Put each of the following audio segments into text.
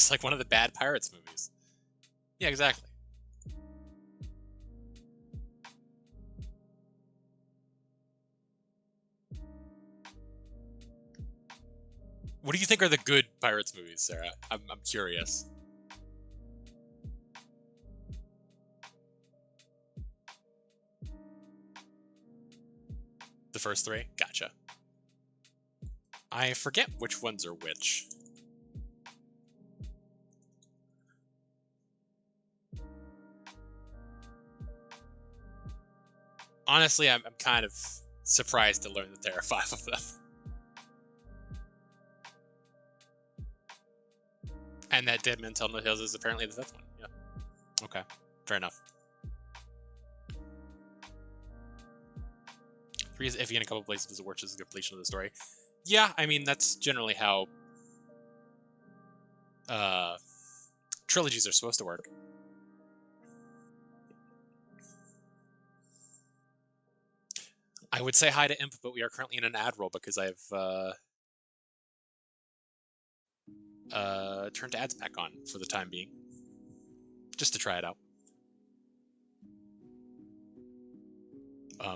Just like one of the bad Pirates movies. Yeah, exactly. What do you think are the good Pirates movies, Sarah? I'm curious. The first three? Gotcha. I forget which ones are which. Honestly, I'm kind of surprised to learn that there are 5 of them. And that Dead Men Tell No Tales is apparently the 5th one. Yeah. Okay. Fair enough. 3 is iffy in a couple places, it works as a completion of the story. Yeah, I mean, that's generally how trilogies are supposed to work. I would say hi to Imp, but we are currently in an ad roll because I've turned ads back on for the time being. Just to try it out.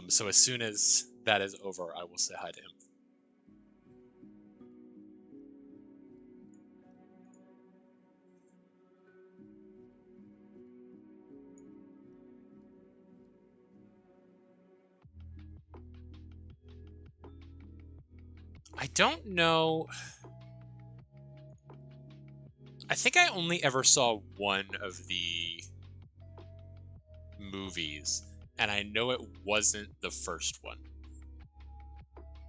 So as soon as that is over, I will say hi to Imp. I don't know. I think I only ever saw one of the movies, and I know it wasn't the first one.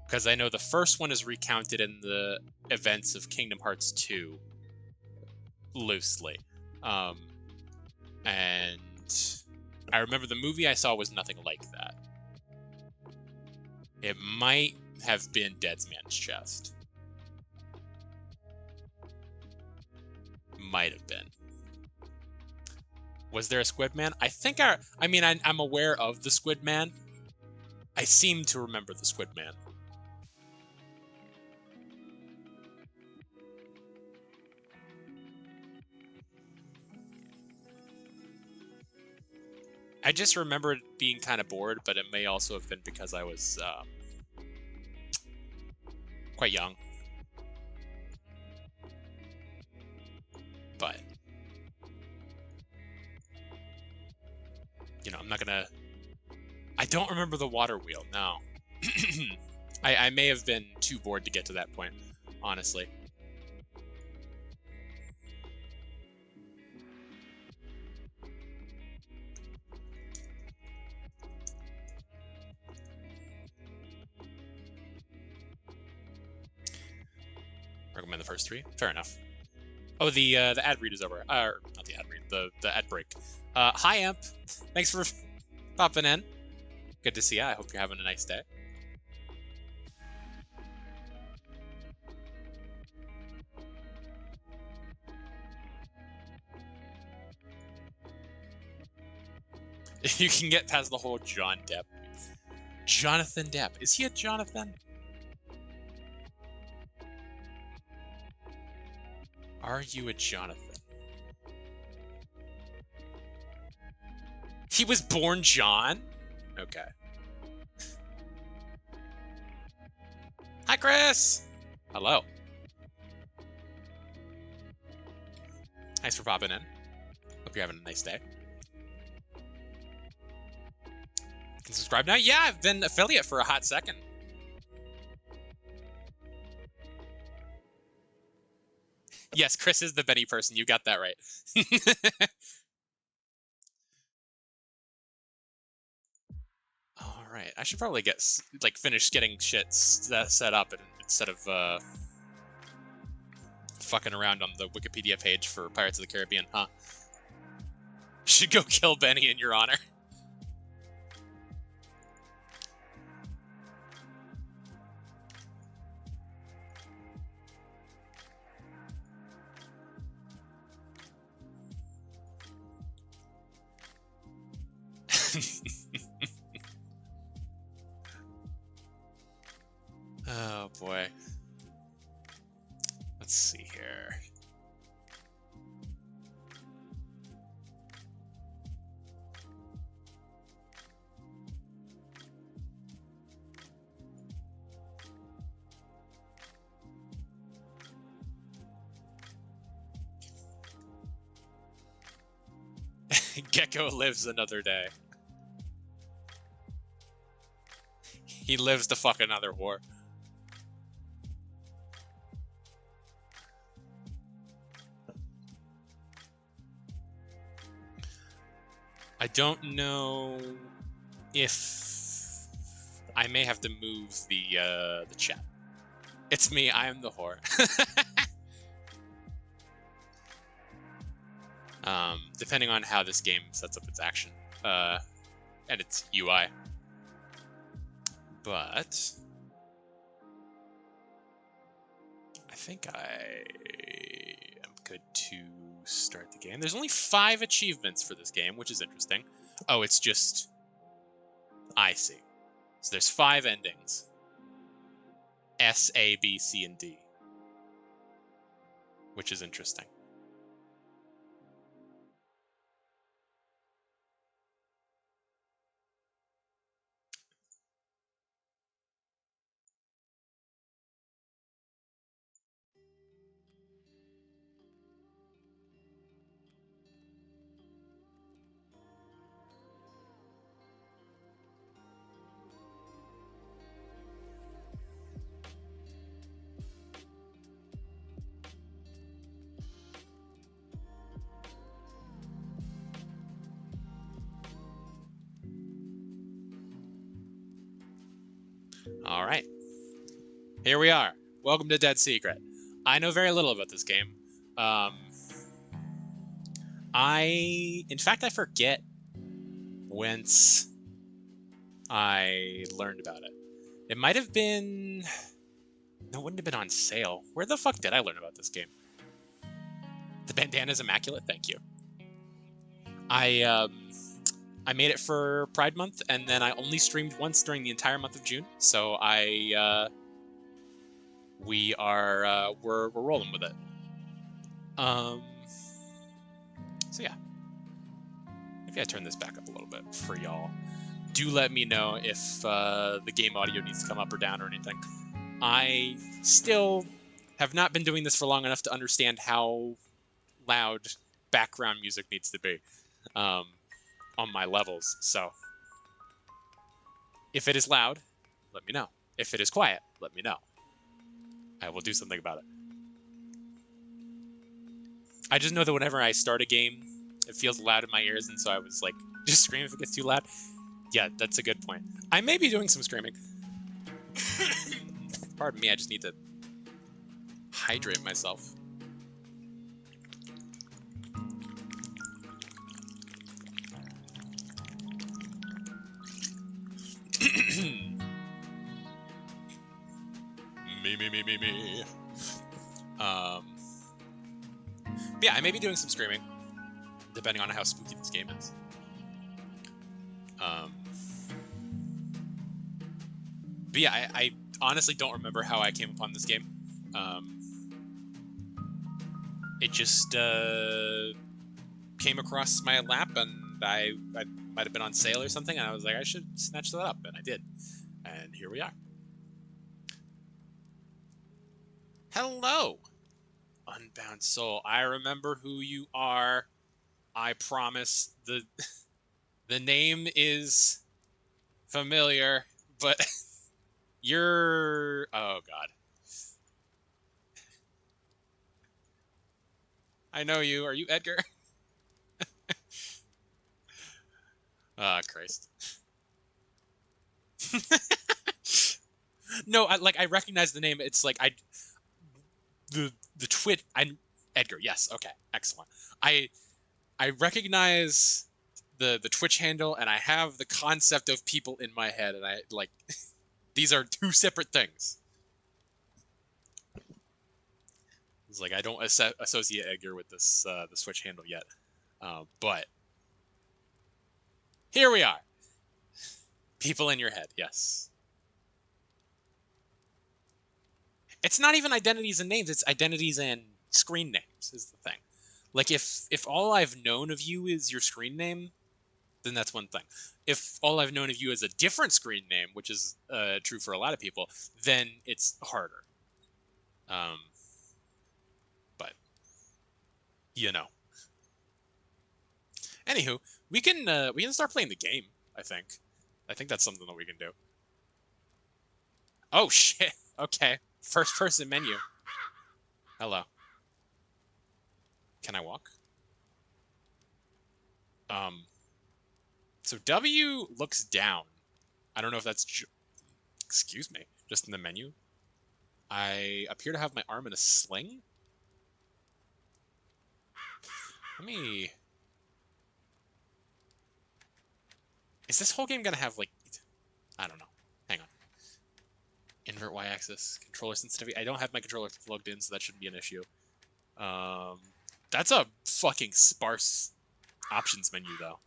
Because I know the first one is recounted in the events of Kingdom Hearts 2, loosely. And I remember the movie I saw was nothing like that. It might have been Dead Man's Chest. Might have been. Was there a Squid Man? I think I'm aware of the Squid Man. I seem to remember the Squid Man. I just remember being kind of bored, but it may also have been because I was quite young. But, you know, I'm not gonna... I don't remember the water wheel, no. I may have been too bored to get to that point, honestly. Recommend the first 3? Fair enough. Oh, the ad read is over. Not the ad read, the ad break. Hi, Amp. Thanks for popping in. Good to see you. I hope you're having a nice day. You can get past the whole John Depp. Jonathan Depp. Is he a Jonathan? Are you a Jonathan? He was born John? Okay. Hi, Chris! Hello. Thanks for popping in. Hope you're having a nice day. You can subscribe now? Yeah, I've been affiliate for a hot second. Yes, Chris is the Benny person. You got that right. All right, I should probably finish getting shit set up instead of fucking around on the Wikipedia page for Pirates of the Caribbean, huh? Should go kill Benny in your honor. Oh boy. Let's see here. Gecko lives another day. He lives to fuck another war. I don't know if I may have to move the chat. It's me, I am the whore. Depending on how this game sets up its action and its UI. But I think I am good to start the game. There's only 5 achievements for this game, which is interesting. Oh, it's just... I see. So there's 5 endings. S, A, B, C, and D. Which is interesting. All right, here we are. Welcome to Dead Secret. I know very little about this game. In fact, I forget whence I learned about it. It might have been... No, it wouldn't have been on sale. Where the fuck did I learn about this game? The bandana's immaculate, thank you. I made it for Pride Month, and then I only streamed once during the entire month of June. So we're rolling with it. So yeah, maybe I turn this back up a little bit for y'all. Do let me know if the game audio needs to come up or down or anything. I still have not been doing this for long enough to understand how loud background music needs to be. On my levels, so if it is loud, let me know. If it is quiet, let me know. I will do something about it. I just know that whenever I start a game, it feels loud in my ears, and so I was like, just scream if it gets too loud. Yeah, that's a good point. I may be doing some screaming. Pardon me, I just need to hydrate myself. Me. But yeah, I may be doing some screaming, depending on how spooky this game is. But yeah, I honestly don't remember how I came upon this game. It just came across my lap, and I might have been on sale or something, and I was like, I should snatch that up, and I did. And here we are. Hello, Unbound Soul. I remember who you are. I promise. The name is familiar, but you're... Oh, God. I know you. Are you Edgar? Ah, Christ. No, I recognize the name. It's like the Twitch. Edgar. Yes. Okay. Excellent. I recognize the Twitch handle, and I have the concept of people in my head, and I like these are 2 separate things. It's like I don't associate Edgar with this the Twitch handle yet, but here we are. People in your head. Yes. It's not even identities and names, it's identities and screen names is the thing. Like, if all I've known of you is your screen name, then that's one thing. If all I've known of you is a different screen name, which is true for a lot of people, then it's harder. But, you know. Anywho, we can start playing the game. I think that's something that we can do. Oh shit. Okay. First person menu. Hello. Can I walk? So W looks down. I don't know if that's excuse me, just in the menu. I appear to have my arm in a sling. Let me... Is this whole game gonna have, like... I don't know. Hang on. Invert Y-axis. Controller sensitivity. I don't have my controller plugged in, so that shouldn't be an issue. That's a fucking sparse options menu, though.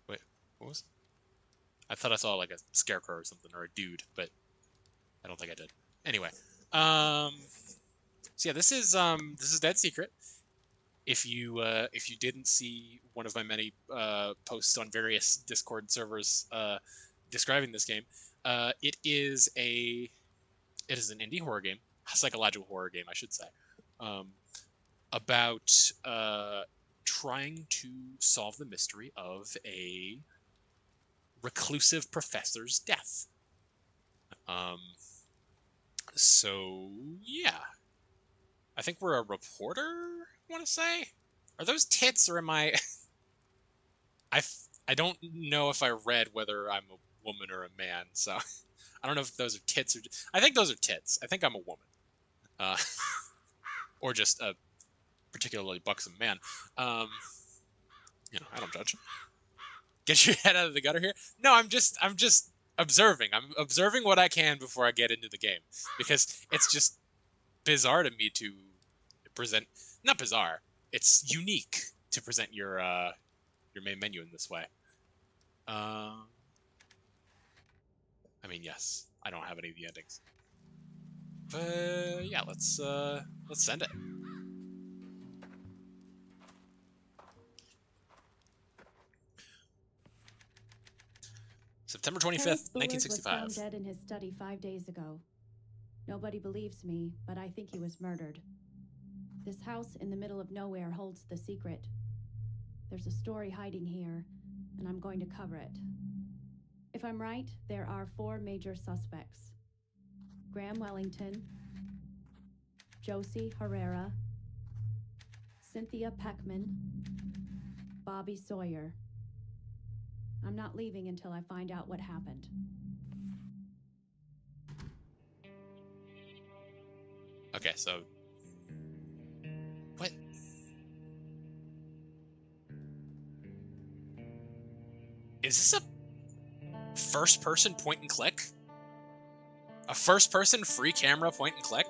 Wait, what was... I thought I saw, like, a scarecrow or something, or a dude, but I don't think I did. Anyway, so yeah, this is Dead Secret. If you didn't see one of my many posts on various Discord servers describing this game, it is an indie horror game, a psychological horror game, I should say, about trying to solve the mystery of a reclusive professor's death. So yeah, I think we're a reporter. I want to say, are those tits or am I? I don't know if I read whether I'm a woman or a man, so I don't know if those are tits or. I think those are tits. I think I'm a woman, or just a particularly buxom man. You know, I don't judge. Get your head out of the gutter here. No, I'm just observing. I'm observing what I can before I get into the game, because it's just bizarre to me to present. Not bizarre. It's unique to present your main menu in this way. I mean, yes, I don't have any of the endings, but yeah, let's send it. September 25th, 1965. Was found dead in his study 5 days ago. Nobody believes me, but I think he was murdered. This house in the middle of nowhere holds the secret. There's a story hiding here, and I'm going to cover it. If I'm right, there are 4 major suspects. Graham Wellington, Josie Herrera, Cynthia Peckman, Bobby Sawyer. I'm not leaving until I find out what happened. Okay, so... What? Is this a first-person point-and-click? A first-person free camera point-and-click?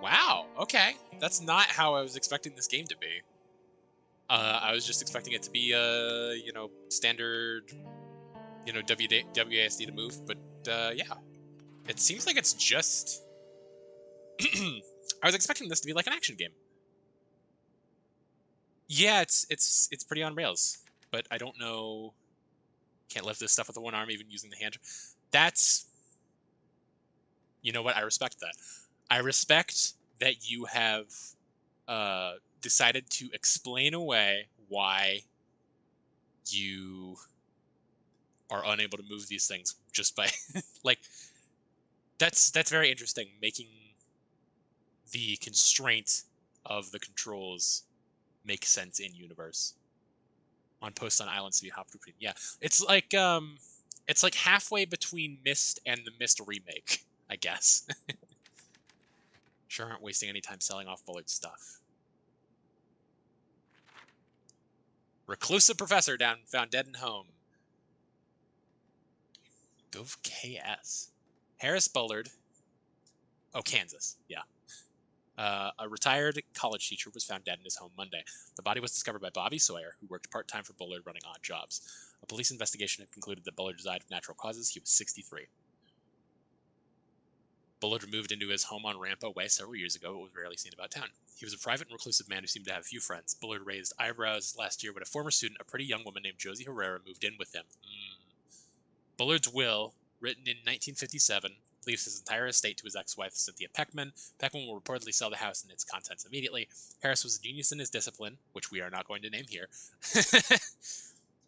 Wow, okay. That's not how I was expecting this game to be. I was just expecting it to be you know, standard, you know, WASD to move, but yeah. It seems like it's just... I was expecting this to be like an action game. Yeah, it's pretty on rails, but I don't know... Can't lift this stuff with the one arm, even using the hand. That's... You know what? I respect that. I respect that you have decided to explain away why you are unable to move these things just by like that's very interesting, making the constraint of the controls make sense in universe. On post on islands to be hopped between. Yeah, it's like halfway between Myst and the Myst remake, I guess. Sure aren't wasting any time selling off Bullard's stuff. Reclusive professor found dead in home. Gov KS. Harris Bullard. Oh, Kansas. Yeah. A retired college teacher was found dead in his home Monday. The body was discovered by Bobby Sawyer, who worked part-time for Bullard running odd jobs. A police investigation had concluded that Bullard died of natural causes. He was 63. Bullard moved into his home on Rampa Way several years ago, but was rarely seen about town. He was a private and reclusive man who seemed to have few friends. Bullard raised eyebrows last year when a former student, a pretty young woman named Josie Herrera, moved in with him. Bullard's will, written in 1957, leaves his entire estate to his ex-wife, Cynthia Peckman. Peckman will reportedly sell the house and its contents immediately. Harris was a genius in his discipline, which we are not going to name here,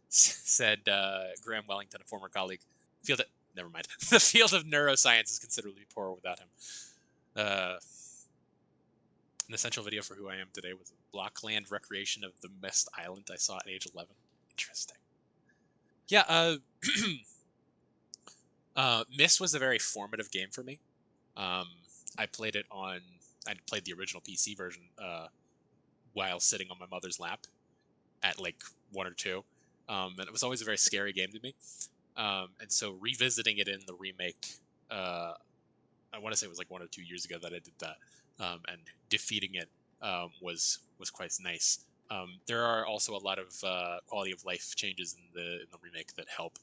said Graham Wellington, a former colleague. Never mind. The field of neuroscience is considerably poorer without him. An essential video for Who I Am Today was a Blockland recreation of the Mist Island I saw at age 11. Interesting. Yeah, Myst was a very formative game for me. I played the original PC version while sitting on my mother's lap at like 1 or 2. And it was always a very scary game to me. And so revisiting it in the remake, I want to say it was like 1 or 2 years ago that I did that, and defeating it was quite nice. There are also a lot of quality of life changes in the remake that help,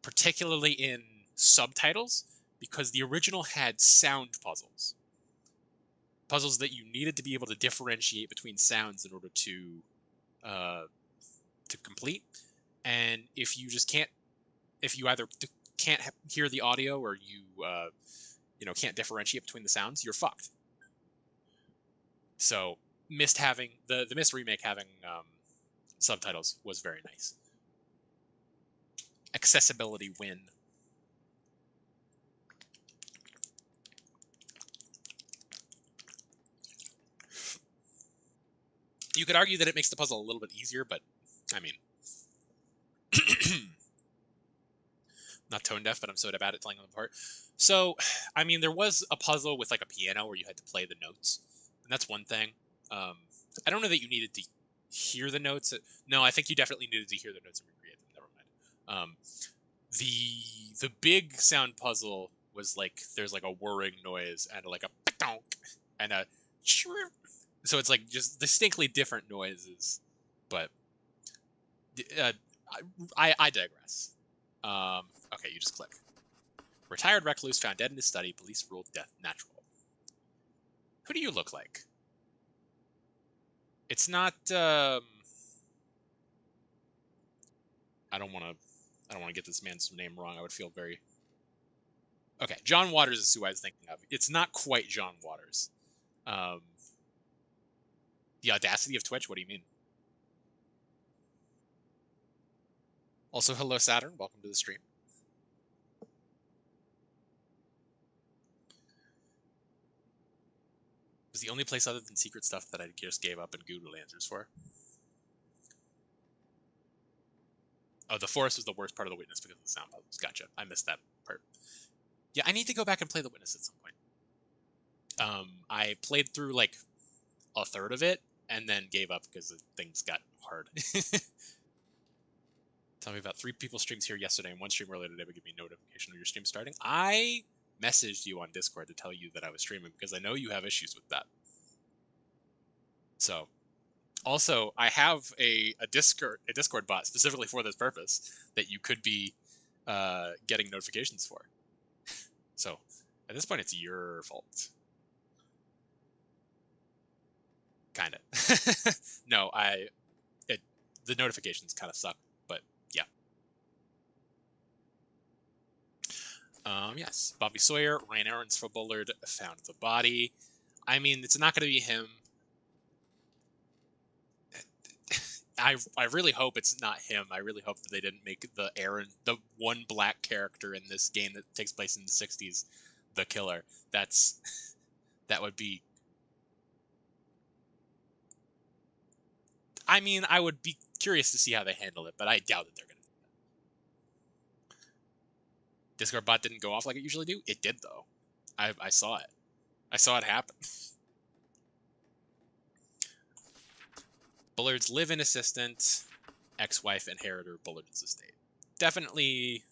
particularly in subtitles, because the original had sound puzzles that you needed to be able to differentiate between sounds in order to complete. And if you either can't hear the audio or you can't differentiate between the sounds, you're fucked. So Myst having the Myst remake having subtitles was very nice. Accessibility win. You could argue that it makes the puzzle a little bit easier, but I mean, not tone deaf, but I'm so bad at telling them apart. So, I mean, there was a puzzle with like a piano where you had to play the notes, and that's one thing. I don't know that you needed to hear the notes. No, I think you definitely needed to hear the notes and recreate them. Never mind. The big sound puzzle was like there's like a whirring noise and like a donk and a so it's like just distinctly different noises, but I digress. Okay, you just click. Retired recluse found dead in his study. Police ruled death natural. Who do you look like? It's not. I don't want to get this man's name wrong. I would feel very. Okay, John Waters is who I was thinking of. It's not quite John Waters. The audacity of Twitch. What do you mean? Also, hello Saturn. Welcome to the stream. It was the only place other than secret stuff that I just gave up and Google answers for. Oh, the forest was the worst part of the witness because of the sound puzzles. Gotcha. I missed that part. Yeah, I need to go back and play the witness at some point. I played through like a third of it and then gave up because things got hard. Tell me about 3 people streams here yesterday and 1 stream earlier today would give me a notification of your stream starting. I messaged you on Discord to tell you that I was streaming because I know you have issues with that. So, also, I have a Discord bot specifically for this purpose that you could be getting notifications for. So, at this point, it's your fault. Kind of. No, the notifications kind of suck, but yeah. Yes, Bobby Sawyer ran errands for Bullard, found the body. I mean, it's not going to be him. I really hope it's not him. I really hope that they didn't make the one black character in this game that takes place in the 60s, the killer. That would be. I mean, I would be curious to see how they handle it, but I doubt that they're going to do that. Discord bot didn't go off like it usually do. It did though. I saw it. I saw it happen. Bullard's live-in assistant, ex-wife, inheritor, Bullard's estate. Definitely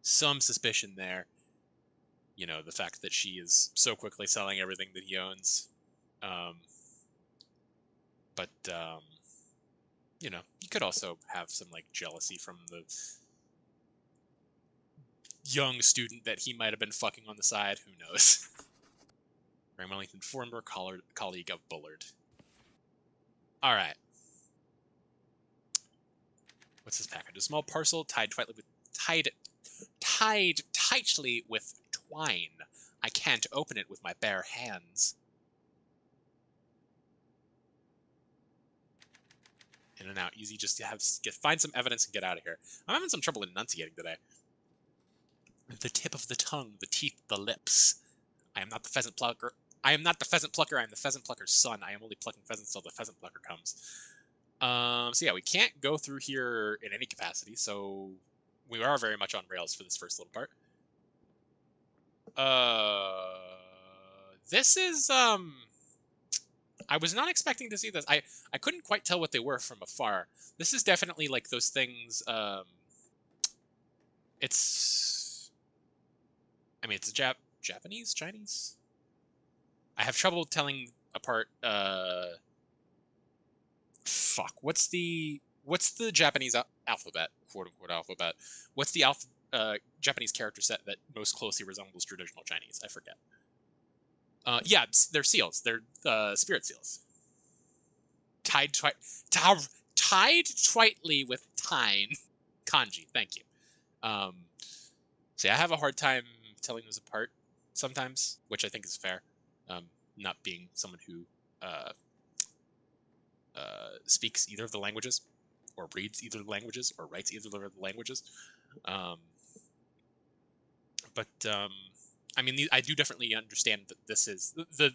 some suspicion there. You know, the fact that she is so quickly selling everything that he owns. But you know, you could also have some, like, jealousy from the young student that he might have been fucking on the side. Who knows? Graham Wellington, former colleague of Bullard. All right. What's this package? A small parcel tied tightly with twine. I can't open it with my bare hands. In and out, easy. Just to find some evidence and get out of here. I'm having some trouble enunciating today. The tip of the tongue, the teeth, the lips. I am not the pheasant plucker. I am not the pheasant plucker. I am the pheasant plucker's son. I am only plucking pheasants till the pheasant plucker comes. So yeah, we can't go through here in any capacity, so we are very much on rails for this first little part. This is, I was not expecting to see this. I couldn't quite tell what they were from afar. This is definitely like those things, it's, I mean, it's Japanese? Chinese? I have trouble telling apart, fuck, what's the Japanese alphabet, quote-unquote alphabet? What's the Japanese character set that most closely resembles traditional Chinese? I forget. Yeah, they're seals. They're spirit seals. Tied tightly with tine. Kanji, thank you. So yeah, I have a hard time telling those apart sometimes, which I think is fair. Not being someone who speaks either of the languages, or reads either of the languages, or writes either of the languages. I mean, I do definitely understand that this is the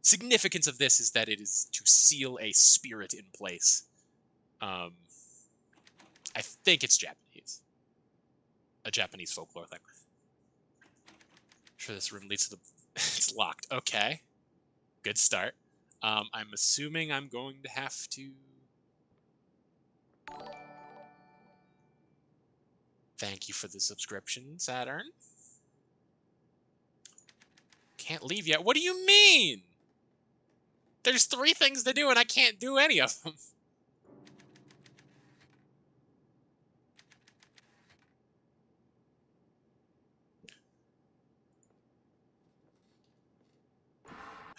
significance of this is that it is to seal a spirit in place. I think it's Japanese, a Japanese folklore thing. Sure, this room leads to the. It's locked. Okay, good start. I'm assuming I'm going to have to. Thank you for the subscription, Saturn. Can't leave yet. What do you mean? There's 3 things to do and I can't do any of them.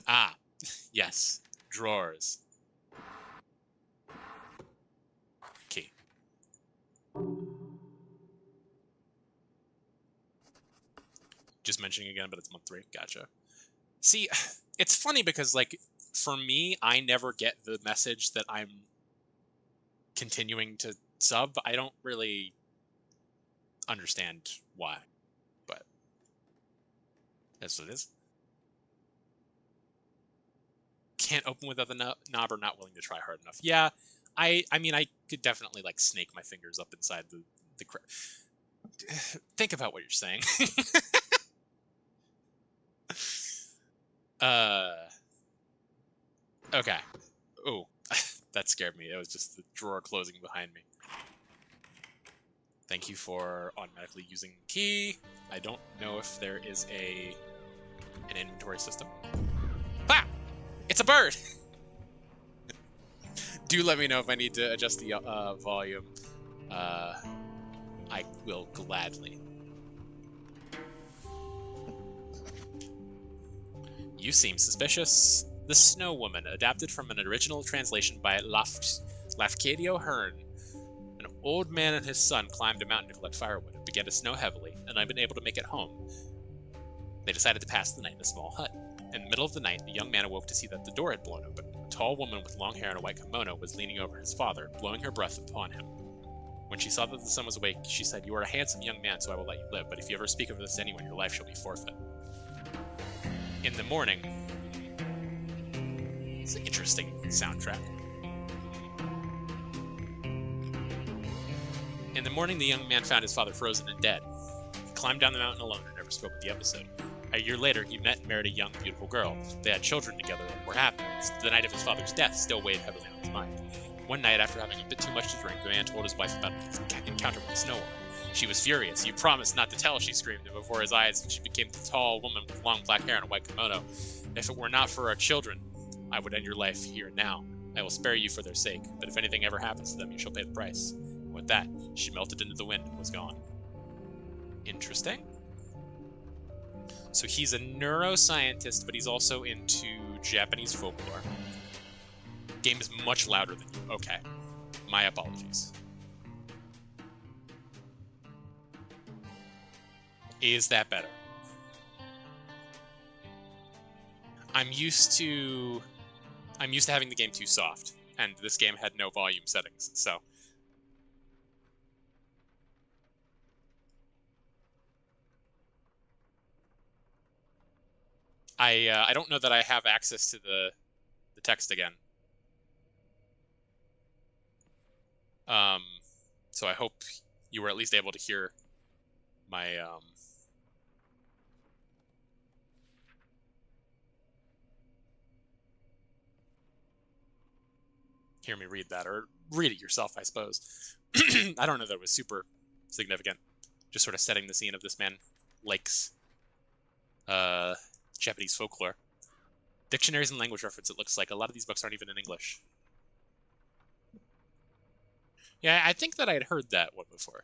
Ah, yes. Drawers. Key. Just mentioning again, but it's month 3. Gotcha. See, it's funny because, like, for me, I never get the message that I'm continuing to sub. I don't really understand why, but that's what it is. Can't open without the knob or not willing to try hard enough. Yeah, I mean, I could definitely, like, snake my fingers up inside the think about what you're saying. Okay. Oh, that scared me. It was just the drawer closing behind me. Thank you for automatically using the key. I don't know if there is an inventory system. Ah! It's a bird! Do let me know if I need to adjust the volume. I will gladly. You seem suspicious. The Snow Woman, adapted from an original translation by Lafcadio Hearn. An old man and his son climbed a mountain to collect firewood. It began to snow heavily, and I've been able to make it home. They decided to pass the night in a small hut. In the middle of the night, the young man awoke to see that the door had blown open. A tall woman with long hair and a white kimono was leaning over his father, blowing her breath upon him. When she saw that the son was awake, she said, "You are a handsome young man, so I will let you live, but if you ever speak of this to anyone, your life shall be forfeit." In the morning... It's an interesting soundtrack. In the morning, the young man found his father frozen and dead. He climbed down the mountain alone and never spoke of the episode. A year later, he met and married a young, beautiful girl. They had children together and were happy. The night of his father's death still weighed heavily on his mind. One night, after having a bit too much to drink, the man told his wife about his encounter with the Snow Woman. She was furious. "You promised not to tell," she screamed, and before his eyes she became the tall woman with long black hair and a white kimono. "If it were not for our children, I would end your life here and now. I will spare you for their sake, but if anything ever happens to them, you shall pay the price." And with that, she melted into the wind and was gone. Interesting. So he's a neuroscientist, but he's also into Japanese folklore. Game is much louder than you. Okay. My apologies. Is that better? I'm used to having the game too soft, and this game had no volume settings, so. I don't know that I have access to the text again. So I hope you were at least able to hear my hear me read that, or read it yourself, I suppose. I don't know that it was super significant. Just sort of setting the scene of this man likes Japanese folklore. Dictionaries and language reference, it looks like. A lot of these books aren't even in English. Yeah, I think that I had heard that one before.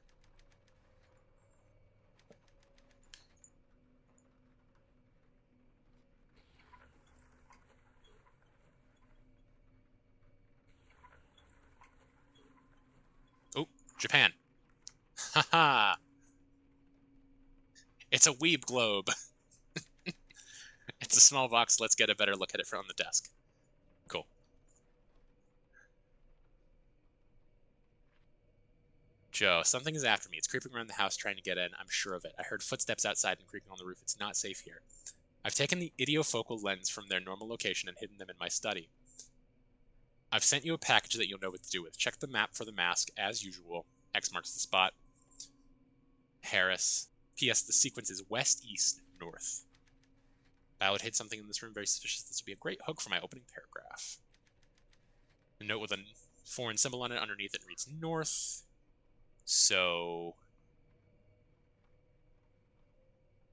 Oh, Japan. Haha. It's a weeb globe. It's a small box. Let's get a better look at it from the desk. Cool. Joe, something is after me. It's creeping around the house trying to get in. I'm sure of it. I heard footsteps outside and creaking on the roof. It's not safe here. I've taken the idiofocal lens from their normal location and hidden them in my study. I've sent you a package that you'll know what to do with. Check the map for the mask, as usual. X marks the spot. Harris. P.S. The sequence is west, east, north. I would hit something in this room very suspicious. This would be a great hook for my opening paragraph. A note with a foreign symbol on it. Underneath it reads north. So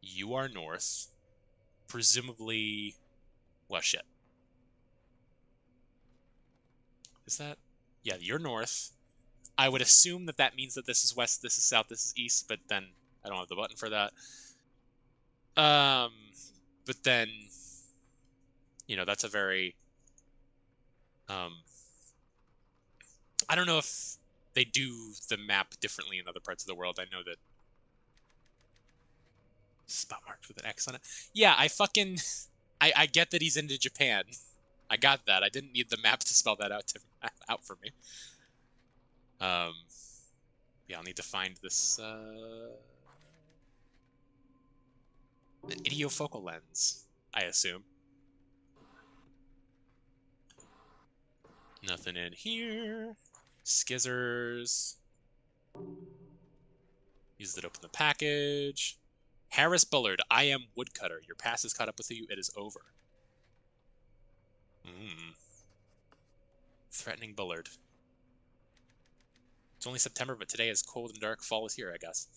you are north. Presumably, well, shit. Is that? Yeah, you're north. I would assume that that means that this is west, this is south, this is east, but then I don't have the button for that. But then, you know, that's a very, I don't know if they do the map differently in other parts of the world. I know that spot marked with an X on it. Yeah, I get that he's into Japan. I got that. I didn't need the map to spell that out for me. Yeah, I'll need to find this, an idiofocal lens, I assume. Nothing in here. Skizzers. Use it to open the package. Harris Bullard, I am Woodcutter. Your past is caught up with you. It is over. Threatening Bullard. It's only September, but today is cold and dark. Fall is here, I guess.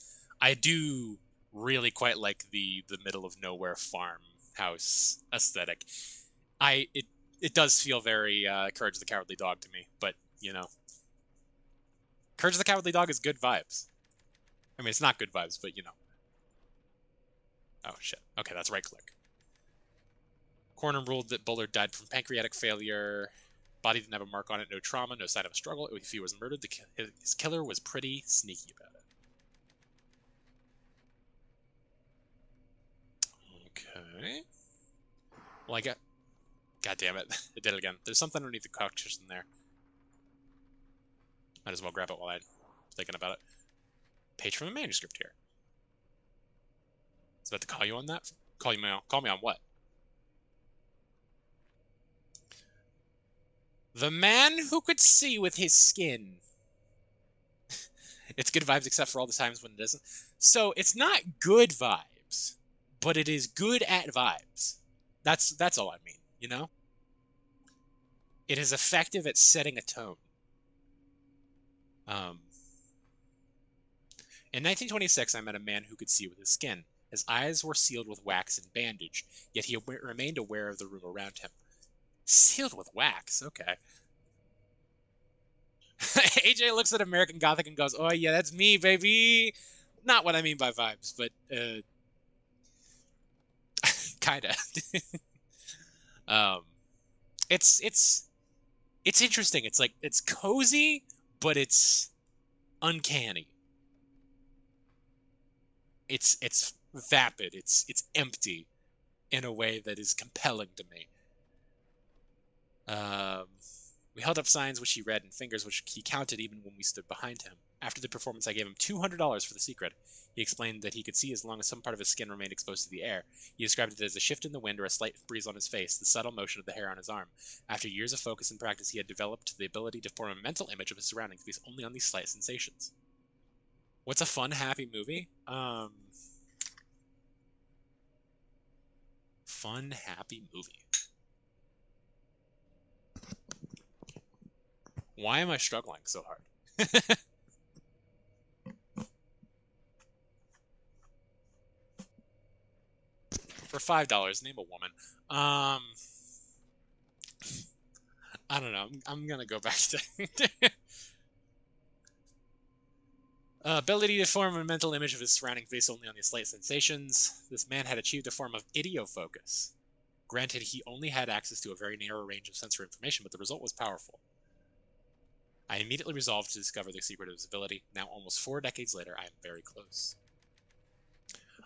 I do really quite like the middle of nowhere farmhouse aesthetic. It does feel very Courage of the Cowardly Dog to me, but you know, Courage of the Cowardly Dog is good vibes. I mean, it's not good vibes, but you know. Oh shit. Okay, that's right click. Coroner ruled that Bullard died from pancreatic failure. Body didn't have a mark on it, no trauma, no sign of a struggle. If he was murdered, his killer was pretty sneaky about it. Okay. Well, I got... God damn it. It did it again. There's something underneath the couches in there. Might as well grab it while I'm thinking about it. Page from a manuscript here. I was about to call you on that. Call me on what? The man who could see with his skin. It's good vibes except for all the times when it isn't. So it's not good vibes, but it is good at vibes. That's all I mean, you know? It is effective at setting a tone. In 1926, I met a man who could see with his skin. His eyes were sealed with wax and bandage, yet he remained aware of the room around him. Sealed with wax, okay. AJ looks at American Gothic and goes, oh yeah, that's me, baby. Not what I mean by vibes, but kinda. It's interesting. It's like, it's cozy, but it's uncanny. It's vapid. It's empty. in a way that is compelling to me. We held up signs which he read and fingers which he counted even when we stood behind him. After the performance, I gave him $200 for the secret. He explained that he could see as long as some part of his skin remained exposed to the air. He described it as a shift in the wind or a slight breeze on his face, the subtle motion of the hair on his arm. After years of focus and practice, he had developed the ability to form a mental image of his surroundings based only on these slight sensations. What's a fun, happy movie? Fun, happy movie. Why am I struggling so hard? For $5, name a woman. I don't know. I'm gonna go back to ability to form a mental image of his surroundings based only on these slight sensations. This man had achieved a form of idiofocus. Granted, he only had access to a very narrow range of sensory information, but the result was powerful. I immediately resolved to discover the secret of his ability. Now, almost 4 decades later, I am very close.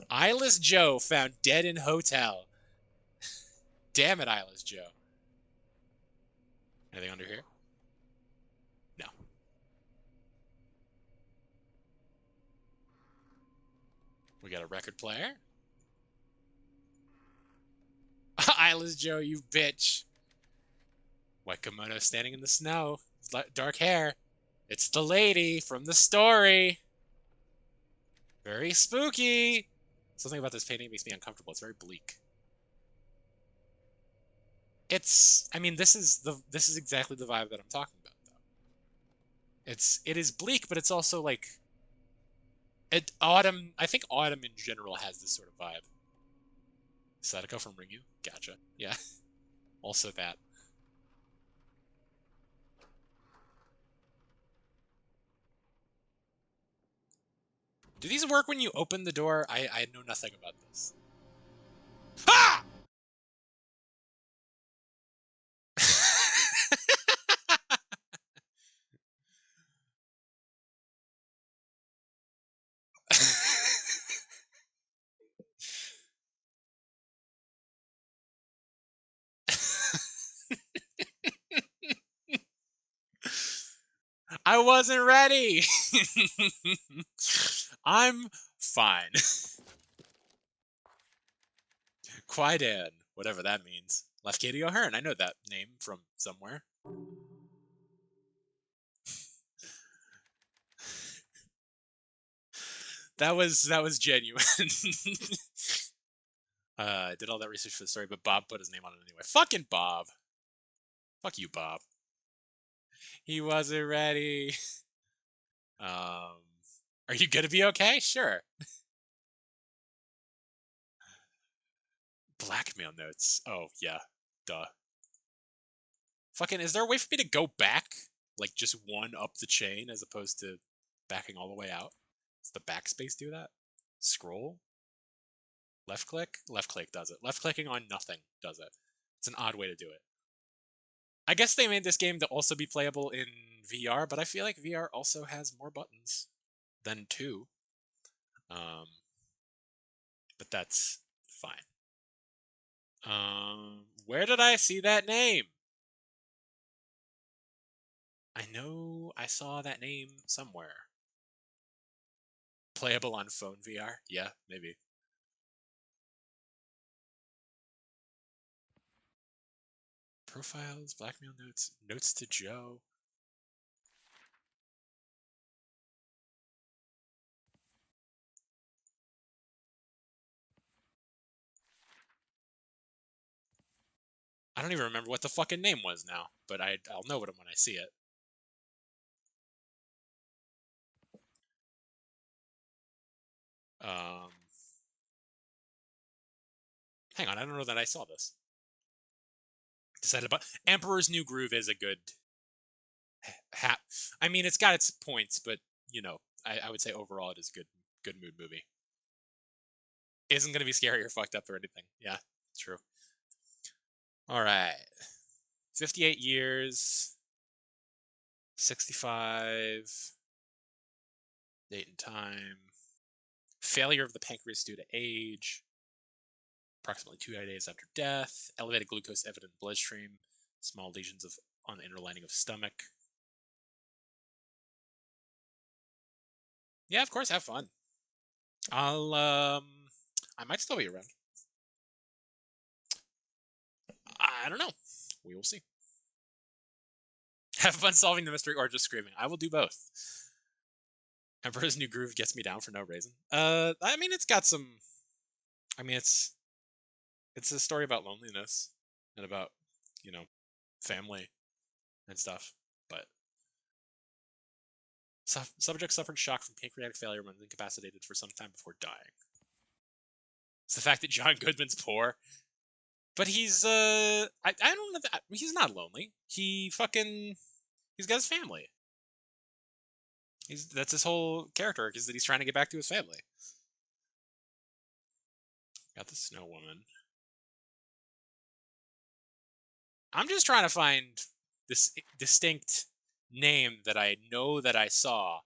Eyeless Joe found dead in hotel. Damn it, Eyeless Joe. Anything under here? No. We got a record player. Eyeless Joe, you bitch. White kimono standing in the snow. Dark hair. It's the lady from the story. Very spooky. Something about this painting makes me uncomfortable. It's very bleak. I mean, this is exactly the vibe that I'm talking about, though. It is bleak, but it's also like autumn. I think autumn in general has this sort of vibe. Sadako from Ringu? Gotcha. Yeah. Also that. Do these work when you open the door? I know nothing about this. Ah! I wasn't ready. I'm fine. Quaidan, whatever that means. Lafcadio Hearn, I know that name from somewhere. That was genuine. I did all that research for the story, but Bob put his name on it anyway. Fucking Bob. Fuck you, Bob. He wasn't ready. Are you gonna be okay? Sure. Blackmail notes. Oh, yeah. Duh. Fucking, is there a way for me to go back? Like, just one up the chain as opposed to backing all the way out? Does the backspace do that? Scroll? Left click? Left click does it. Left clicking on nothing does it. It's an odd way to do it. I guess they made this game to also be playable in VR, but I feel like VR also has more buttons than 2. But that's fine. Where did I see that name? I know I saw that name somewhere. Playable on phone VR? Yeah, maybe. Profiles, blackmail notes, notes to Joe. I don't even remember what the fucking name was now, but I'll know it when I see it. Hang on, I don't know that I saw this. Decided about Emperor's New Groove is a good I mean, it's got its points, but you know, I would say overall it is a good mood movie. Isn't gonna be scary or fucked up or anything. Yeah, true. All right, 58 years, 65, date and time, failure of the pancreas due to age. approximately 2 days after death. Elevated glucose evident in bloodstream. Small lesions on the inner lining of stomach. Yeah, of course, have fun. I might still be around. I don't know. We will see. Have fun solving the mystery or just screaming. I will do both. Emperor's New Groove gets me down for no reason. I mean, it's got some. I mean, it's a story about loneliness and about, family and stuff. But subject suffered shock from pancreatic failure when incapacitated for some time before dying. It's the fact that John Goodman's poor, but he's I don't know that he's not lonely. He's got his family. That's his whole character arc, is that he's trying to get back to his family. Got the Snow Woman. I'm just trying to find this distinct name that I know that I saw.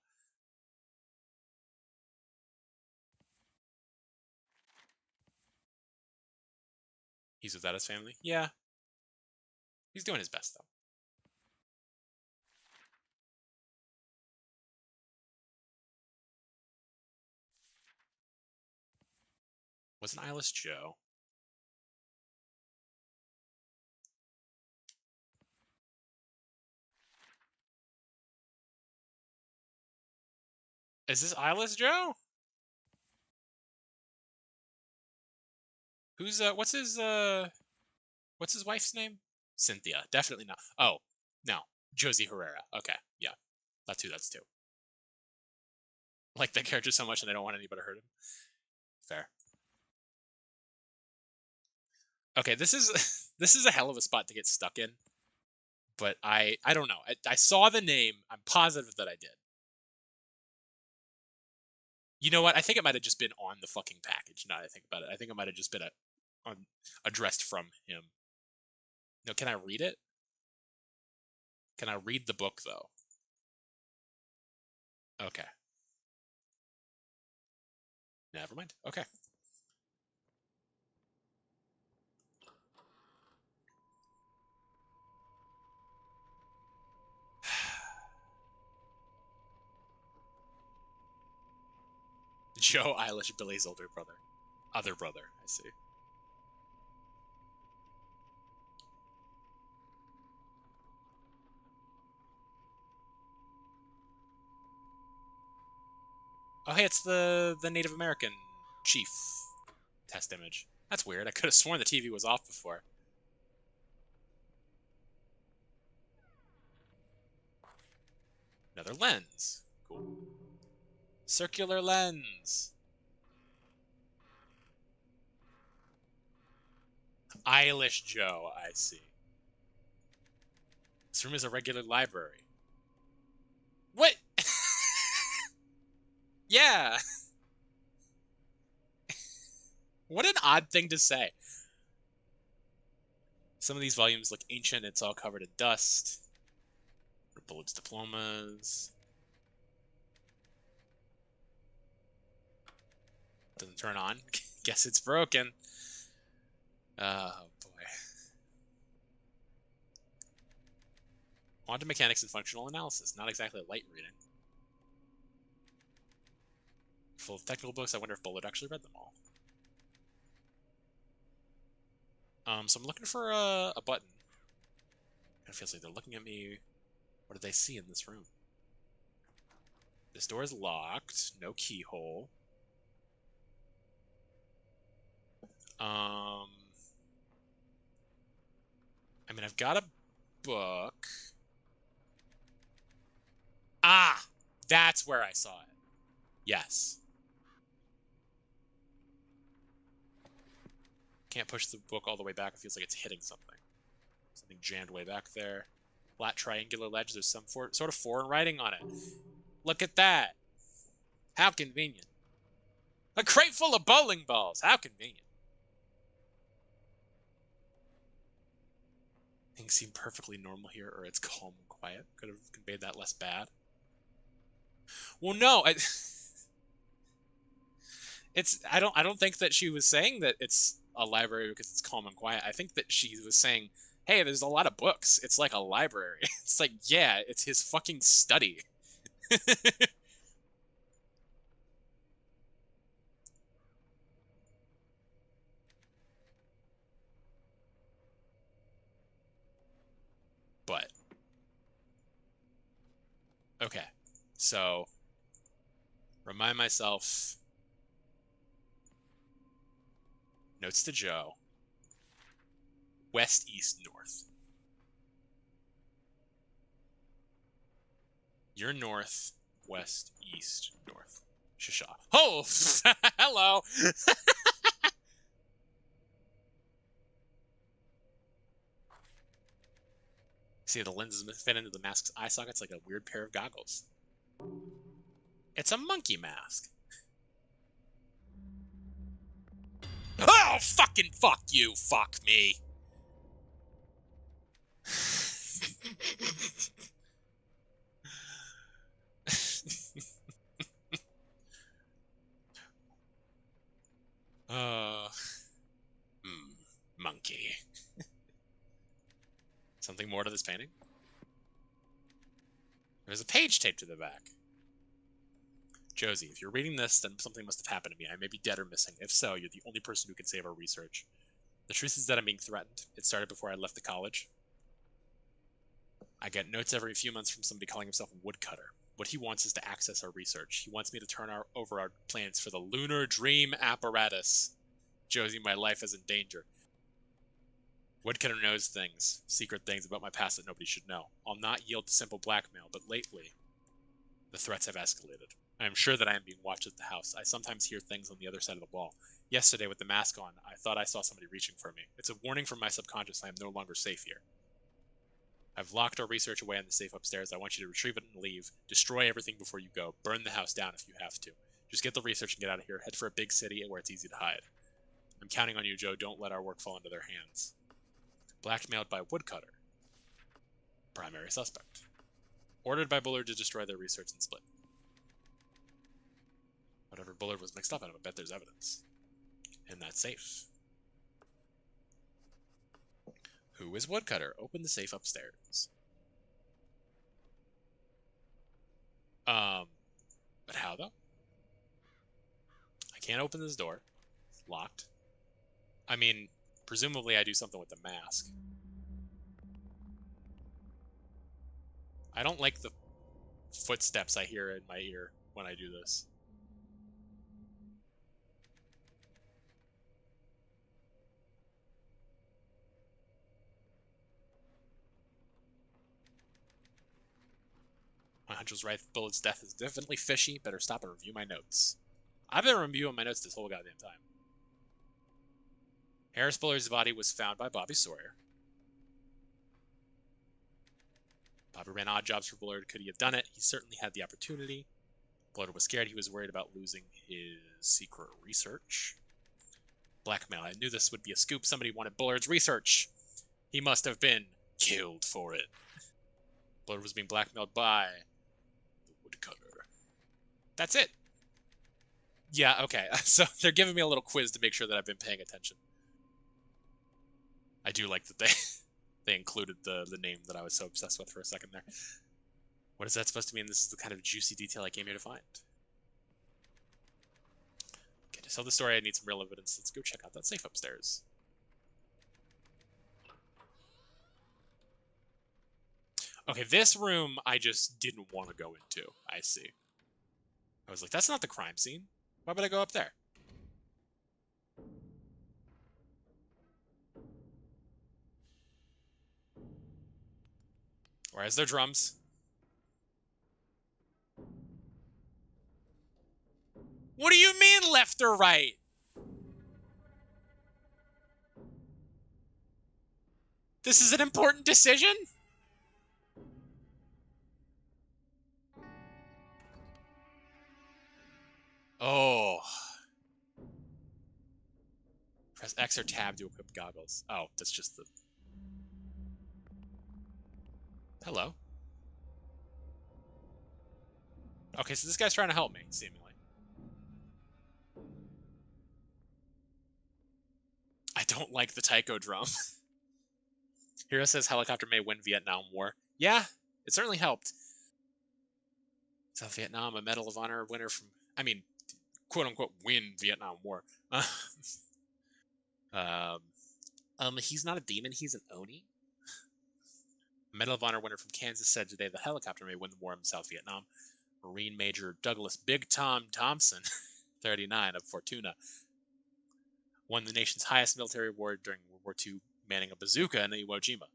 He's without his family? Yeah. He's doing his best, though. Wasn't Eyeless Joe? Is this Eyeless Joe? Who's what's his wife's name? Cynthia. Definitely not. Oh, no. Josie Herrera. Okay, yeah. That's too. Like that character so much and I don't want anybody to hurt him. Fair. Okay, this is this is a hell of a spot to get stuck in. But I don't know. I saw the name. I'm positive that I did. You know what? I think it might have just been on the fucking package. Now that I think about it, I think it might have just been addressed from him. No, can I read it? Can I read the book though? Okay. Never mind. Okay. Joe Eilish, Billy's older brother. Other brother, I see. Oh, hey, it's the Native American chief test image. That's weird. I could have sworn the TV was off before. Another lens. Cool. Circular lens. Eilish Joe, I see. This room is a regular library. What? Yeah. What an odd thing to say. Some of these volumes look ancient. It's all covered in dust. Bullet's diplomas. Doesn't turn on. Guess it's broken. Oh, boy. Quantum mechanics and functional analysis. Not exactly a light reading. Full of technical books. I wonder if Bullet actually read them all. So I'm looking for a button. It feels like they're looking at me. What do they see in this room? This door is locked. No keyhole. I mean, I've got a book. Ah! That's where I saw it. Yes. Can't push the book all the way back. It feels like it's hitting something. Something jammed way back there. Flat triangular ledge. There's some sort of foreign writing on it. Look at that. How convenient. A crate full of bowling balls. How convenient. Things seem perfectly normal here, or it's calm and quiet. Could have conveyed that less bad. Well, no, I don't think that she was saying that it's a library because it's calm and quiet. I think that she was saying, hey, there's a lot of books. It's like a library. It's like, yeah, it's his fucking study. But, okay. So, remind myself. Notes to Joe. West, east, north. You're north, west, east, north. Shisha. Oh! Hello! See, the lenses fit into the mask's eye sockets like a weird pair of goggles. It's a monkey mask. Oh, fucking fuck you, fuck me. Monkey. Something more to this painting? There's a page taped to the back. Josie, if you're reading this, then something must have happened to me. I may be dead or missing. If so, you're the only person who can save our research. The truth is that I'm being threatened. It started before I left the college. I get notes every few months from somebody calling himself a woodcutter. What he wants is to access our research. He wants me to turn over our plans for the Lunar Dream Apparatus. Josie, my life is in danger. Woodcutter knows things, secret things about my past that nobody should know. I'll not yield to simple blackmail, but lately, the threats have escalated. I am sure that I am being watched at the house. I sometimes hear things on the other side of the wall. Yesterday, with the mask on, I thought I saw somebody reaching for me. It's a warning from my subconscious. I am no longer safe here. I've locked our research away in the safe upstairs. I want you to retrieve it and leave. Destroy everything before you go. Burn the house down if you have to. Just get the research and get out of here. Head for a big city where it's easy to hide. I'm counting on you, Joe. Don't let our work fall into their hands. Blackmailed by Woodcutter. Primary suspect. Ordered by Bullard to destroy their research and split. Whatever Bullard was mixed up in, I bet there's evidence. In that safe. Who is Woodcutter? Open the safe upstairs. But how though? I can't open this door. It's locked. I mean, presumably I do something with the mask. I don't like the footsteps I hear in my ear when I do this. My hunch was right. Bullet's death is definitely fishy. Better stop and review my notes. I've been reviewing my notes this whole goddamn time. Harris Bullard's body was found by Bobby Sawyer. Bobby ran odd jobs for Bullard. Could he have done it? He certainly had the opportunity. Bullard was scared. He was worried about losing his secret research. Blackmail. I knew this would be a scoop. Somebody wanted Bullard's research. He must have been killed for it. Bullard was being blackmailed by the Woodcutter. That's it. Yeah, okay. So they're giving me a little quiz to make sure that I've been paying attention. I do like that they included the name that I was so obsessed with for a second there. What is that supposed to mean? This is the kind of juicy detail I came here to find. Okay, to tell the story, I need some real evidence. Let's go check out that safe upstairs. Okay, this room I just didn't want to go into. I see. I was like, that's not the crime scene. Why would I go up there? Where is their drums? What do you mean left or right? This is an important decision? Oh. Press X or Tab to equip goggles. Oh, that's just the... Hello. Okay, so this guy's trying to help me, seemingly. don't like the taiko drum. Hero says helicopter may win Vietnam War. Yeah, it certainly helped. South Vietnam, a Medal of Honor winner from, I mean, quote unquote, win Vietnam War. He's not a demon, he's an Oni. Medal of Honor winner from Kansas said today the helicopter may win the war in South Vietnam. Marine Major Douglas Big Tom Thompson, 39, of Fortuna, won the nation's highest military award during World War II, manning a bazooka in Iwo Jima.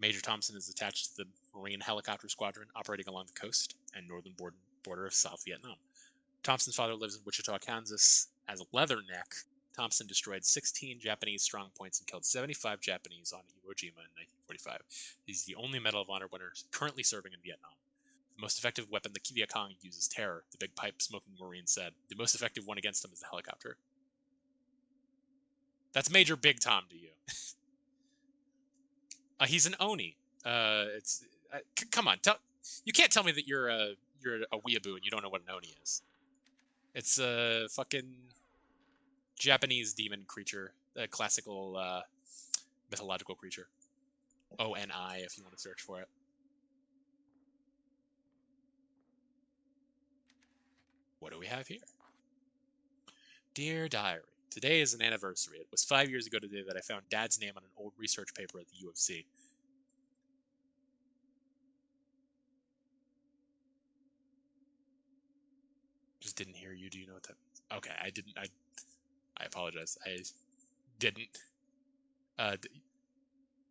Major Thompson is attached to the Marine Helicopter Squadron operating along the coast and northern border of South Vietnam. Thompson's father lives in Wichita, Kansas. As a Leatherneck, Thompson destroyed 16 Japanese strongpoints and killed 75 Japanese on Iwo Jima in 1945. He's the only Medal of Honor winner currently serving in Vietnam. The most effective weapon the Viet Cong uses terror, the big pipe-smoking Marine said. The most effective one against them is the helicopter. That's Major Big Tom to you. He's an Oni. Come on, you can't tell me that you're a weeaboo and you don't know what an Oni is. It's a fucking Japanese demon creature, a classical mythological creature. ONI, if you want to search for it. What do we have here? Dear Diary, today is an anniversary. It was 5 years ago today that I found Dad's name on an old research paper at the U of C. Just didn't hear you. Do you know what that means? Okay, I didn't. I apologize. I didn't.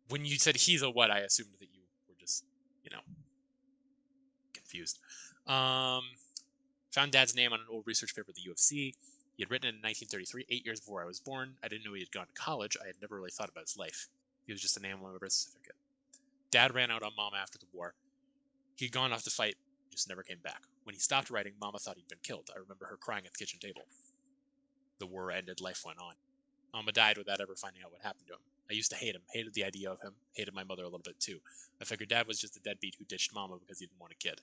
When you said he's a what, I assumed that you were just, confused. Found Dad's name on an old research paper at the U of C. He had written it in 1933, 8 years before I was born. I didn't know he had gone to college. I had never really thought about his life. He was just a name on my birth certificate. Dad ran out on Mama after the war. He'd gone off to fight, just never came back. When he stopped writing, Mama thought he'd been killed. I remember her crying at the kitchen table. The war ended, life went on. Mama died without ever finding out what happened to him. I used to hate him, hated the idea of him, hated my mother a little bit too. I figured Dad was just a deadbeat who ditched Mama because he didn't want a kid.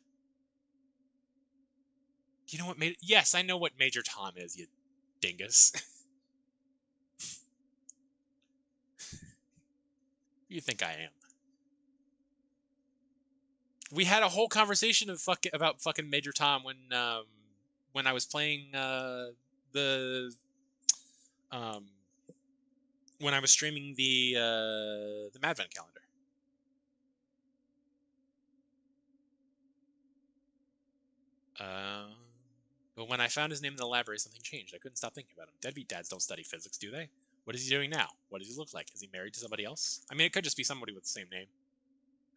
You know what yes, I know what Major Tom is, you dingus. You think I am? We had a whole conversation about fucking Major Tom when I was playing when I was streaming the Madvent calendar. But when I found his name in the library, something changed. I couldn't stop thinking about him. Deadbeat dads don't study physics, do they? What is he doing now? What does he look like? Is he married to somebody else? I mean, it could just be somebody with the same name.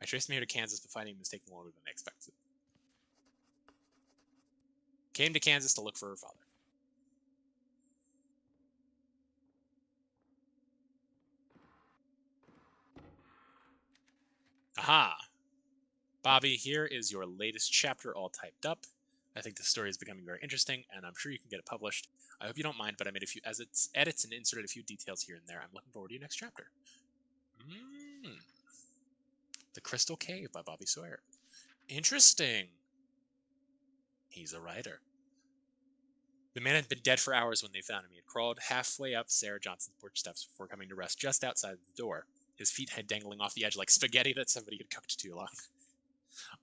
I traced him here to Kansas, but finding him is taking longer than I expected. Came to Kansas to look for her father. Aha! Bobby, here is your latest chapter all typed up. I think the story is becoming very interesting, and I'm sure you can get it published. I hope you don't mind, but I made a few edits and inserted a few details here and there. I'm looking forward to your next chapter. The Crystal Cave by Bobby Sawyer. Interesting. He's a writer. The man had been dead for hours when they found him. He had crawled halfway up Sarah Johnson's porch steps before coming to rest just outside the door. His feet had dangling off the edge like spaghetti that somebody had cooked too long.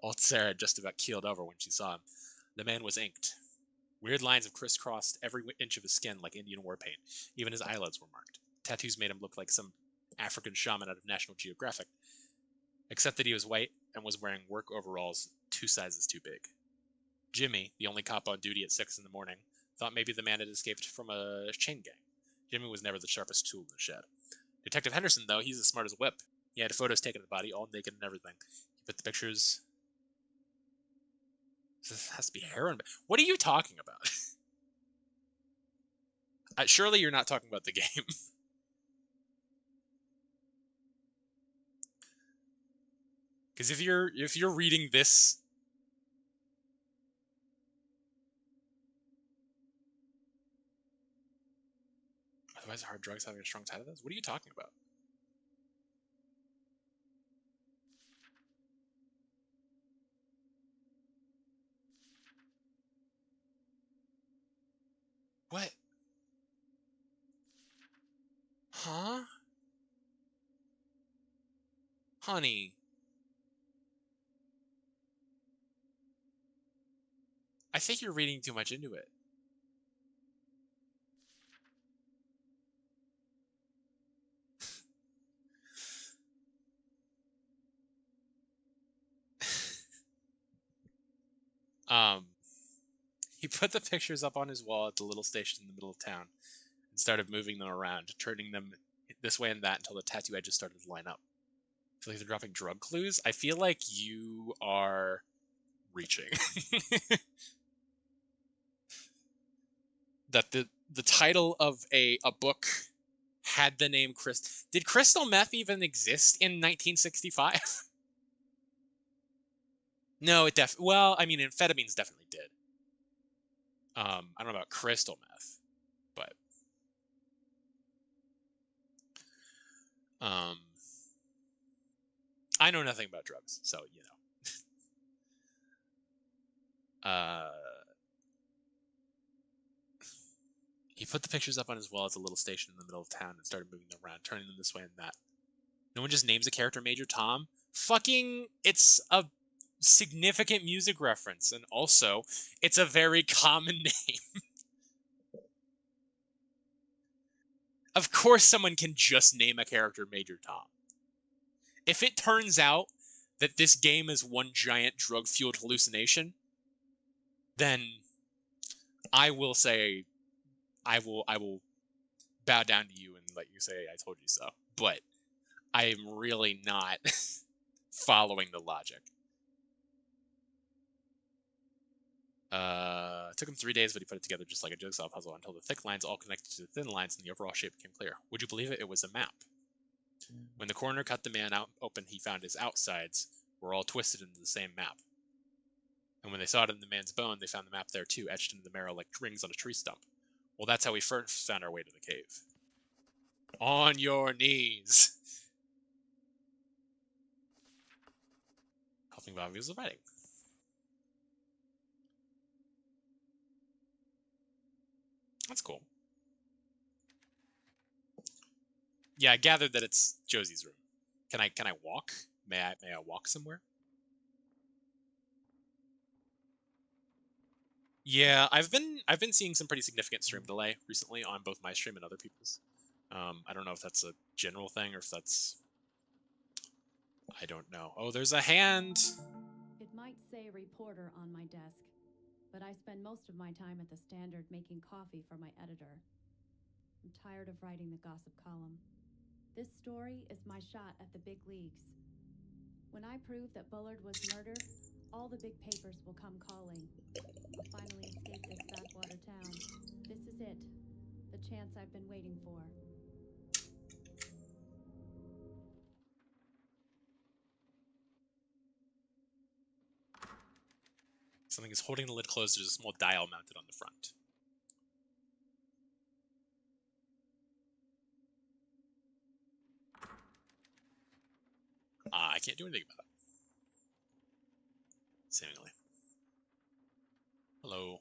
Old Sarah had just about keeled over when she saw him. The man was inked. Weird lines of crisscrossed every inch of his skin like Indian war paint. Even his eyelids were marked. Tattoos made him look like some African shaman out of National Geographic. Except that he was white and was wearing work overalls 2 sizes too big. Jimmy, the only cop on duty at 6 in the morning, thought maybe the man had escaped from a chain gang. Jimmy was never the sharpest tool in the shed. Detective Henderson, though, he's as smart as a whip. He had photos taken of the body, all naked and everything. He put the pictures... This has to be heroin. What are you talking about? Surely you're not talking about the game. Because if you're reading this... Otherwise, hard drugs having a strong side of this? What are you talking about? What? Huh? Honey. I think you're reading too much into it. He put the pictures up on his wall at the little station in the middle of town and started moving them around, turning them this way and that until the tattoo edges started to line up. I feel like they're dropping drug clues. I feel like you are reaching. That the title of a book had the name Did crystal meth even exist in 1965? No, it well, I mean, amphetamines definitely did. I don't know about crystal meth, but I know nothing about drugs, so you know. He put the pictures up on his wall at the little station in the middle of town and started moving them around, turning them this way and that. No one just names a character Major Tom. Fucking, it's a significant music reference, and also, it's a very common name. Of course someone can just name a character Major Tom. If it turns out that this game is one giant drug-fueled hallucination, then I will say, I will bow down to you and let you say I told you so. But I am really not following the logic. It took him 3 days, but he put it together just like a jigsaw puzzle until the thick lines all connected to the thin lines and the overall shape became clear. Would you believe it? It was a map. When the coroner cut the man out open, he found his outsides were all twisted into the same map. And when they saw it in the man's bone, they found the map there too, etched into the marrow like rings on a tree stump. Well, that's how we first found our way to the cave. On your knees. Helping Bobby was the writing. That's cool. Yeah, I gathered that it's Josie's room. Can I walk? May I walk somewhere? Yeah, I've been seeing some pretty significant stream delay recently on both my stream and other people's. I don't know if that's a general thing or if that's... I don't know. Oh, there's a hand! It might say reporter on my desk, but I spend most of my time at the Standard making coffee for my editor. I'm tired of writing the gossip column. This story is my shot at the big leagues. When I prove that Bullard was murdered, all the big papers will come calling. I'll finally escape this backwater town. This is it. The chance I've been waiting for. Something is holding the lid closed. There's a small dial mounted on the front. I can't do anything about it. Seemingly. Hello.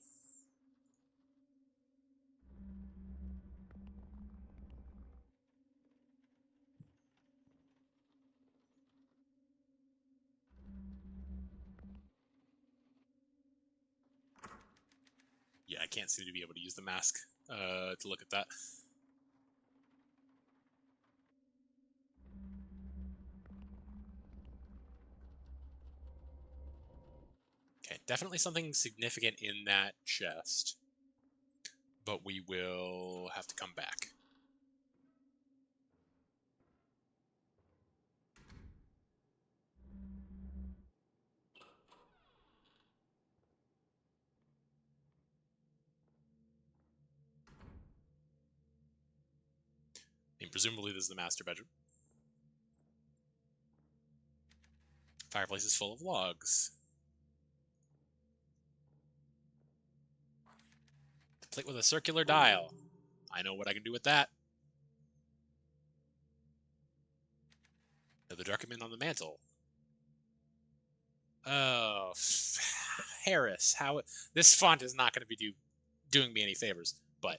Yeah, I can't seem to be able to use the mask to look at that. Okay, definitely something significant in that chest. But we will have to come back. I mean, presumably this is the master bedroom. Fireplace is full of logs. The plate with a circular dial. I know what I can do with that. The document on the mantle. Oh, Harris. How this font is not going to be doing me any favors, but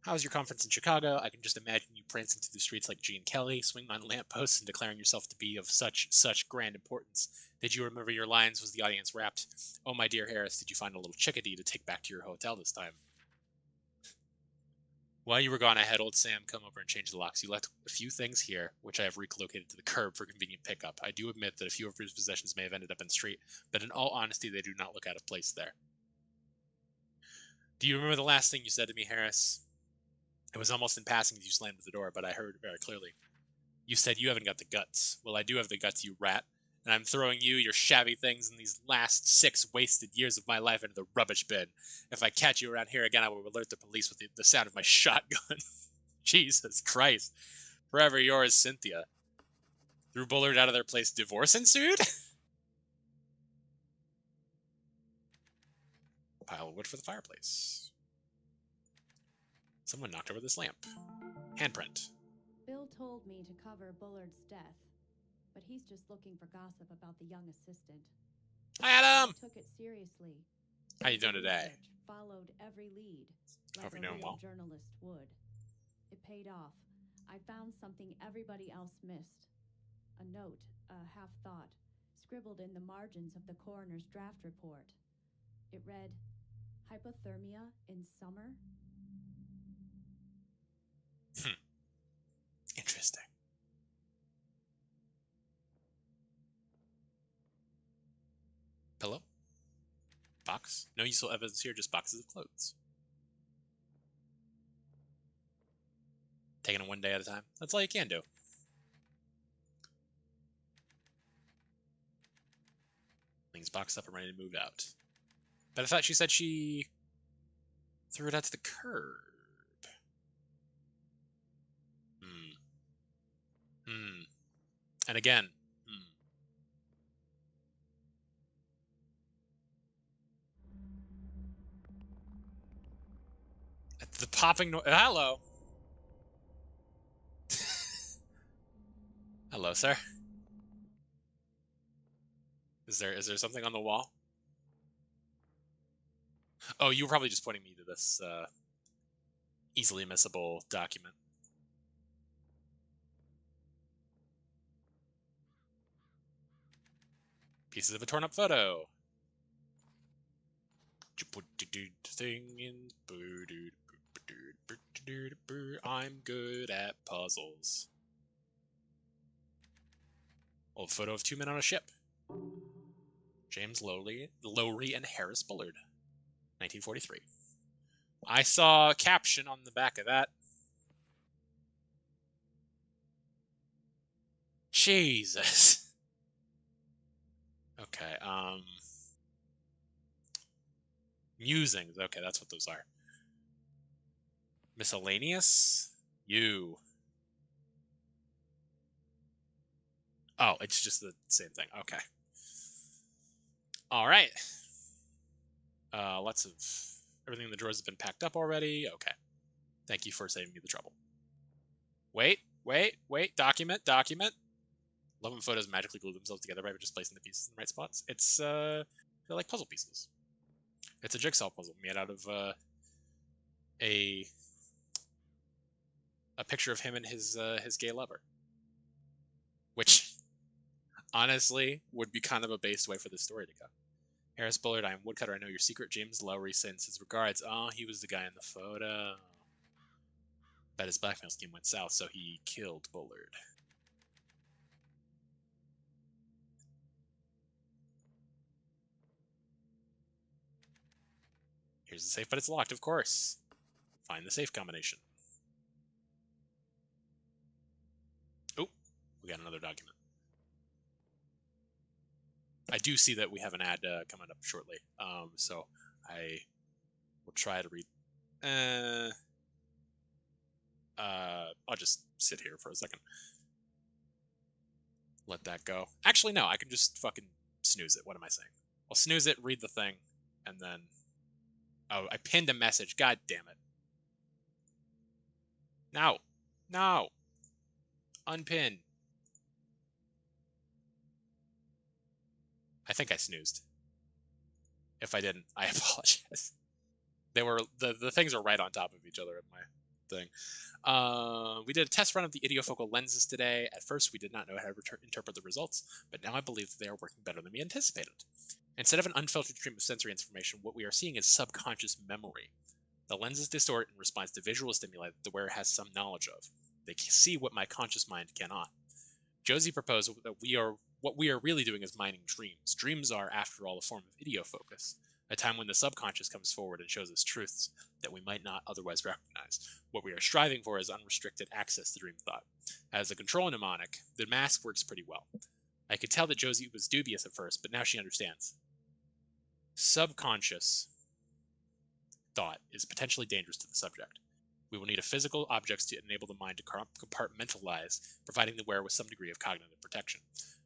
How was your conference in Chicago? I can just imagine you prancing through the streets like Gene Kelly, swinging on lampposts and declaring yourself to be of such grand importance. Did you remember your lines? Was the audience rapt? Oh, my dear Harris, did you find a little chickadee to take back to your hotel this time? While you were gone, I had old Sam come over and change the locks. You left a few things here, which I have relocated to the curb for convenient pickup. I do admit that a few of his possessions may have ended up in the street, but in all honesty, they do not look out of place there. Do you remember the last thing you said to me, Harris? It was almost in passing as you slammed the door, but I heard it very clearly. You said you haven't got the guts. Well, I do have the guts, you rat. And I'm throwing you, your shabby things, and these last 6 wasted years of my life into the rubbish bin. If I catch you around here again, I will alert the police with the sound of my shotgun. Jesus Christ. Forever yours, Cynthia. Threw Bullard out of their place. Divorce ensued? Pile of wood for the fireplace. Someone knocked over this lamp. Handprint. Bill told me to cover Bullard's death, but he's just looking for gossip about the young assistant. Hi, Adam! I took it seriously. How you doing today? Followed every lead, Hope like you're a doing real well. journalist would. It paid off. I found something everybody else missed. A note, a half-thought, scribbled in the margins of the coroner's draft report. It read, "Hypothermia in summer?" Interesting. Pillow? Box? No useful evidence here, just boxes of clothes. Taking it one day at a time. That's all you can do. Things boxed up and ready to move out. But I thought she said she threw it out to the curb. And again, the popping noise. Hello. Hello, sir. Is there something on the wall? Oh, you were probably just pointing me to this easily missable document. Pieces of a torn up photo. You put the thing in. I'm good at puzzles. Old photo of 2 men on a ship. James Lowry and Harris Bullard. 1943. I saw a caption on the back of that. Jesus. Okay, musings. Okay, that's what those are. Miscellaneous? You. Oh, it's just the same thing. Okay. All right. Lots of everything in the drawers has been packed up already. Okay. Thank you for saving me the trouble. Wait. Document. 11 photos magically glue themselves together by just placing the pieces in the right spots. It's they're like puzzle pieces. It's a jigsaw puzzle made out of a picture of him and his gay lover, which honestly would be kind of a based way for the story to go. Harris Bullard, I am woodcutter. I know your secret. James Lowry sends his regards. Oh, he was the guy in the photo. Bet his blackmail scheme went south, so he killed Bullard. Here's the safe, but it's locked, of course. Find the safe combination. Oh, we got another document. I do see that we have an ad coming up shortly, so I will try to read. I'll just sit here for a second. Let that go. Actually, no, I can just fucking snooze it. What am I saying? I'll snooze it, read the thing, and then... Oh, I pinned a message. God damn it. No. Unpin. I think I snoozed. If I didn't, I apologize. They were the things are right on top of each other in my thing. We did a test run of the idiofocal lenses today. At first, we did not know how to interpret the results, but now I believe that they are working better than we anticipated. Instead of an unfiltered stream of sensory information, what we are seeing is subconscious memory. The lenses distort in response to visual stimuli that the wearer has some knowledge of. They see what my conscious mind cannot. Josie proposed that what we are really doing is mining dreams. Dreams are, after all, a form of idiofocus, a time when the subconscious comes forward and shows us truths that we might not otherwise recognize. What we are striving for is unrestricted access to dream thought. As a control mnemonic, the mask works pretty well. I could tell that Josie was dubious at first, but now she understands. Subconscious thought is potentially dangerous to the subject. We will need a physical objects to enable the mind to compartmentalize, providing the wearer with some degree of cognitive protection.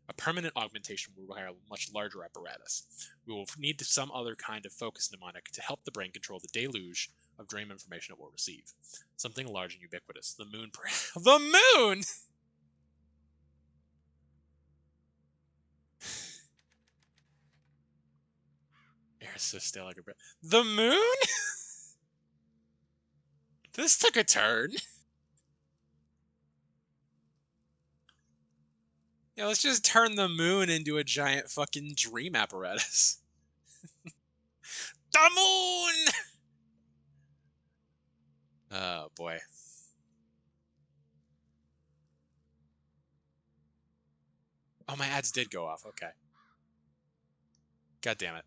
A permanent augmentation will require a much larger apparatus. We will need some other kind of focus mnemonic to help the brain control the deluge of dream information it will receive. Something large and ubiquitous. The moon. The moon! Air is so still like a breath. The moon? This took a turn. Yeah, let's just turn the moon into a giant fucking dream apparatus. The moon! Oh, boy. Oh, my ads did go off. Okay. God damn it.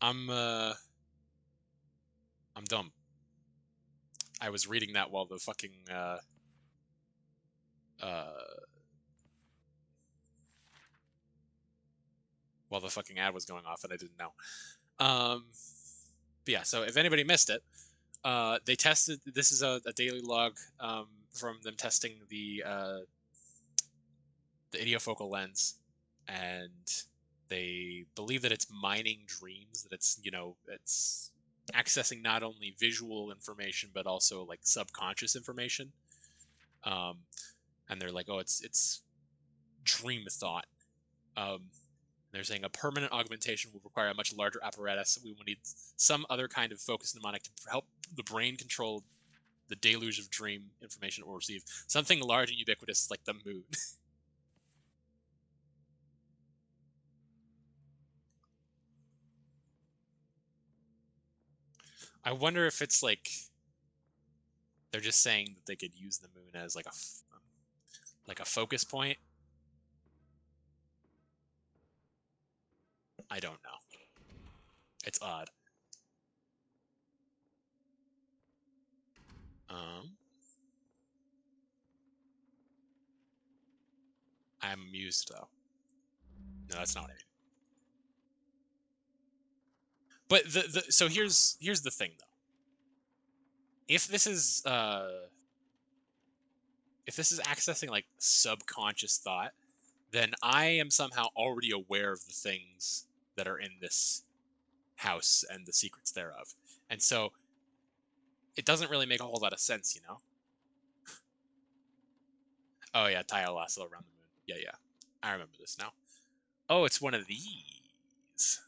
I'm dumb. I was reading that while the fucking, while the fucking ad was going off, and I didn't know. But yeah, so if anybody missed it, they tested, this is a daily log from them testing the idiofocal lens, and they believe that it's mining dreams, that it's, you know, it's accessing not only visual information, but also like subconscious information. And they're like, oh, it's dream thought. They're saying a permanent augmentation will require a much larger apparatus. We will need some other kind of focus mnemonic to help the brain control the deluge of dream information it will receive. Something large and ubiquitous like the moon. I wonder if it's like they're just saying that they could use the moon as like a focus point. I don't know. It's odd. I'm amused though. No, that's not what I mean. But so here's the thing though. If this is accessing like subconscious thought, then I am somehow already aware of the things that are in this house and the secrets thereof. And so it doesn't really make a whole lot of sense, you know? Oh yeah, tile lasso around the moon. Yeah. I remember this now. Oh, it's one of these.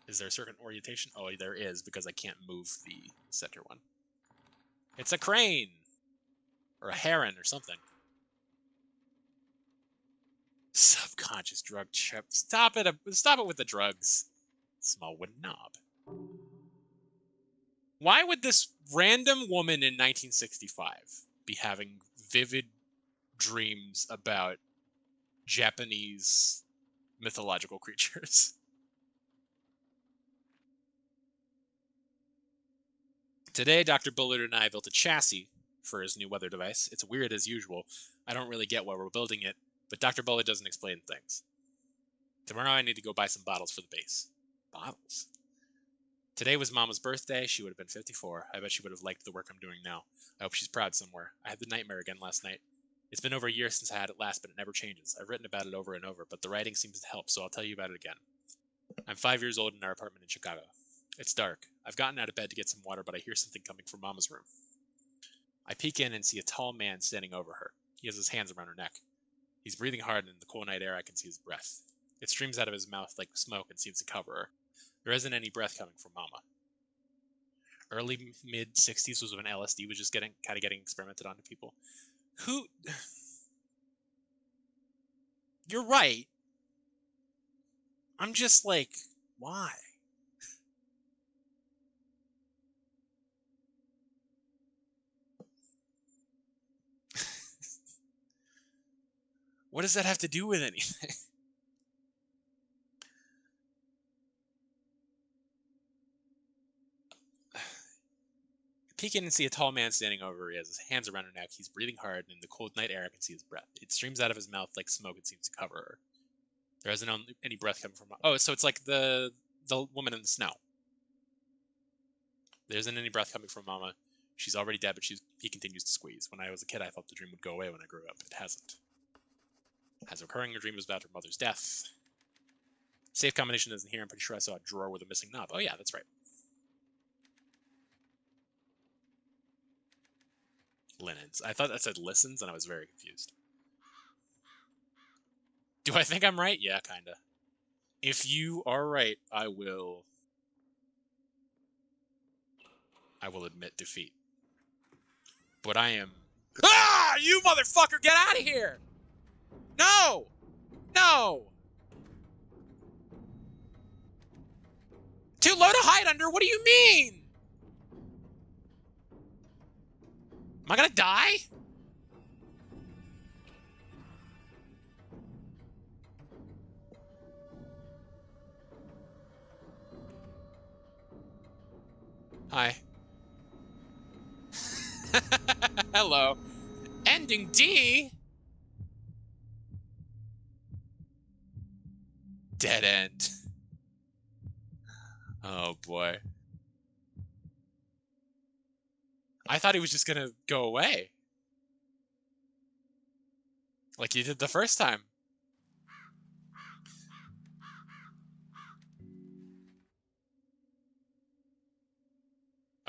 Is there a certain orientation? Oh, there is, because I can't move the center one. It's a crane! Or a heron or something. Subconscious drug chip. Stop it with the drugs. Small wooden knob. Why would this random woman in 1965 be having vivid dreams about Japanese mythological creatures? Today, Dr. Bullard and I built a chassis for his new weather device. It's weird as usual. I don't really get why we're building it, but Dr. Bullard doesn't explain things. Tomorrow I need to go buy some bottles for the base. Bottles? Today was Mama's birthday. She would have been 54. I bet she would have liked the work I'm doing now. I hope she's proud somewhere. I had the nightmare again last night. It's been over a year since I had it last, but it never changes. I've written about it over and over, but the writing seems to help, so I'll tell you about it again. I'm 5 years old in our apartment in Chicago. It's dark. I've gotten out of bed to get some water, but I hear something coming from Mama's room. I peek in and see a tall man standing over her. He has his hands around her neck. He's breathing hard, and in the cool night air I can see his breath. It streams out of his mouth like smoke and seems to cover her. There isn't any breath coming from Mama. early mid 60s was when LSD was just getting experimented onto people. Who? You're right. I'm just like, why? What does that have to do with anything? Peek in and see a tall man standing over her. He has his hands around her neck. He's breathing hard, and in the cold night air I can see his breath. It streams out of his mouth like smoke and seems to cover her. There isn't any breath coming from her. Oh, so it's like the woman in the snow. There isn't any breath coming from Mama. She's already dead, but he continues to squeeze. When I was a kid, I thought the dream would go away when I grew up. It hasn't. As a recurring dream was about her mother's death. Safe combination isn't here. I'm pretty sure I saw a drawer with a missing knob. Oh yeah, that's right. Linens. I thought that said listens, and I was very confused. Do I think I'm right? Yeah, kinda. If you are right, I will admit defeat. But I am... Ah! You motherfucker! Get out of here! No! No! Too low to hide under? What do you mean? Am I gonna die? Hi. Hello. Ending D? Dead end. Oh boy. I thought he was just gonna go away. Like you did the first time.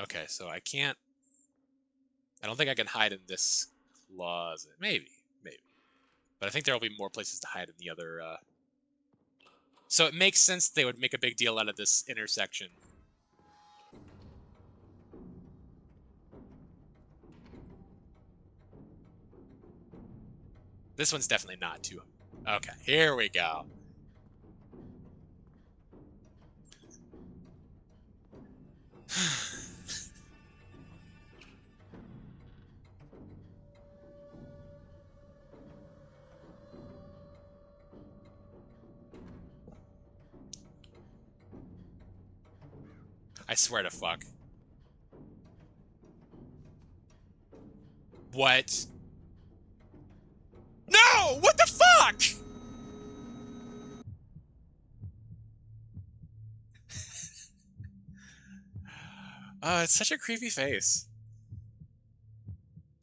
Okay, so I don't think I can hide in this closet. Maybe. But I think there will be more places to hide in the other, So it makes sense they would make a big deal out of this intersection. This one's definitely not too... Okay, here we go. I swear to fuck. What? No! What the fuck? Oh, it's such a creepy face.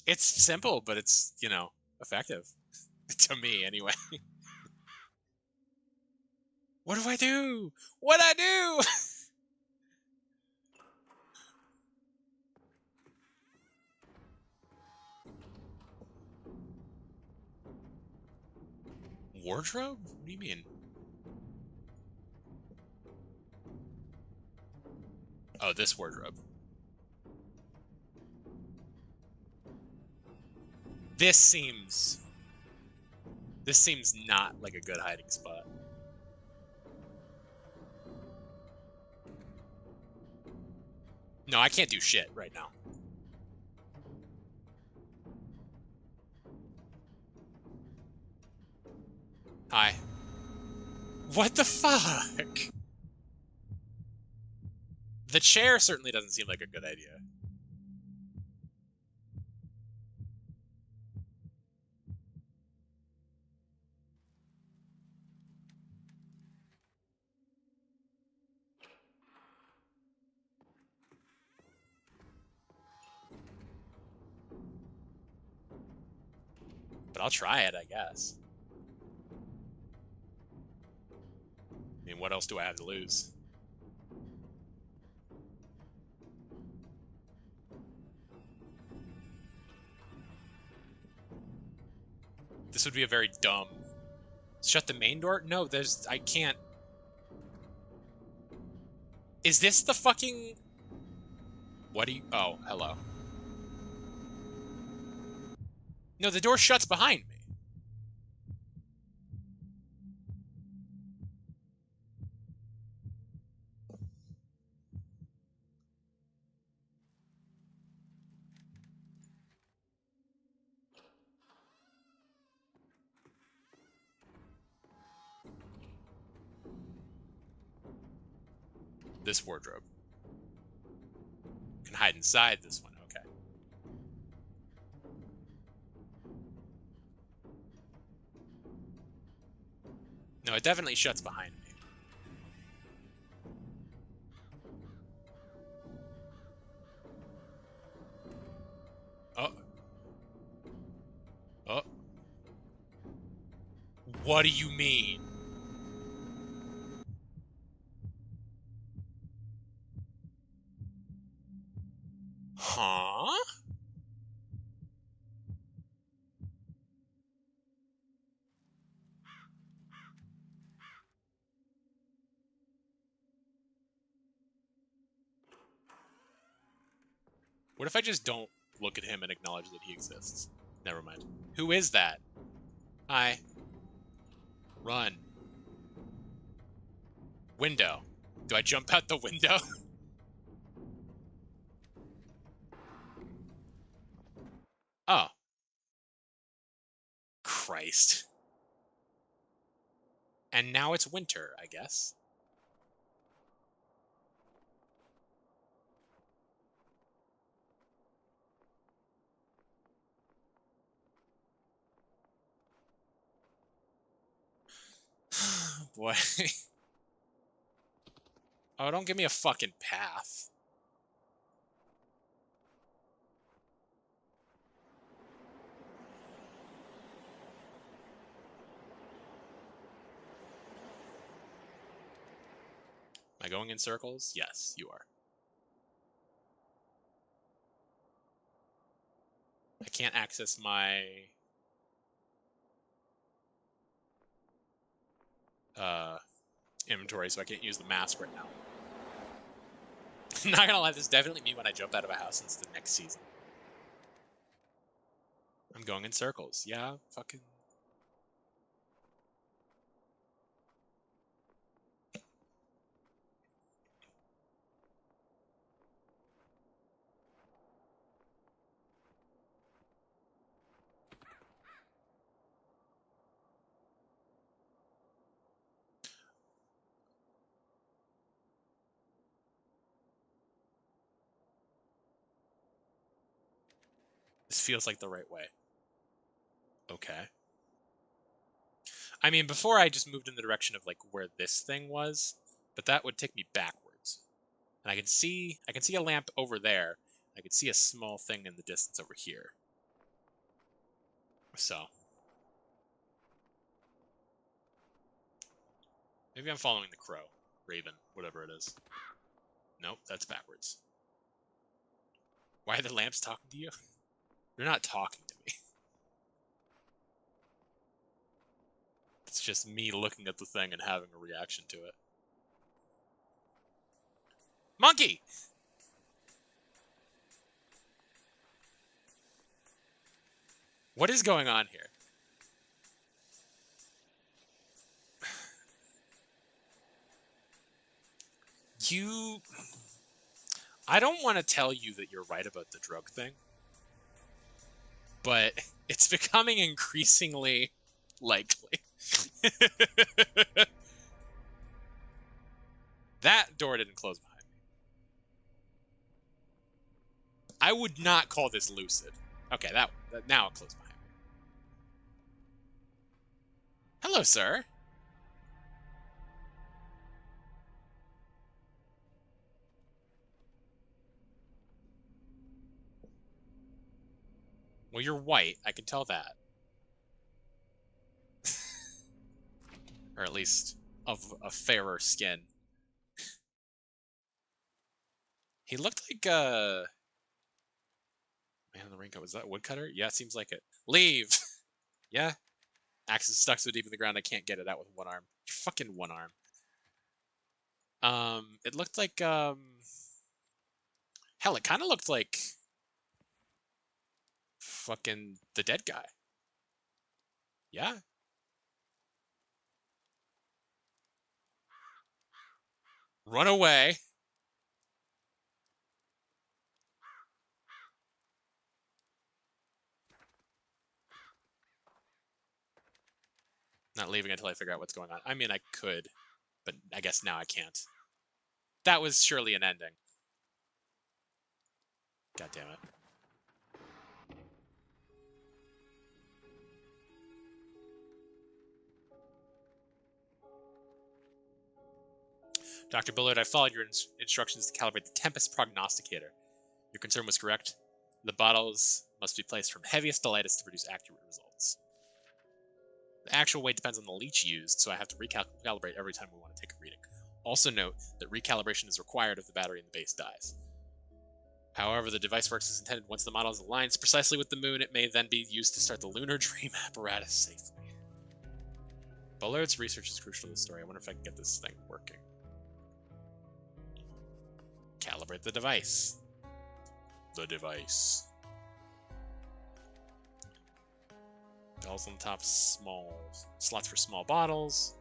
It's simple, but it's, you know, effective. To me, anyway. What do I do? What'd I do? Wardrobe? What do you mean? Oh, this wardrobe. This seems not like a good hiding spot. No, I can't do shit right now. Hi. What the fuck? The chair certainly doesn't seem like a good idea. But I'll try it, I guess. I mean, what else do I have to lose? This would be a very dumb... Shut the main door? No, I can't... Is this the fucking... What do you... Oh, hello. No, the door shuts behind me. This wardrobe. Can hide inside this one. Okay. No, it definitely shuts behind me. Oh. Oh. What do you mean? Huh? What if I just don't look at him and acknowledge that he exists? Never mind. Who is that? Hi. Run. Window. Do I jump out the window? Oh. Christ. And now it's winter, I guess. Boy. Oh, don't give me a fucking path. Am I going in circles? Yes, you are. I can't access my... inventory, so I can't use the mask right now. I'm not gonna lie, this is definitely me when I jump out of a house since the next season. I'm going in circles. Yeah, fucking... This feels like the right way. Okay. I mean, before I just moved in the direction of, like, where this thing was, but that would take me backwards. And I can see a lamp over there. I can see a small thing in the distance over here. So. Maybe I'm following the crow. Raven, whatever it is. Nope, that's backwards. Why are the lamps talking to you? They're not talking to me. It's just me looking at the thing and having a reaction to it. Monkey! What is going on here? I don't want to tell you that you're right about the drug thing, but it's becoming increasingly likely. That door didn't close behind me. I would not call this lucid. Okay, that now it closed behind me. Hello, sir. Well, you're white. I can tell that. Or at least of a fairer skin. He looked like Man in the Raincoat. Was that a woodcutter? Yeah, it seems like it. Leave! Yeah. Axe is stuck so deep in the ground I can't get it out with one arm. Fucking one arm. It looked like, Hell, it kind of looked like fucking the dead guy. Yeah. Run away. Not leaving until I figure out what's going on. I mean, I could, but I guess now I can't. That was surely an ending. God damn it. Dr. Bullard, I followed your instructions to calibrate the Tempest prognosticator. Your concern was correct. The bottles must be placed from heaviest to lightest to produce accurate results. The actual weight depends on the leech used, so I have to recalibrate every time we want to take a reading. Also note that recalibration is required if the battery in the base dies. However, the device works as intended. Once the model is aligned precisely with the moon, it may then be used to start the lunar dream apparatus safely. Bullard's research is crucial to the story. I wonder if I can get this thing working. Calibrate the device. The device. Bells on the top, small slots for small bottles.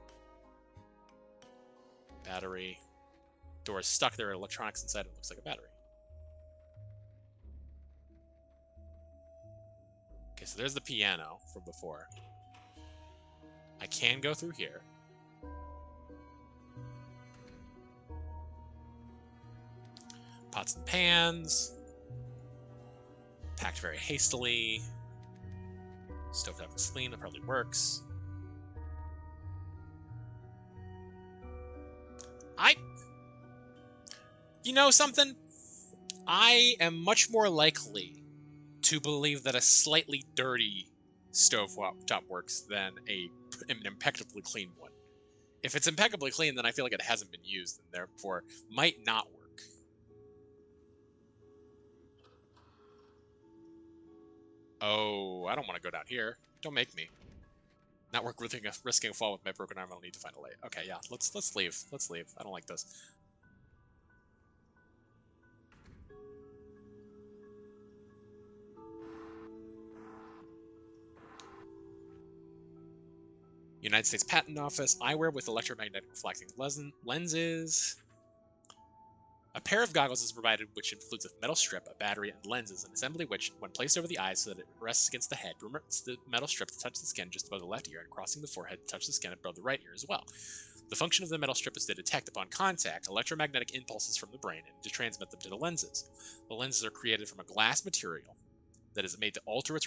Battery. Door is stuck. There are electronics inside. It looks like a battery. Okay, so there's the piano from before. I can go through here. Pots and pans. Packed very hastily. Stovetop is clean. That probably works. You know something? I am much more likely to believe that a slightly dirty stovetop works than an impeccably clean one. If it's impeccably clean, then I feel like it hasn't been used and therefore might not work. Oh, I don't want to go down here. Don't make me. Not worth risking a fall with my broken arm. I'll need to find a light. Okay, yeah, let's leave. Let's leave. I don't like this. United States Patent Office, eyewear with electromagnetic reflecting lenses. A pair of goggles is provided, which includes a metal strip, a battery, and lenses, an assembly which, when placed over the eyes so that it rests against the head, permits the metal strip to touch the skin just above the left ear and crossing the forehead to touch the skin above the right ear as well. The function of the metal strip is to detect, upon contact, electromagnetic impulses from the brain and to transmit them to the lenses. The lenses are created from a glass material that is made to alter its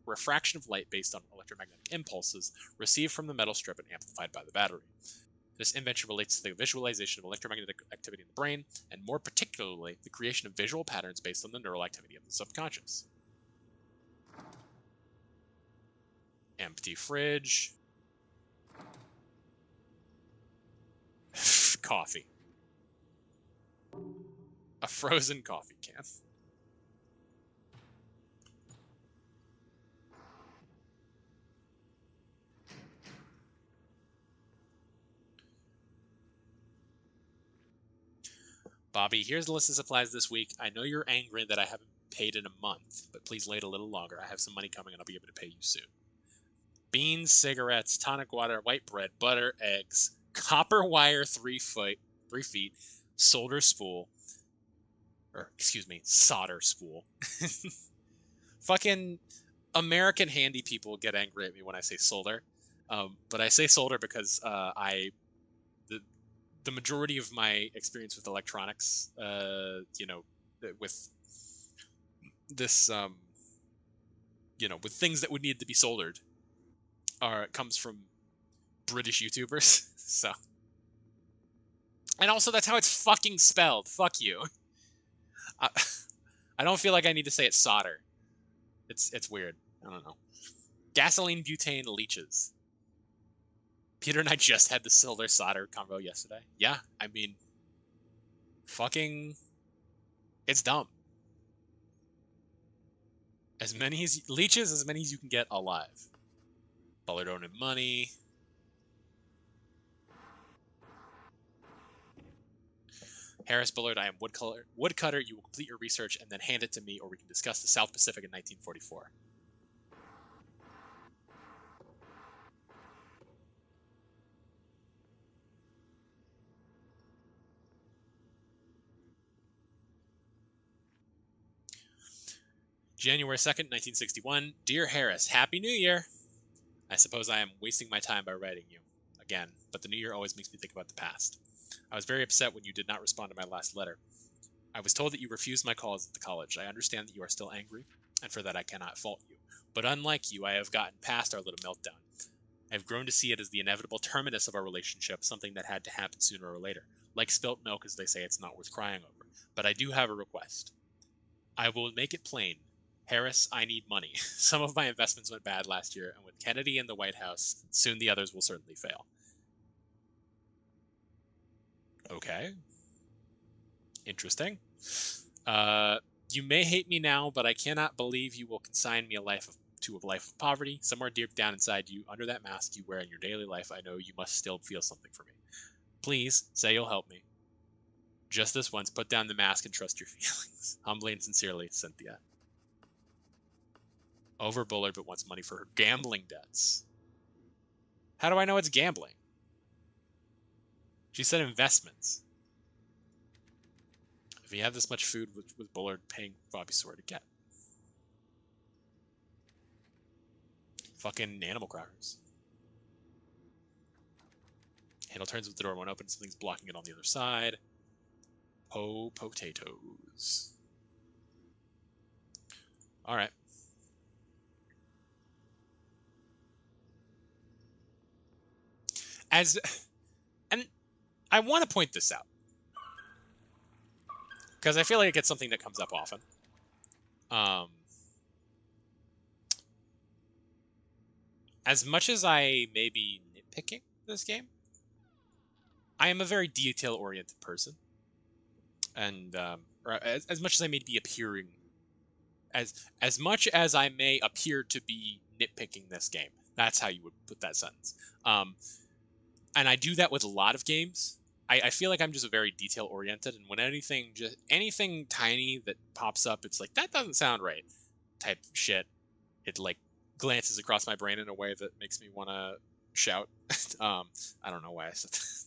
refraction of light based on electromagnetic impulses received from the metal strip and amplified by the battery. This invention relates to the visualization of electromagnetic activity in the brain, and more particularly, the creation of visual patterns based on the neural activity of the subconscious. Empty fridge. Coffee. A frozen coffee can. Bobby, here's the list of supplies this week. I know you're angry that I haven't paid in a month, but please wait a little longer. I have some money coming and I'll be able to pay you soon. Beans, cigarettes, tonic water, white bread, butter, eggs, copper wire 3 feet, solder spool. Or, excuse me, solder spool. Fucking American handy people get angry at me when I say solder. But I say solder because the majority of my experience with electronics, with this, with things that would need to be soldered, comes from British YouTubers. So, and also that's how it's fucking spelled. Fuck you. I don't feel like I need to say it's solder. It's weird. I don't know. Gasoline butane leeches. Peter and I just had the silver solder convo yesterday. Yeah, I mean, fucking, it's dumb. As many leeches, as many as you can get alive. Bullard don't have money. Harris Bullard, I am woodcutter. You will complete your research and then hand it to me, or we can discuss the South Pacific in 1944. January 2nd, 1961. Dear Harris, Happy New Year! I suppose I am wasting my time by writing you. Again, but the new year always makes me think about the past. I was very upset when you did not respond to my last letter. I was told that you refused my calls at the college. I understand that you are still angry, and for that I cannot fault you. But unlike you, I have gotten past our little meltdown. I have grown to see it as the inevitable terminus of our relationship, something that had to happen sooner or later. Like spilt milk, as they say, it's not worth crying over. But I do have a request. I will make it plain. Harris, I need money. Some of my investments went bad last year, and with Kennedy in the White House, soon the others will certainly fail. Okay. Interesting. You may hate me now, but I cannot believe you will consign me to a life of poverty. Somewhere deep down inside you, under that mask you wear in your daily life, I know you must still feel something for me. Please, say you'll help me. Just this once, put down the mask and trust your feelings. Humbly and sincerely, Cynthia. Over Bullard, but wants money for her gambling debts. How do I know it's gambling? She said investments. If he had this much food, with Bullard paying Bobby Sawyer to get? Fucking animal crackers. Handle turns with the door won't open. Something's blocking it on the other side. Potatoes. Alright. And I want to point this out, because I feel like it's something that comes up often. As much as I may be nitpicking this game, I am a very detail-oriented person. And as much as I may be appearing, as much as I may appear to be nitpicking this game, that's how you would put that sentence. And I do that with a lot of games. I feel like I'm just very detail-oriented, and when anything tiny that pops up, it's like, that doesn't sound right, type shit. It, like, glances across my brain in a way that makes me want to shout. I don't know why I said that.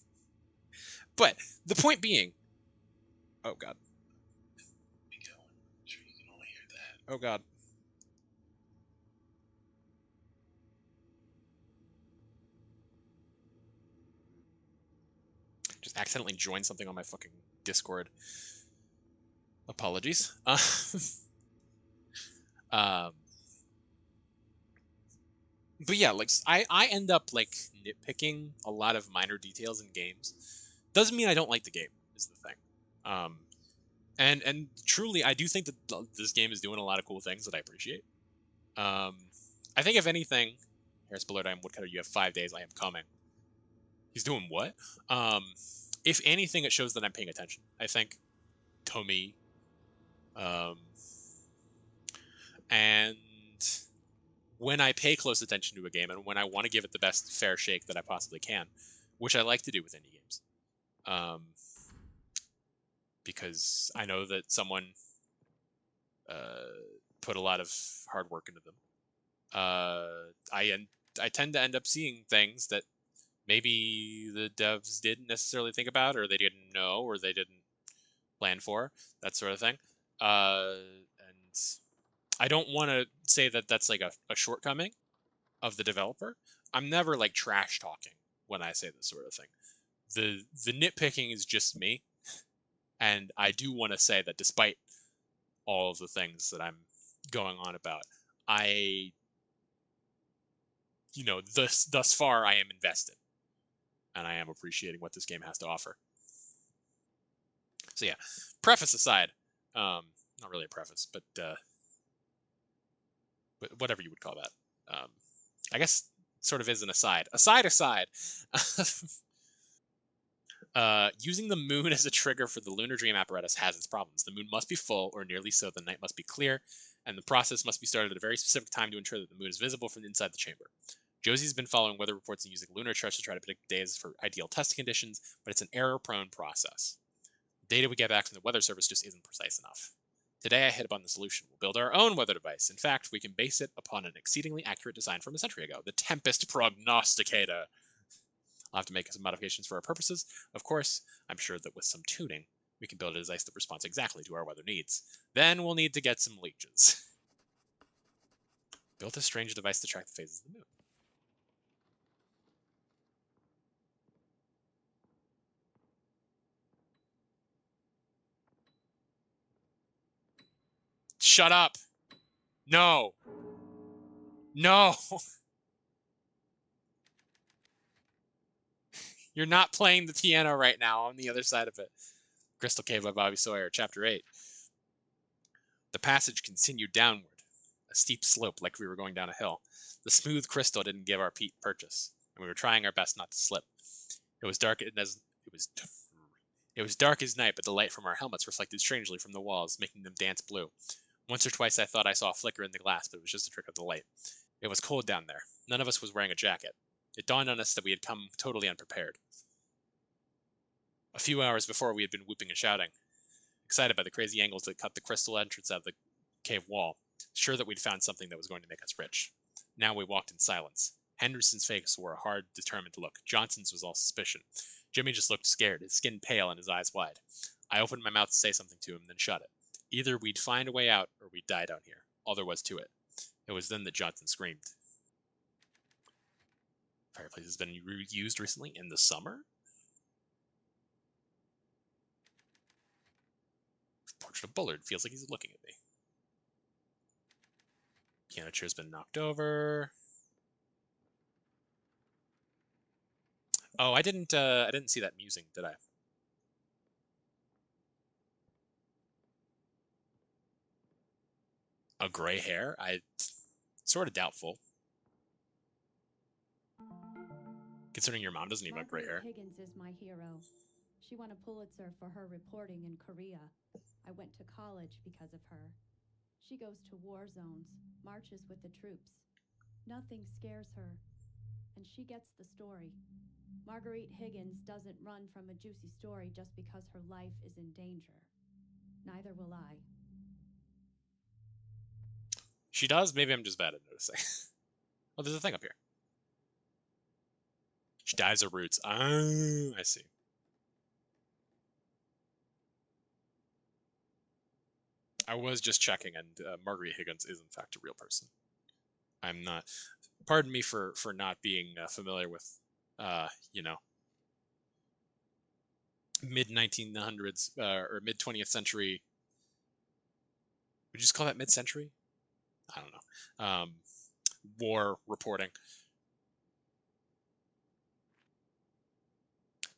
But the point being... Oh, God. I'm sure you can only hear that. Oh, God. Just accidentally joined something on my fucking Discord. Apologies. But yeah, like I end up like nitpicking a lot of minor details in games. Doesn't mean I don't like the game, is the thing. And truly, I do think that this game is doing a lot of cool things that I appreciate. I think if anything, Harris Bullard, I am woodcutter. You have 5 days. I am coming. He's doing what? If anything, it shows that I'm paying attention, I think, to me. And when I pay close attention to a game and when I want to give it the best fair shake that I possibly can, which I like to do with indie games, because I know that someone put a lot of hard work into them. I tend to end up seeing things that maybe the devs didn't necessarily think about, or they didn't know, or they didn't plan for, that sort of thing. And I don't want to say that that's like a shortcoming of the developer. I'm never like trash talking when I say this sort of thing. The nitpicking is just me. And I do want to say that despite all of the things that I'm going on about, thus far I am invested. And I am appreciating what this game has to offer. So yeah, preface aside, not really a preface, but whatever you would call that. I guess sort of is an aside. Aside. Using the moon as a trigger for the lunar dream apparatus has its problems. The moon must be full, or nearly so, the night must be clear, and the process must be started at a very specific time to ensure that the moon is visible from inside the chamber. Josie's been following weather reports and using lunar charts to try to predict days for ideal testing conditions, but it's an error-prone process. data we get back from the weather service just isn't precise enough. Today I hit upon the solution. We'll build our own weather device. In fact, we can base it upon an exceedingly accurate design from a century ago, the Tempest Prognosticator. I'll have to make some modifications for our purposes. Of course, I'm sure that with some tuning, we can build a device that responds exactly to our weather needs. Then we'll need to get some leeches. Built a strange device to track the phases of the moon. Shut up! No! No! You're not playing the piano right now on the other side of it. Crystal Cave by Bobby Sawyer, Chapter 8. The passage continued downward, a steep slope like we were going down a hill. The smooth crystal didn't give our purchase, and we were trying our best not to slip. It was dark as night, but the light from our helmets reflected strangely from the walls, making them dance blue. Once or twice I thought I saw a flicker in the glass, but it was just a trick of the light. It was cold down there. None of us was wearing a jacket. It dawned on us that we had come totally unprepared. A few hours before, we had been whooping and shouting, excited by the crazy angles that cut the crystal entrance out of the cave wall, sure that we'd found something that was going to make us rich. Now we walked in silence. Henderson's face wore a hard, determined look. Johnson's was all suspicion. Jimmy just looked scared, his skin pale and his eyes wide. I opened my mouth to say something to him, then shut it. Either we'd find a way out, or we'd die down here. All there was to it. It was then that Johnson screamed. Fireplace has been used recently in the summer? Portrait of Bullard feels like he's looking at me. Piano chair's been knocked over. Oh, I didn't see that musing, did I? A gray hair? Sort of doubtful. Considering your mom doesn't even have gray hair. Higgins is my hero. She won a Pulitzer for her reporting in Korea. I went to college because of her. She goes to war zones, marches with the troops. Nothing scares her, and she gets the story. Marguerite Higgins doesn't run from a juicy story just because her life is in danger. Neither will I. She does? Maybe I'm just bad at noticing. Oh, there's a thing up here. She dyes her roots. Oh, I see. I was just checking, and Marguerite Higgins is in fact a real person. I'm not. Pardon me for not being familiar with, you know, mid 1900s or mid 20th century. Would you just call that mid-century? I don't know. War reporting.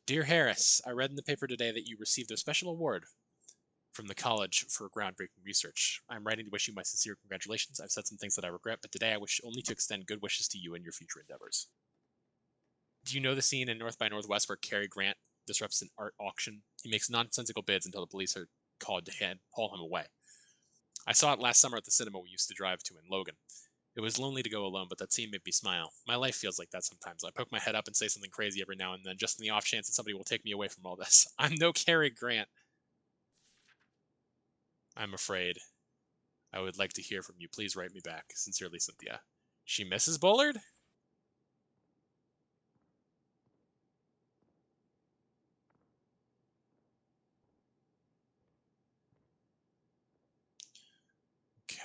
Dear Harris, I read in the paper today that you received a special award from the college for groundbreaking research. I'm writing to wish you my sincere congratulations. I've said some things that I regret, but today I wish only to extend good wishes to you and your future endeavors. Do you know the scene in North by Northwest where Cary Grant disrupts an art auction? He makes nonsensical bids until the police are called to haul him away. I saw it last summer at the cinema we used to drive to in Logan. It was lonely to go alone, but that scene made me smile. My life feels like that sometimes. I poke my head up and say something crazy every now and then, just in the off chance that somebody will take me away from all this. I'm no Cary Grant. I'm afraid. I would like to hear from you. Please write me back. Sincerely, Cynthia. She Mrs. Bullard?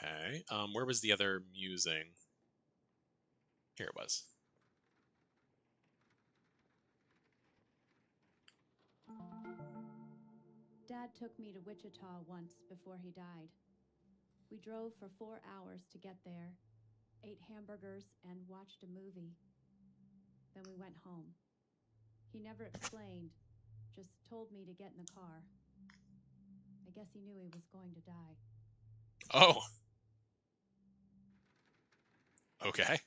Okay. Where was the other musing? Here it was. Dad took me to Wichita once before he died. We drove for 4 hours to get there, ate hamburgers, and watched a movie. Then we went home. He never explained, just told me to get in the car. I guess he knew he was going to die. Oh. Okay. I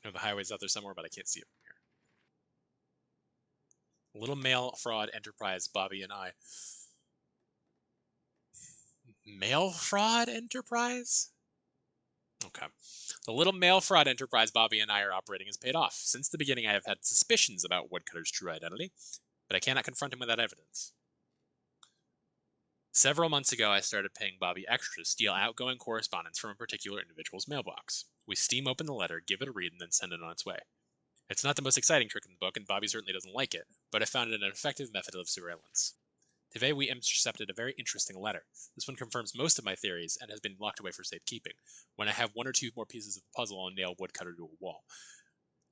know the highway's out there somewhere, but I can't see it from here. Little Mail Fraud Enterprise, Bobby and I. Mail Fraud Enterprise? Okay. The little mail fraud enterprise Bobby and I are operating has paid off. Since the beginning, I have had suspicions about Woodcutter's true identity, but I cannot confront him without evidence. Several months ago, I started paying Bobby extra to steal outgoing correspondence from a particular individual's mailbox. We steam open the letter, give it a read, and then send it on its way. It's not the most exciting trick in the book, and Bobby certainly doesn't like it, but I found it an effective method of surveillance. Today, we intercepted a very interesting letter. This one confirms most of my theories and has been locked away for safekeeping. When I have one or two more pieces of the puzzle, I'll nail woodcutter to a wall.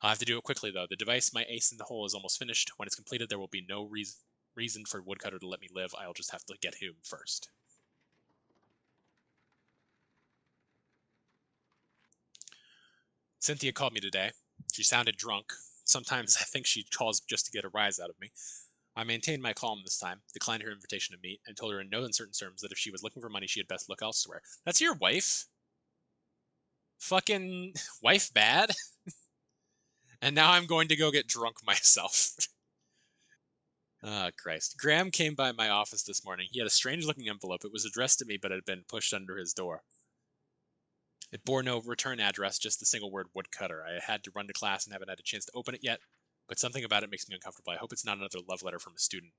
I'll have to do it quickly, though. The device, my ace in the hole, is almost finished. When it's completed, there will be no reason for woodcutter to let me live. I'll just have to get him first. Cynthia called me today. She sounded drunk. Sometimes I think she calls just to get a rise out of me. I maintained my calm this time, declined her invitation to meet, and told her in no uncertain terms that if she was looking for money, she had best look elsewhere. That's your wife? Fucking wife bad? And now I'm going to go get drunk myself. Oh, Christ. Graham came by my office this morning. He had a strange-looking envelope. It was addressed to me, but had been pushed under his door. It bore no return address, just the single word woodcutter. I had to run to class and haven't had a chance to open it yet, but something about it makes me uncomfortable. I hope it's not another love letter from a student.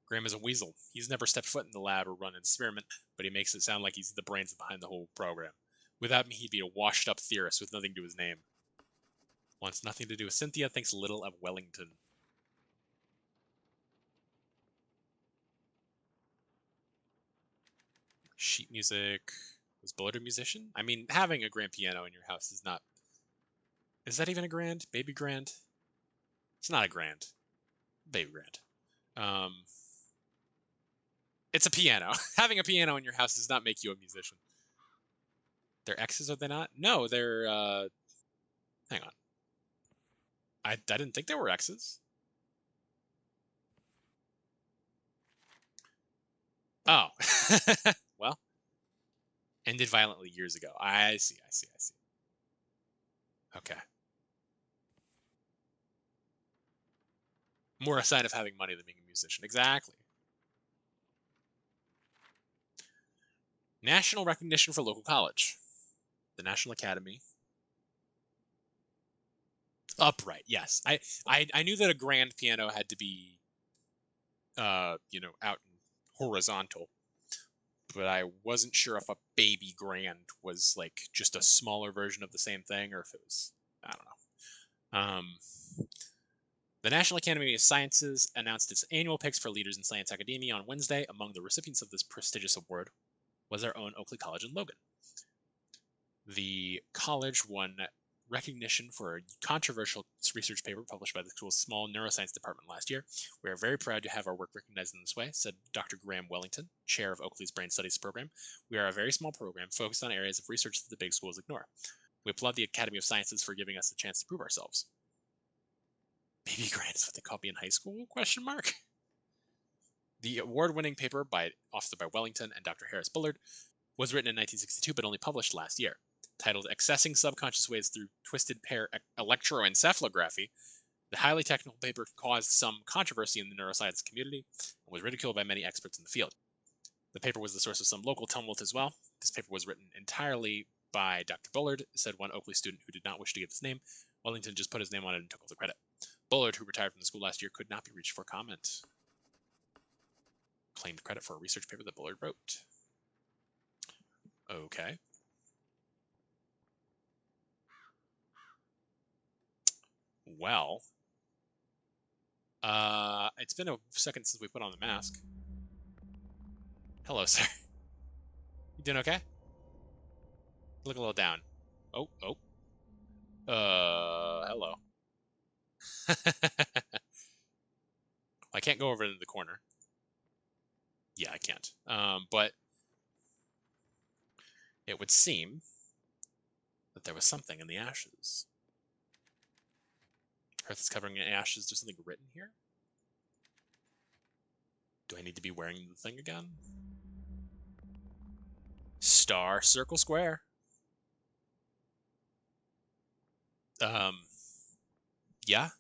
Graham is a weasel. He's never stepped foot in the lab or run an experiment, but he makes it sound like he's the brains behind the whole program. Without me, he'd be a washed-up theorist with nothing to his name. Wants nothing to do with Cynthia, thinks little of Wellington. Sheet music. Was Bullard a musician? I mean, having a grand piano in your house is not... Is that even a grand? Baby grand? It's not a grand. Baby grand. It's a piano. Having a piano in your house does not make you a musician. They're exes, are they not? No, they're, hang on. I didn't think they were exes. Oh. Well. Ended violently years ago. I see. Okay. More a sign of having money than being a musician. Exactly. National recognition for local college. The National Academy. Upright, yes. I knew that a grand piano had to be, out in horizontal, but I wasn't sure if a baby grand was like just a smaller version of the same thing, or if it was, I don't know. The National Academy of Sciences announced its annual picks for leaders in science academia on Wednesday. Among the recipients of this prestigious award was our own Oakley College in Logan. The college won recognition for a controversial research paper published by the school's small neuroscience department last year. We are very proud to have our work recognized in this way, said Dr. Graham Wellington, chair of Oakley's Brain Studies program. We are a very small program focused on areas of research that the big schools ignore. We applaud the Academy of Sciences for giving us the chance to prove ourselves. Baby grand is what they called me in high school? ? The award-winning paper authored by Wellington and Dr. Harris Bullard was written in 1962 but only published last year. Titled Accessing Subconscious Waves Through Twisted Pair Electroencephalography, the highly technical paper caused some controversy in the neuroscience community and was ridiculed by many experts in the field. The paper was the source of some local tumult as well. This paper was written entirely by Dr. Bullard, said one Oakley student who did not wish to give his name. Wellington just put his name on it and took all the credit. Bullard, who retired from the school last year, could not be reached for comment. Claimed credit for a research paper that Bullard wrote. Okay. Well, it's been a second since we put on the mask. Hello, sir. You doing okay? Look a little down. Oh. Hello. I can't go over into the corner. Yeah, I can't. But it would seem that there was something in the ashes. Earth is covering in ashes. There's something written here? Do I need to be wearing the thing again? Star, circle, square. Yeah.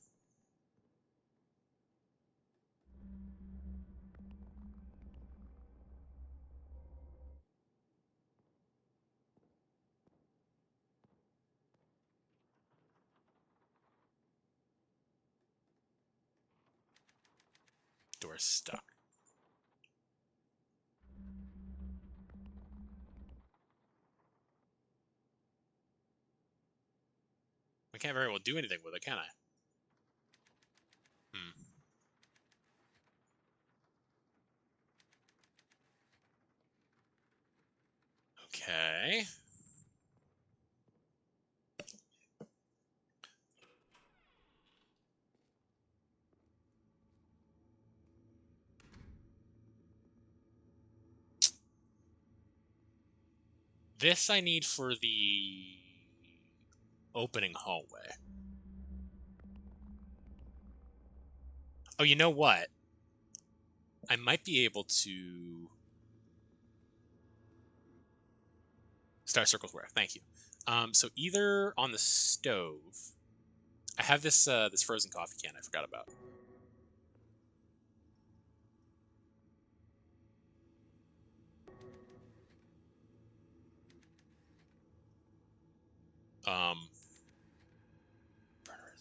Door's stuck. I can't very well do anything with it, can I? Hmm. Okay. This I need for the opening hallway. Oh, you know what? I might be able to start circles where. Thank you. So either on the stove. I have this this frozen coffee can I forgot about. Burner.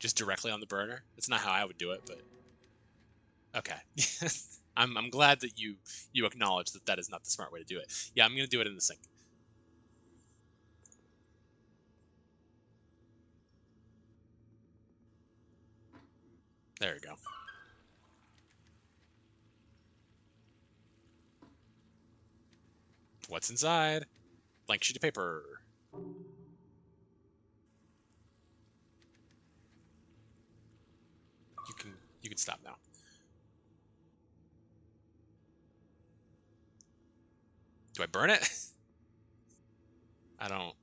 Just directly on the burner. That's not how I would do it, but okay. I'm glad that you acknowledge that that is not the smart way to do it. Yeah, I'm gonna do it in the sink. There you go. What's inside? Blank sheet of paper. You can stop now. Do I burn it? I don't.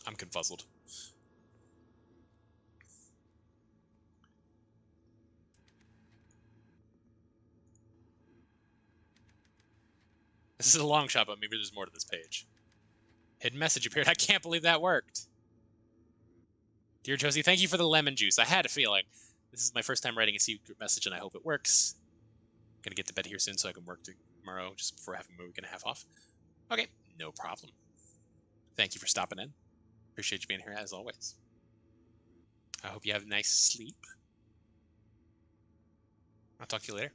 I'm confuzzled. This is a long shot, but maybe there's more to this page. Hidden message appeared. I can't believe that worked. Dear Josie, thank you for the lemon juice. I had a feeling. This is my first time writing a secret message, and I hope it works. I'm gonna get to bed here soon so I can work tomorrow just before having a week and a half off. Okay, no problem. Thank you for stopping in. Appreciate you being here as always. I hope you have a nice sleep. I'll talk to you later.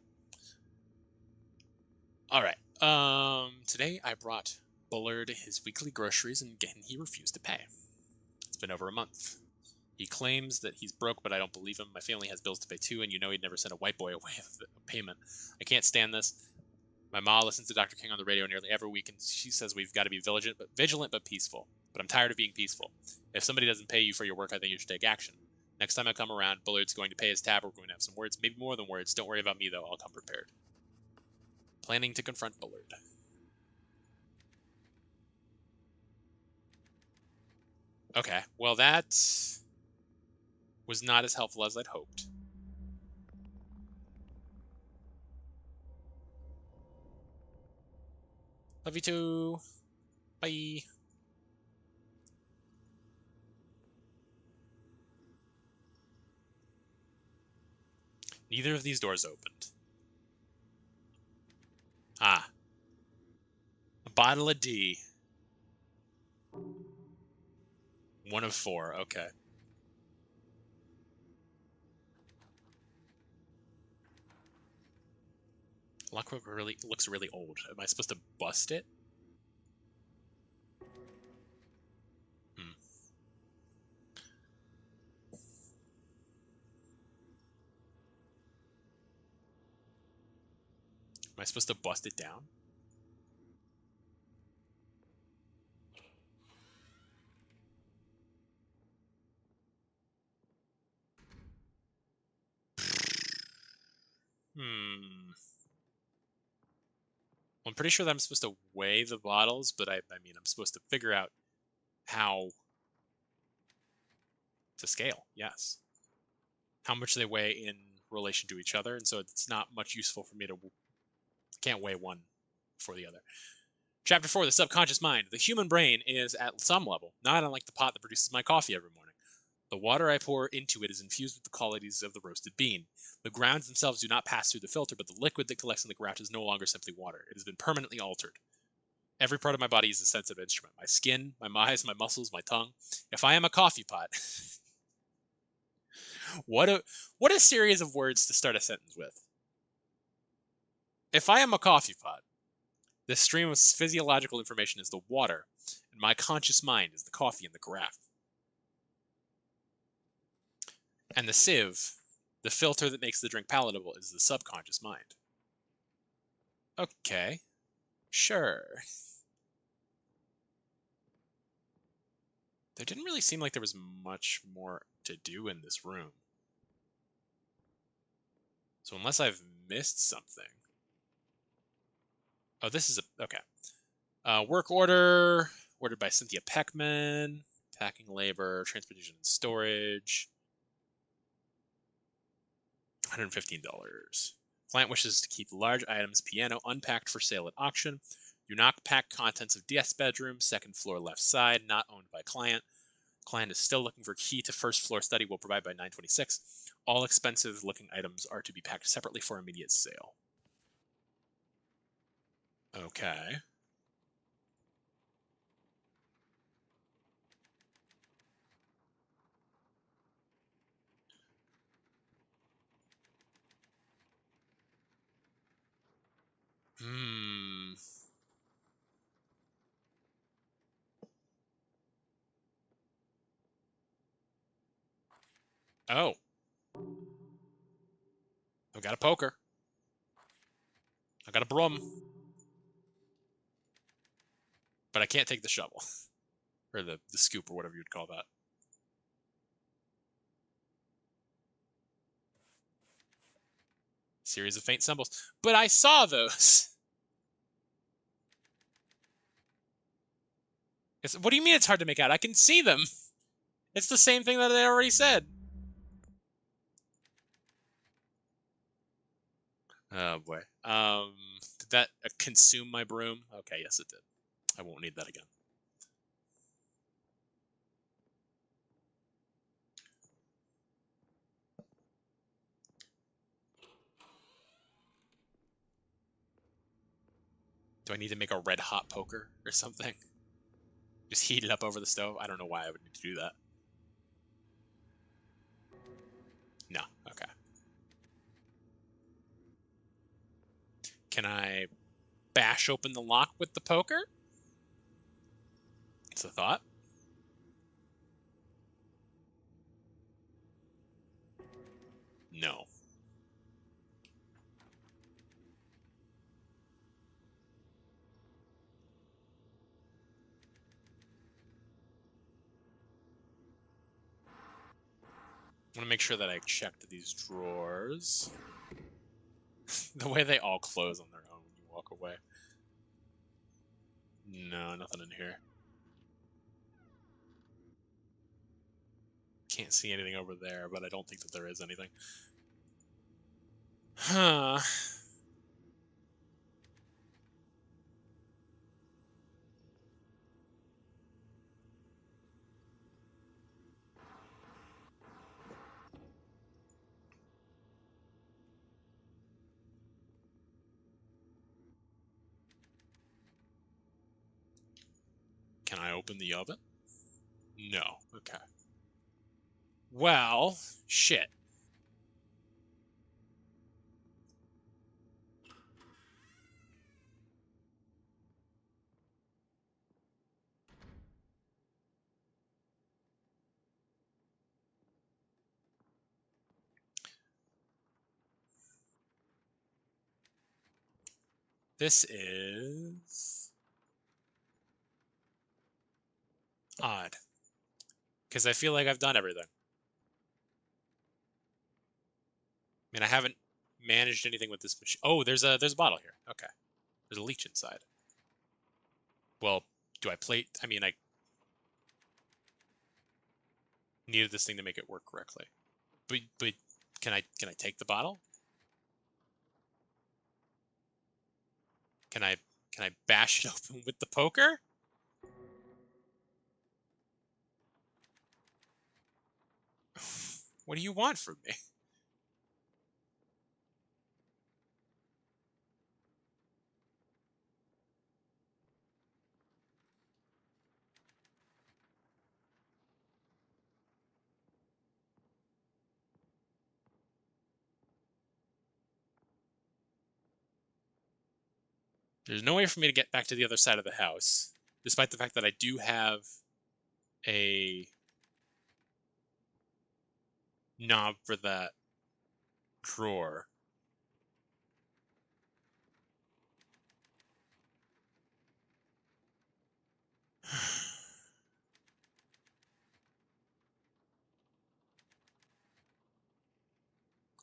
All right. Today I brought Bullard his weekly groceries, and again he refused to pay. It's been over a month. He claims that he's broke, but I don't believe him. My family has bills to pay too, and you know he'd never send a white boy away with a payment. I can't stand this. My mom listens to Dr. King on the radio nearly every week, and she says we've got to be vigilant but peaceful. But I'm tired of being peaceful. If somebody doesn't pay you for your work, I think you should take action. Next time I come around, Bullard's going to pay his tab. We're going to have some words, maybe more than words. Don't worry about me, though. I'll come prepared. Planning to confront Bullard. Okay, well that was not as helpful as I'd hoped. Love you too. Bye. Neither of these doors opened. Ah. A bottle of D. 1 of 4, okay. Lockbook really looks really old. Am I supposed to bust it? Hmm. Am I supposed to bust it down? Hmm. I'm pretty sure that I'm supposed to weigh the bottles, but I mean, I'm supposed to figure out how to scale, yes. How much they weigh in relation to each other, and so it's not much useful for me to... Can't weigh one before the other. Chapter 4, the subconscious mind. The human brain is, at some level, not unlike the pot that produces my coffee every morning. The water I pour into it is infused with the qualities of the roasted bean. The grounds themselves do not pass through the filter, but the liquid that collects in the ground is no longer simply water. It has been permanently altered. Every part of my body is a sensitive instrument. My skin, my eyes, my muscles, my tongue. If I am a coffee pot... what a series of words to start a sentence with. If I am a coffee pot, This stream of physiological information is the water, and my conscious mind is the coffee and the graph. And the sieve, the filter that makes the drink palatable, is the subconscious mind. Okay, sure. There didn't really seem like there was much more to do in this room. So unless I've missed something. Oh, this is a... okay. Work order, ordered by Cynthia Peckman. Packing labor, transportation and storage. $115. Client wishes to keep large items piano unpacked for sale at auction. Do not pack contents of guest bedroom, second floor left side, not owned by client. Client is still looking for key to first floor study, will provide by 9/26. All expensive looking items are to be packed separately for immediate sale. Okay. Oh. I've got a poker. I've got a broom. But I can't take the shovel. Or the scoop, or whatever you'd call that. Series of faint symbols. But I saw those! What do you mean it's hard to make out? I can see them! It's the same thing that I already said. Oh boy. Did that consume my broom? Okay, yes it did. I won't need that again. Do I need to make a red hot poker or something? Just heat it up over the stove? I don't know why I would need to do that. No, okay. Can I bash open the lock with the poker? It's a thought. No. I want to make sure that I checked these drawers. The way they all close on their own when you walk away. No, nothing in here. Can't see anything over there, but I don't think that there is anything. Huh. Can I open the oven? No. Okay. Well, shit. This is odd. Because I feel like I've done everything. I mean, I haven't managed anything with this machine. Oh, there's a bottle here. Okay. There's a leech inside. Well, do I plate? I mean, I needed this thing to make it work correctly. But can I take the bottle? Can I bash it open with the poker? What do you want from me? There's no way for me to get back to the other side of the house, despite the fact that I do have a knob for that drawer.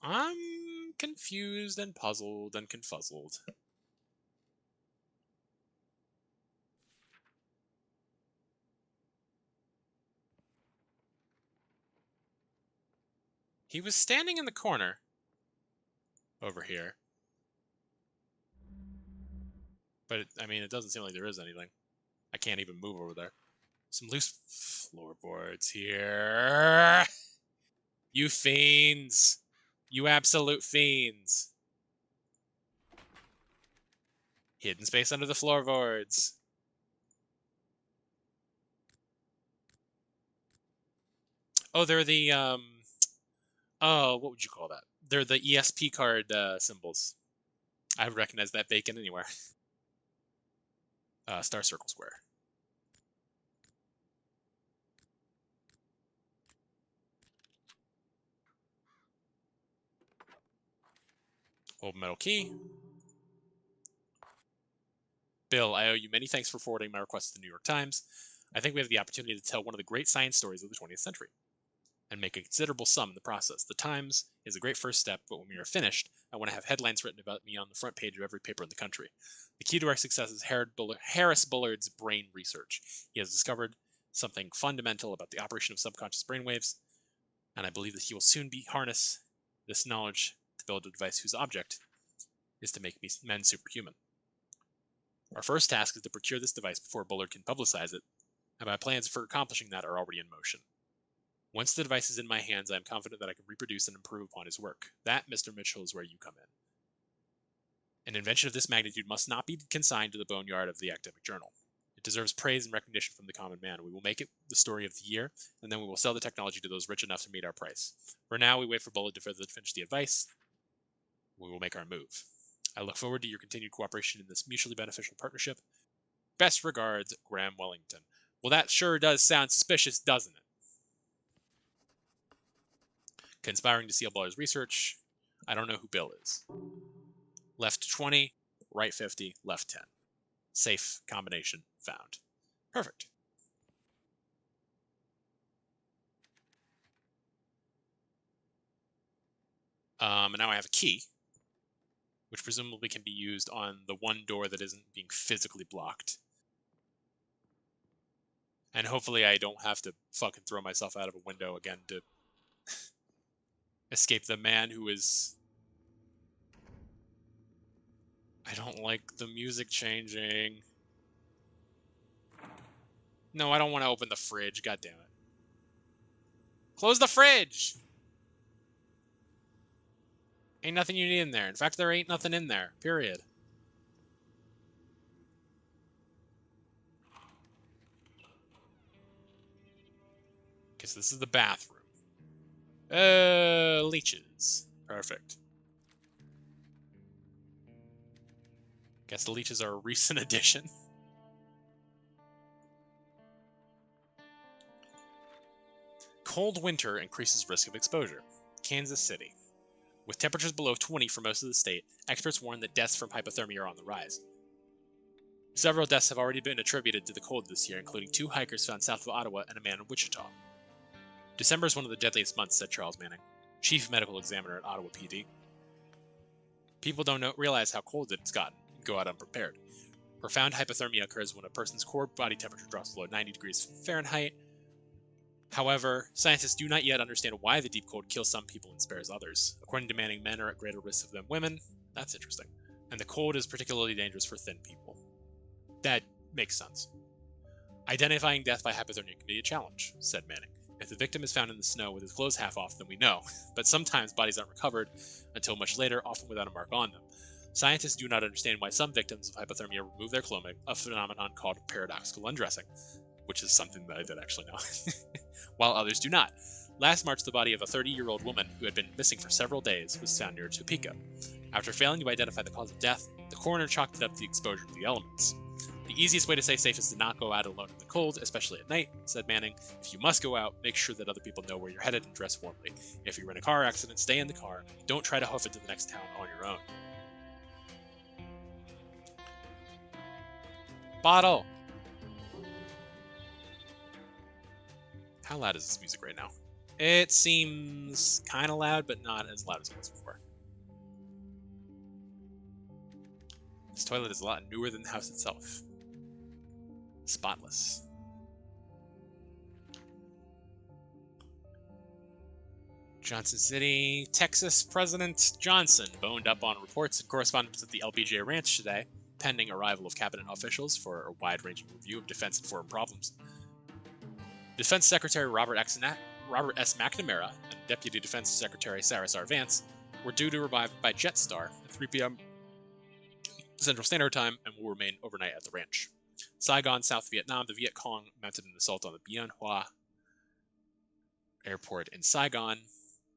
I'm confused and puzzled and confuzzled. He was standing in the corner over here. But, I mean, it doesn't seem like there is anything. I can't even move over there. Some loose floorboards here. You fiends. You absolute fiends. Hidden space under the floorboards. Oh, they're the, oh, what would you call that? They're the ESP card symbols. I would recognize that bacon anywhere. Star Circle Square. Old metal key. Bill, I owe you many thanks for forwarding my request to the New York Times. I think we have the opportunity to tell one of the great science stories of the 20th century and make a considerable sum in the process. The Times is a great first step, but when we are finished, I want to have headlines written about me on the front page of every paper in the country. The key to our success is Harris Bullard's brain research. He has discovered something fundamental about the operation of subconscious brainwaves, and I believe that he will soon harness this knowledge to build a device whose object is to make men superhuman. Our first task is to procure this device before Bullard can publicize it, and my plans for accomplishing that are already in motion. Once the device is in my hands, I am confident that I can reproduce and improve upon his work. That, Mr. Mitchell, is where you come in. An invention of this magnitude must not be consigned to the boneyard of the academic journal. It deserves praise and recognition from the common man. We will make it the story of the year, and then we will sell the technology to those rich enough to meet our price. For now, we wait for Bullard to finish the advice. We will make our move. I look forward to your continued cooperation in this mutually beneficial partnership. Best regards, Graham Wellington. Well, that sure does sound suspicious, doesn't it? Conspiring to steal Bullard's research. I don't know who Bill is. Left 20, right 50, left 10. Safe combination found. Perfect. And now I have a key, which presumably can be used on the one door that isn't being physically blocked. And hopefully I don't have to fucking throw myself out of a window again to escape the man who is... I don't like the music changing. No, I don't want to open the fridge. God damn it. Close the fridge! Ain't nothing you need in there. In fact, there ain't nothing in there. Period. Okay, so this is the bathroom. Leeches. Perfect. Guess the leeches are a recent addition. Cold winter increases risk of exposure. Kansas City. With temperatures below 20 for most of the state, experts warn that deaths from hypothermia are on the rise. Several deaths have already been attributed to the cold this year, including 2 hikers found south of Ottawa and a man in Wichita. December is one of the deadliest months, said Charles Manning, chief medical examiner at Ottawa PD. People don't realize how cold it's gotten and go out unprepared. Profound hypothermia occurs when a person's core body temperature drops below 90 degrees Fahrenheit. However, scientists do not yet understand why the deep cold kills some people and spares others. According to Manning, men are at greater risk than women. That's interesting. And the cold is particularly dangerous for thin people. That makes sense. Identifying death by hypothermia can be a challenge, said Manning. If the victim is found in the snow with his clothes half off, then we know. But sometimes bodies aren't recovered until much later, often without a mark on them. Scientists do not understand why some victims of hypothermia remove their clothing, a phenomenon called paradoxical undressing, which is something that I did actually know, while others do not. Last March, the body of a 30-year-old woman who had been missing for several days was found near Topeka. After failing to identify the cause of death, The coroner chalked it up to the exposure to the elements. The easiest way to stay safe is to not go out alone in the cold, especially at night, said Manning. If you must go out, make sure that other people know where you're headed and dress warmly. If you're in a car accident, stay in the car. Don't try to hoof it to the next town on your own. Bottle! How loud is this music right now? It seems kind of loud, but not as loud as it was before. This toilet is a lot newer than the house itself. Spotless. Johnson City, Texas President Johnson boned up on reports and correspondence at the LBJ Ranch today, pending arrival of cabinet officials for a wide-ranging review of defense and foreign problems. Defense Secretary Robert S. McNamara and Deputy Defense Secretary Sarah R. Vance were due to arrive by Jetstar at 3 p.m. Central Standard Time and will remain overnight at the ranch. Saigon, South Vietnam, the Viet Cong mounted an assault on the Bien Hoa Airport in Saigon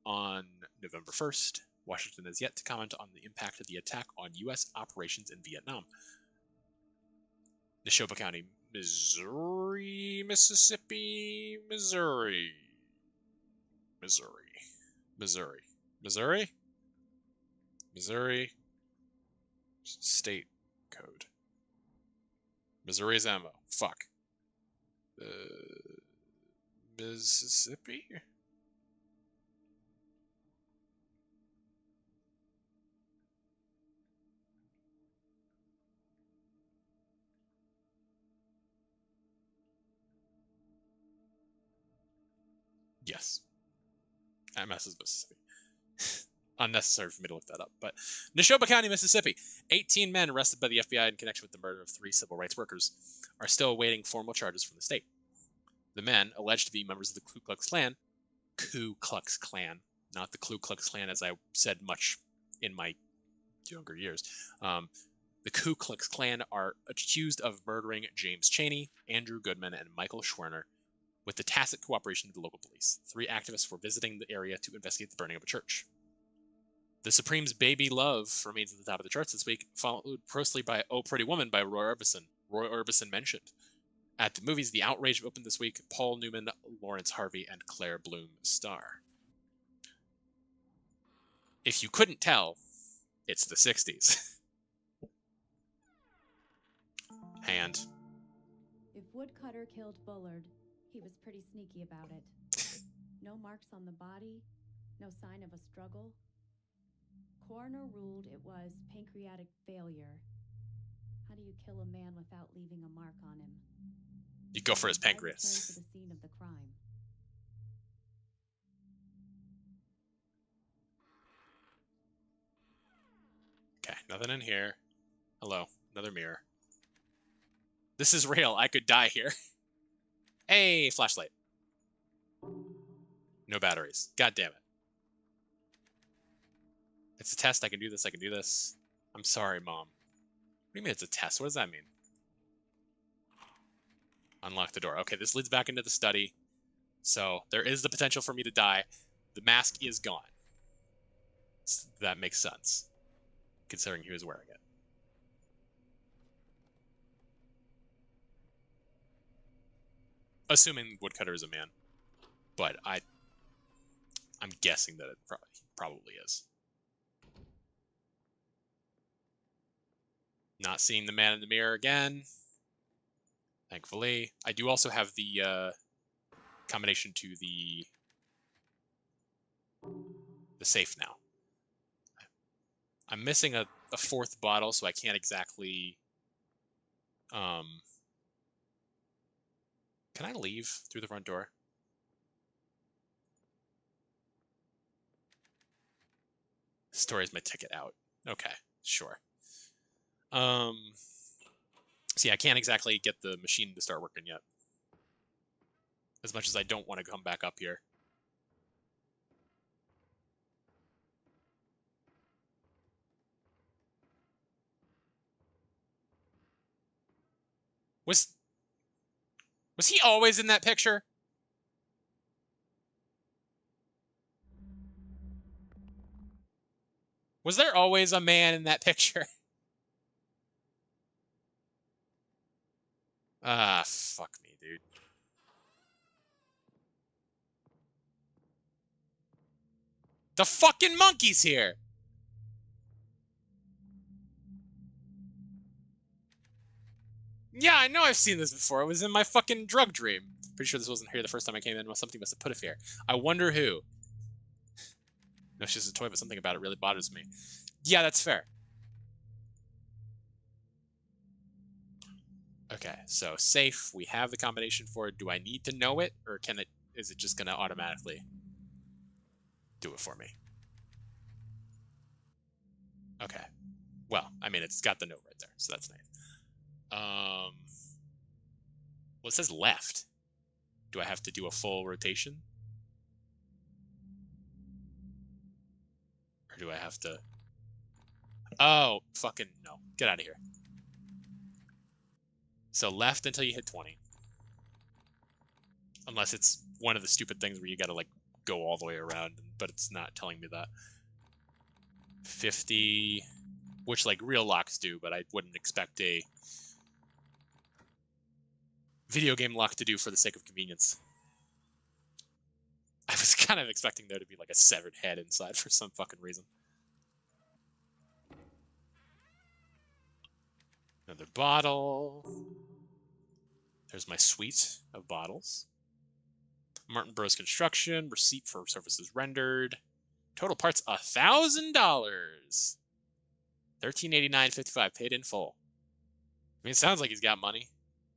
on November 1st. Washington has yet to comment on the impact of the attack on U.S. operations in Vietnam. Neshoba County, Missouri, Mississippi, Missouri, state code. Missouri's ammo. Fuck. Mississippi? Yes. MS is Mississippi. Unnecessary for me to look that up. But Neshoba County, Mississippi. 18 men arrested by the FBI in connection with the murder of 3 civil rights workers are still awaiting formal charges from the state. The men, alleged to be members of the Ku Klux Klan, not the Ku Klux Klan as I said much in my younger years. The Ku Klux Klan are accused of murdering James Chaney, Andrew Goodman, and Michael Schwerner with the tacit cooperation of the local police. 3 activists were visiting the area to investigate the burning of a church. The Supreme's Baby Love remains at the top of the charts this week, followed closely by Oh Pretty Woman by Roy Orbison. Roy Orbison mentioned. At the movies, The Outrage opened this week. Paul Newman, Lawrence Harvey, and Claire Bloom star. If you couldn't tell, it's the 60s. Hand. If Woodcutter killed Bullard, he was pretty sneaky about it. No marks on the body, no sign of a struggle. Coroner ruled it was pancreatic failure. How do you kill a man without leaving a mark on him? You go for his Returned pancreas. to the scene of the crime. Okay, nothing in here. Hello, another mirror. This is real. I could die here. Hey, flashlight. No batteries. God damn it. It's a test. I can do this. I can do this. I'm sorry, Mom. What do you mean it's a test? What does that mean? Unlock the door. Okay, this leads back into the study. So there is the potential for me to die. The mask is gone. So that makes sense, considering he was wearing it. Assuming Woodcutter is a man. But I'm guessing that it probably is. Not seeing the man in the mirror again. Thankfully. I do also have the combination to the safe now. I'm missing a 4th bottle, so I can't exactly... Can I leave through the front door? Story is my ticket out. Okay, sure. See, I can't exactly get the machine to start working yet. As much as I don't want to come back up here. Was he always in that picture? Was there always a man in that picture? Ah, fuck me, dude. The fucking monkey's here! Yeah, I know I've seen this before. It was in my fucking drug dream. Pretty sure this wasn't here the first time I came in. Something must have put it here. I wonder who. No, it's just a toy, but something about it really bothers me. Yeah, that's fair. Okay, so safe. We have the combination for it. Do I need to know it, or can it? Is it just gonna automatically do it for me? Okay. Well, I mean, it's got the note right there, so that's nice. Well, it says left. Do I have to do a full rotation? Or do I have to... Oh, fucking no. Get out of here. So left until you hit 20. Unless it's one of the stupid things where you gotta, like, go all the way around, but it's not telling me that. 50... Which, like, real locks do, but I wouldn't expect a video game lock to do for the sake of convenience. I was kind of expecting there to be, like, a severed head inside for some fucking reason. Another bottle. There's my suite of bottles. Martin Bros Construction. Receipt for services rendered. Total parts $1,000. $13.89.55 paid in full. I mean, it sounds like he's got money.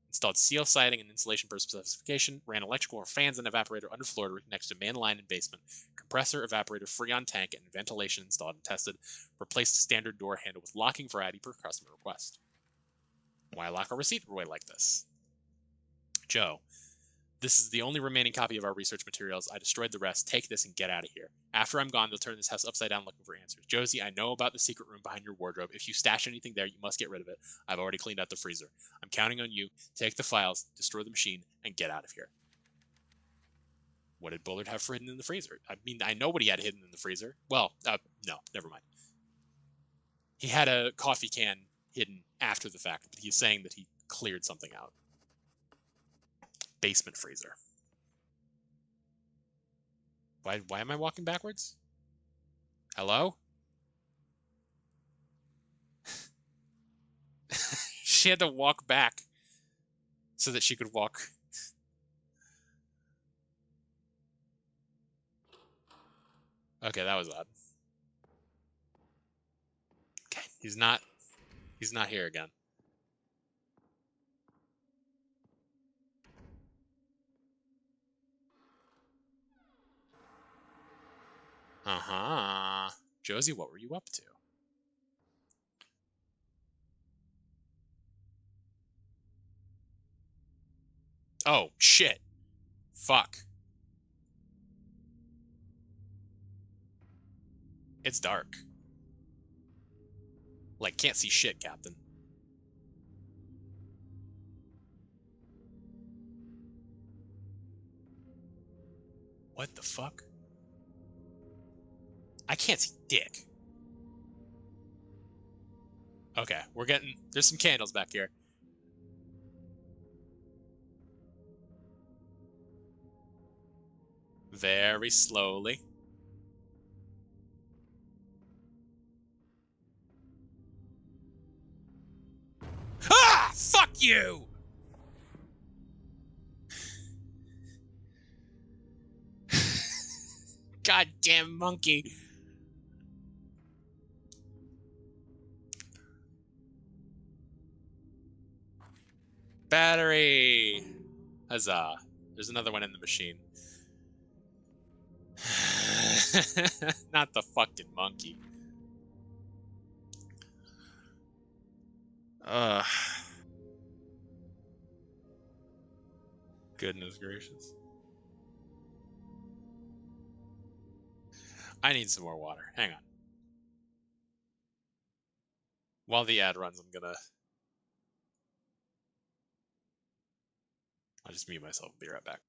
Installed seal siding and insulation per specification. Ran electrical fans and evaporator underfloor to reconnect to main line and basement. Compressor, evaporator, freon tank, and ventilation installed and tested. Replaced standard door handle with locking variety per customer request. Why lock a receipt away like this? Joe, this is the only remaining copy of our research materials. I destroyed the rest. Take this and get out of here. After I'm gone, they'll turn this house upside down looking for answers. Josie, I know about the secret room behind your wardrobe. If you stash anything there, you must get rid of it. I've already cleaned out the freezer. I'm counting on you. Take the files, destroy the machine, and get out of here. What did Bullard have for hidden in the freezer? I mean, I know what he had hidden in the freezer. Well, no, never mind. He had a coffee can hidden after the fact, but he's saying that he cleared something out. Basement freezer. Why am I walking backwards? Hello? She had to walk back so that she could walk. Okay, that was odd. Okay, he's not here again. Uh-huh. Josie, what were you up to? Oh, shit. Fuck. It's dark. Like, can't see shit, Captain. What the fuck? I can't see dick. Okay, we're getting... There's some candles back here. Very slowly. Ah! Fuck you! Goddamn monkey. Battery! Huzzah. There's another one in the machine. Not the fucking monkey. Goodness gracious. I need some more water. Hang on. While the ad runs, I'll just mute myself. Be right back.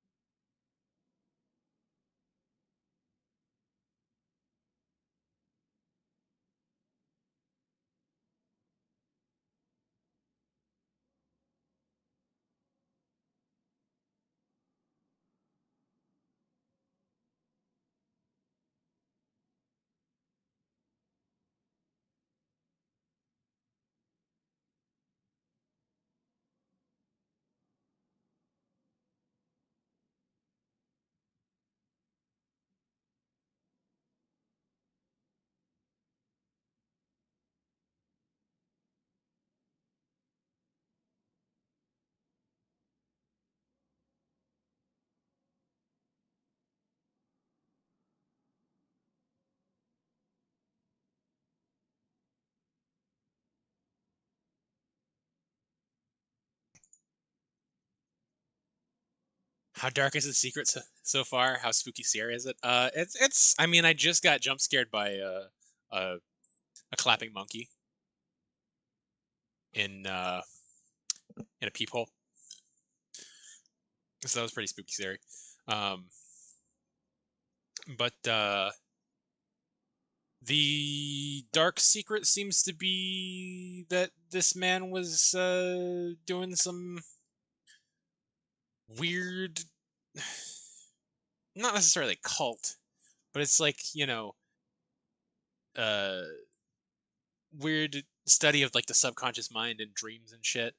How dark is the secret so far? How spooky scary is it? It's. I mean, I just got jump scared by a a clapping monkey in a peephole, so that was pretty spooky scary. Um, but the dark secret seems to be that this man was doing some weird, not necessarily cult, but it's like, uh weird study of like the subconscious mind and dreams and shit.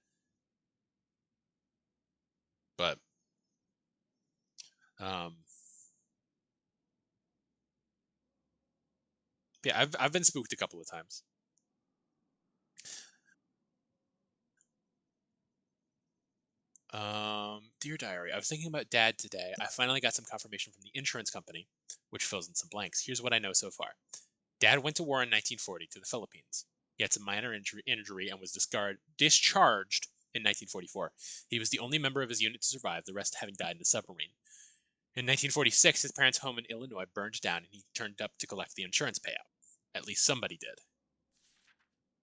But um yeah, I've been spooked a couple of times. Dear Diary, I was thinking about Dad today. I finally got some confirmation from the insurance company, which fills in some blanks. Here's what I know so far. Dad went to war in 1940 to the Philippines. He had some minor injury and was discharged in 1944. He was the only member of his unit to survive, the rest having died in the submarine. In 1946, his parents' home in Illinois burned down and he turned up to collect the insurance payout. At least somebody did.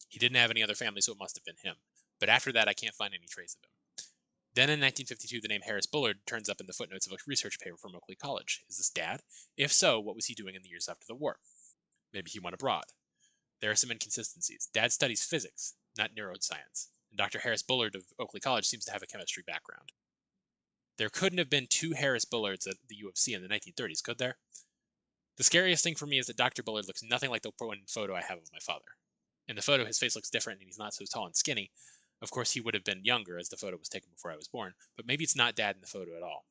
He didn't have any other family, so it must have been him. But after that, I can't find any trace of him. Then in 1952, the name Harris Bullard turns up in the footnotes of a research paper from Oakley College. Is this Dad? If so, what was he doing in the years after the war? Maybe he went abroad. There are some inconsistencies. Dad studies physics, not neuroscience, and Dr. Harris Bullard of Oakley College seems to have a chemistry background. There couldn't have been two Harris Bullards at the U of C in the 1930s, could there? The scariest thing for me is that Dr. Bullard looks nothing like the one photo I have of my father. In the photo, his face looks different and he's not so tall and skinny. Of course, he would have been younger as the photo was taken before I was born, but maybe it's not Dad in the photo at all.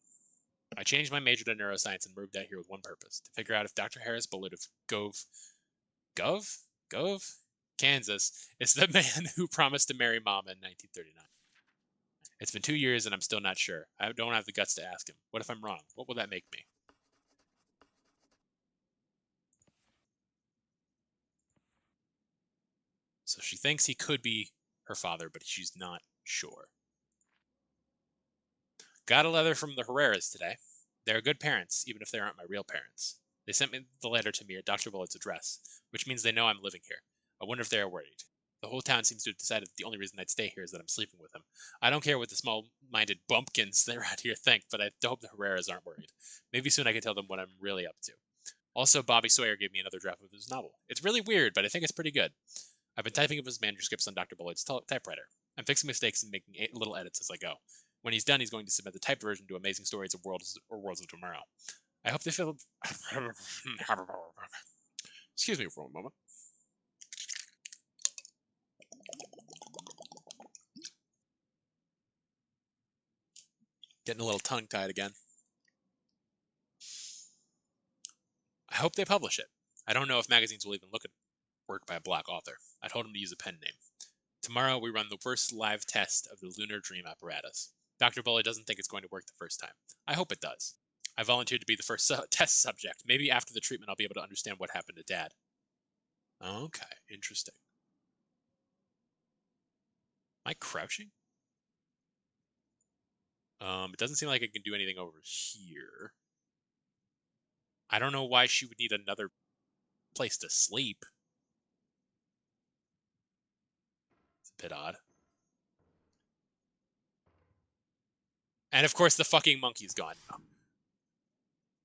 I changed my major to neuroscience and moved out here with one purpose, to figure out if Dr. Harris Bullard of Gove, Kansas, is the man who promised to marry Mama in 1939. It's been 2 years and I'm still not sure. I don't have the guts to ask him. What if I'm wrong? What will that make me? So she thinks he could be her father, but she's not sure. Got a letter from the Herreras today. They're good parents, even if they aren't my real parents. They sent me the letter to me at Dr. Bullard's address, which means they know I'm living here. I wonder if they are worried. The whole town seems to have decided that the only reason I'd stay here is that I'm sleeping with him. I don't care what the small-minded bumpkins around here think, but I hope the Herreras aren't worried. Maybe soon I can tell them what I'm really up to. Also, Bobby Sawyer gave me another draft of his novel. It's really weird, but I think it's pretty good. I've been typing up his manuscripts on Dr. Bullard's typewriter. I'm fixing mistakes and making little edits as I go. When he's done, he's going to submit the typed version to Amazing Stories of Worlds of Tomorrow. I hope they feel... Excuse me for a moment. Getting a little tongue-tied again. I hope they publish it. I don't know if magazines will even look at work by a Black author. I told him to use a pen name. Tomorrow, we run the first live test of the Lunar Dream apparatus. Dr. Bullard doesn't think it's going to work the first time. I hope it does. I volunteered to be the first test subject. Maybe after the treatment, I'll be able to understand what happened to Dad. Okay, interesting. Am I crouching? It doesn't seem like I can do anything over here. I don't know why she would need another place to sleep. It's a bit odd. And of course, the fucking monkey's gone now.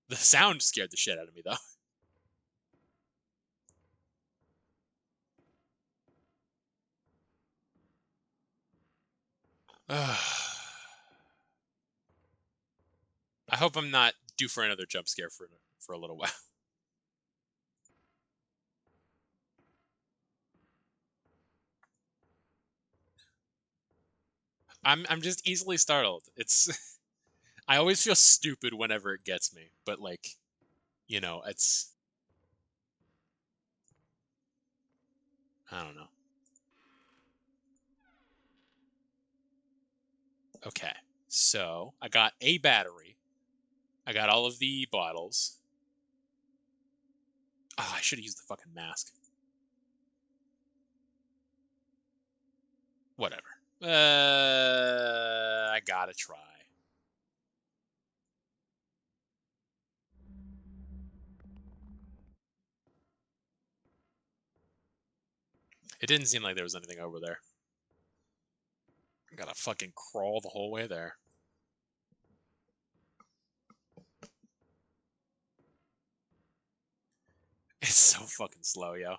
The sound scared the shit out of me, though. I hope I'm not due for another jump scare for a little while. I'm just easily startled. It's I always feel stupid whenever it gets me, but like, it's I don't know. Okay. So, I got a battery. I got all of the bottles. Oh, I should have used the fucking mask. Whatever. I gotta try. It didn't seem like there was anything over there. I gotta fucking crawl the whole way there. It's so fucking slow, yo.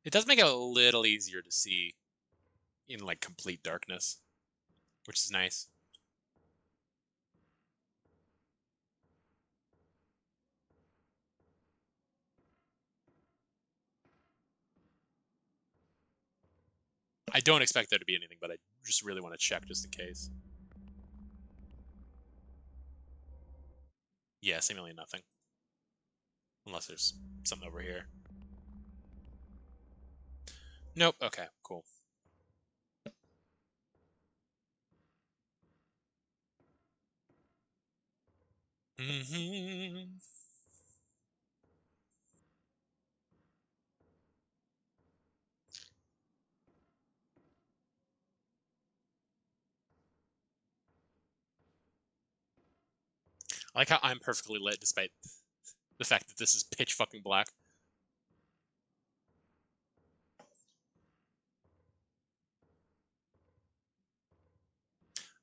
It does make it a little easier to see in like complete darkness, which is nice. I don't expect there to be anything, but I just really want to check just in case. Yeah, seemingly nothing. Unless there's something over here. Nope. Okay, cool. Mm-hmm. I like how I'm perfectly lit despite the fact that this is pitch fucking black.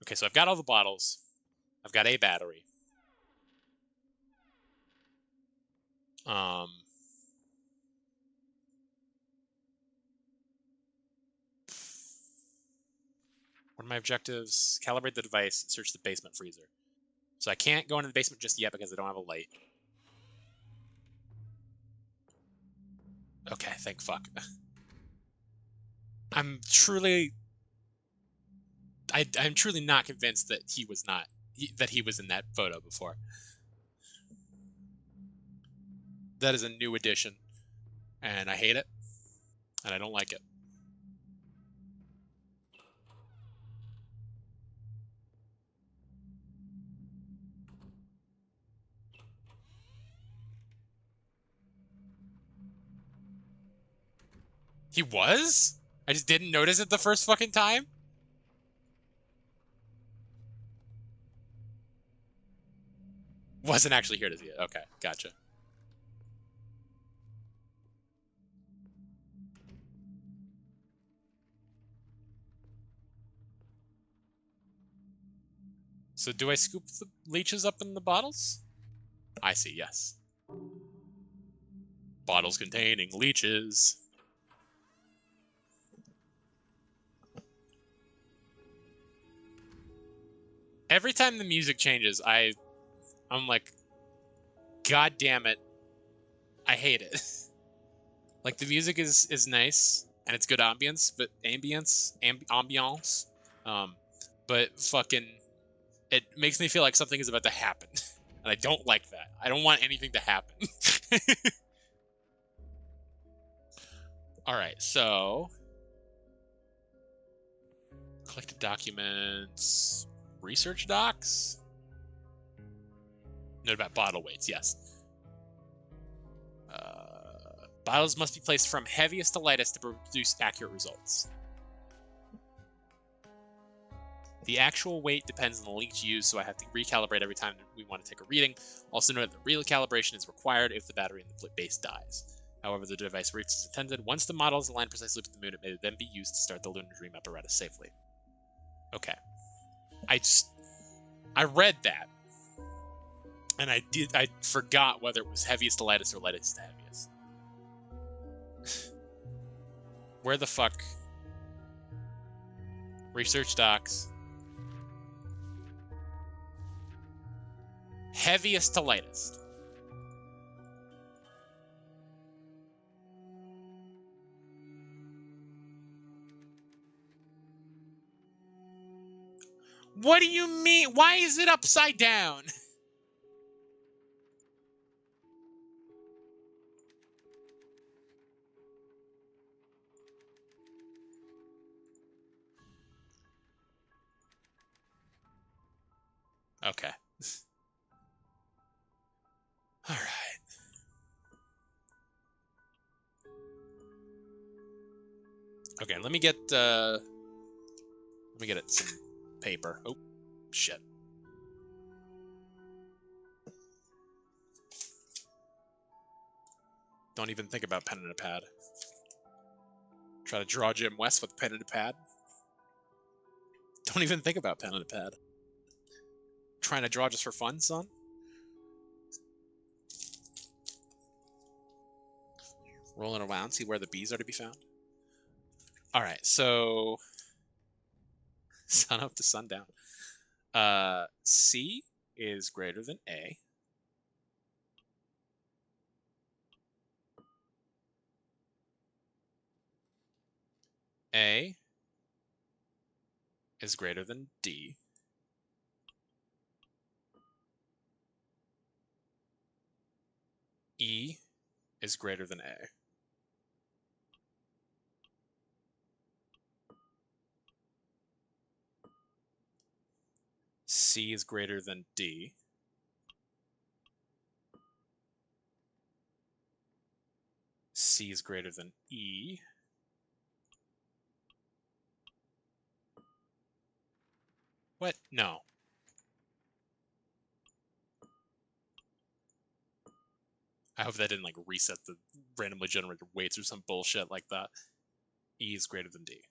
Okay, so I've got all the bottles. I've got a battery. What are my objectives? Calibrate the device, search the basement freezer. So I can't go into the basement just yet because I don't have a light. Okay, thank fuck. I'm truly not convinced that he was in that photo before. That is a new addition, and I hate it, and I don't like it. He was? I just didn't notice it the first fucking time? Wasn't actually here to see it. Okay, gotcha. So do I scoop the leeches up in the bottles? I see, yes. Bottles containing leeches. Every time the music changes, I'm like, God damn it. I hate it. Like, the music is nice, and it's good ambience, but fucking, it makes me feel like something is about to happen. And I don't like that. I don't want anything to happen. Alright, so... collected documents... research docs? Note about bottle weights, yes. Bottles must be placed from heaviest to lightest to produce accurate results. The actual weight depends on the leech used, so I have to recalibrate every time we want to take a reading. Also note that recalibration is required if the battery in the base dies. However, the device reaches its intended. Once the model is aligned precisely to the moon, it may then be used to start the lunar dream apparatus safely. Okay. I read that. And I forgot whether it was heaviest to lightest or lightest to heaviest. Where the fuck? Research docs. Heaviest to lightest. What do you mean? Why is it upside down? Okay. All right. Okay, let me get some paper. Oh, shit. Don't even think about pen and a pad. Try to draw Jim West with pen and a pad. Don't even think about pen and a pad. Trying to draw just for fun, son? Rolling around, see where the bees are to be found. Alright, so... sun up to sundown. C is greater than A. A is greater than D. E is greater than A. C is greater than D. C is greater than E. What? No. I hope that didn't like reset the randomly generated weights or some bullshit like that. E is greater than D.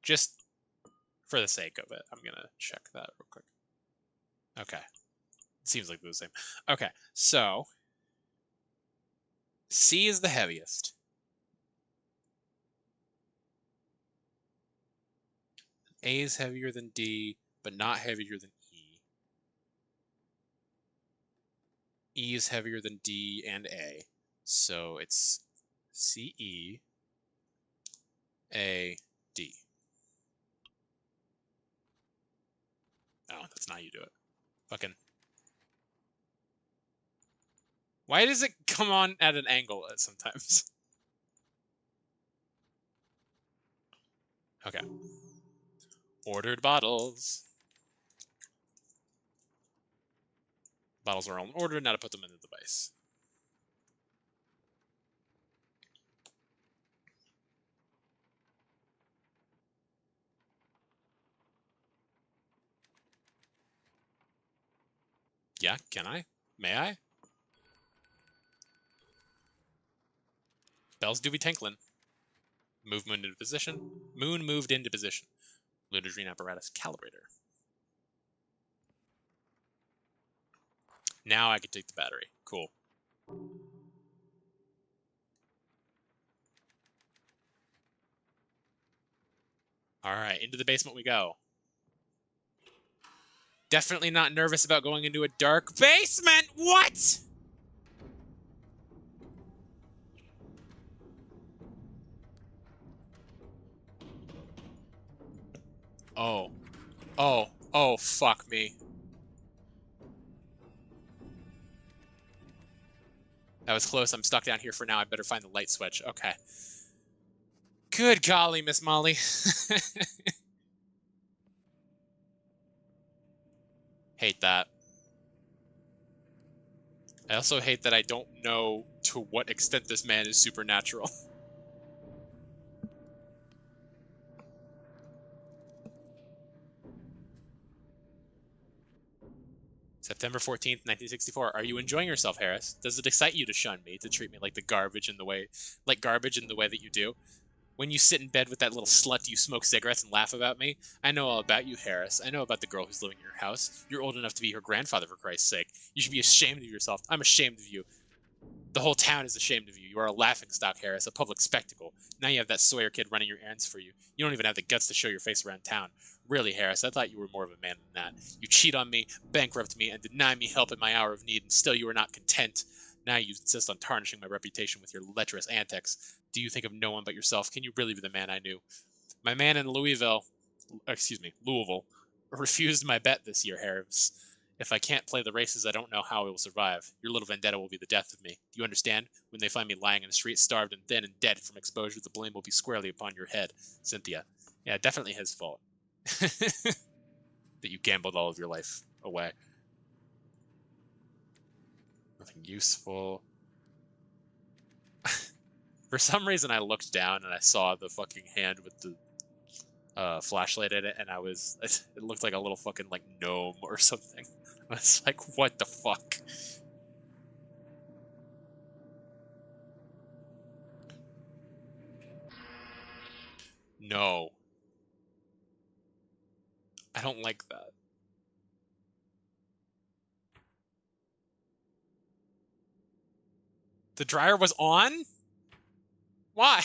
Just for the sake of it, I'm gonna check that real quick. Okay. Seems like they're the same. Okay, so C is the heaviest. A is heavier than D, but not heavier than E. E is heavier than D and A. So it's CE, A, D. Oh, that's not how you do it. Fucking. Why does it come on at an angle sometimes? Okay. Ordered bottles. Bottles are all in order, now to put them in the device. Yeah, can I? May I? Bells do be tinkling. Movement into position. Moon moved into position. Ludendream apparatus calibrator. Now I can take the battery. Cool. Alright, into the basement we go. Definitely not nervous about going into a dark basement! What?! Oh. Oh. Oh, fuck me. That was close. I'm stuck down here for now. I better find the light switch. Okay. Good golly, Miss Molly. Hate that. I also hate that I don't know to what extent this man is supernatural. September 14th, 1964. Are you enjoying yourself, Harris? Does it excite you to shun me, to treat me like garbage in the way that you do? When you sit in bed with that little slut, do you smoke cigarettes and laugh about me? I know all about you, Harris. I know about the girl who's living in your house. You're old enough to be her grandfather, for Christ's sake. You should be ashamed of yourself. I'm ashamed of you. The whole town is ashamed of you. You are a laughingstock, Harris, a public spectacle. Now you have that Sawyer kid running your errands for you. You don't even have the guts to show your face around town. Really, Harris, I thought you were more of a man than that. You cheat on me, bankrupt me, and deny me help in my hour of need, and still you are not content. Now you insist on tarnishing my reputation with your lecherous antics. Do you think of no one but yourself? Can you really be the man I knew? My man in Louisville, refused my bet this year, Harris. If I can't play the races, I don't know how I will survive. Your little vendetta will be the death of me. Do you understand? When they find me lying in the street, starved and thin and dead from exposure, the blame will be squarely upon your head. Cynthia. Yeah, definitely his fault. That you gambled all of your life away. Nothing useful. For some reason, I looked down and I saw the fucking hand with the flashlight in it, and it looked like a little fucking like gnome or something. I was like, what the fuck? No. I don't like that. The dryer was on? Why?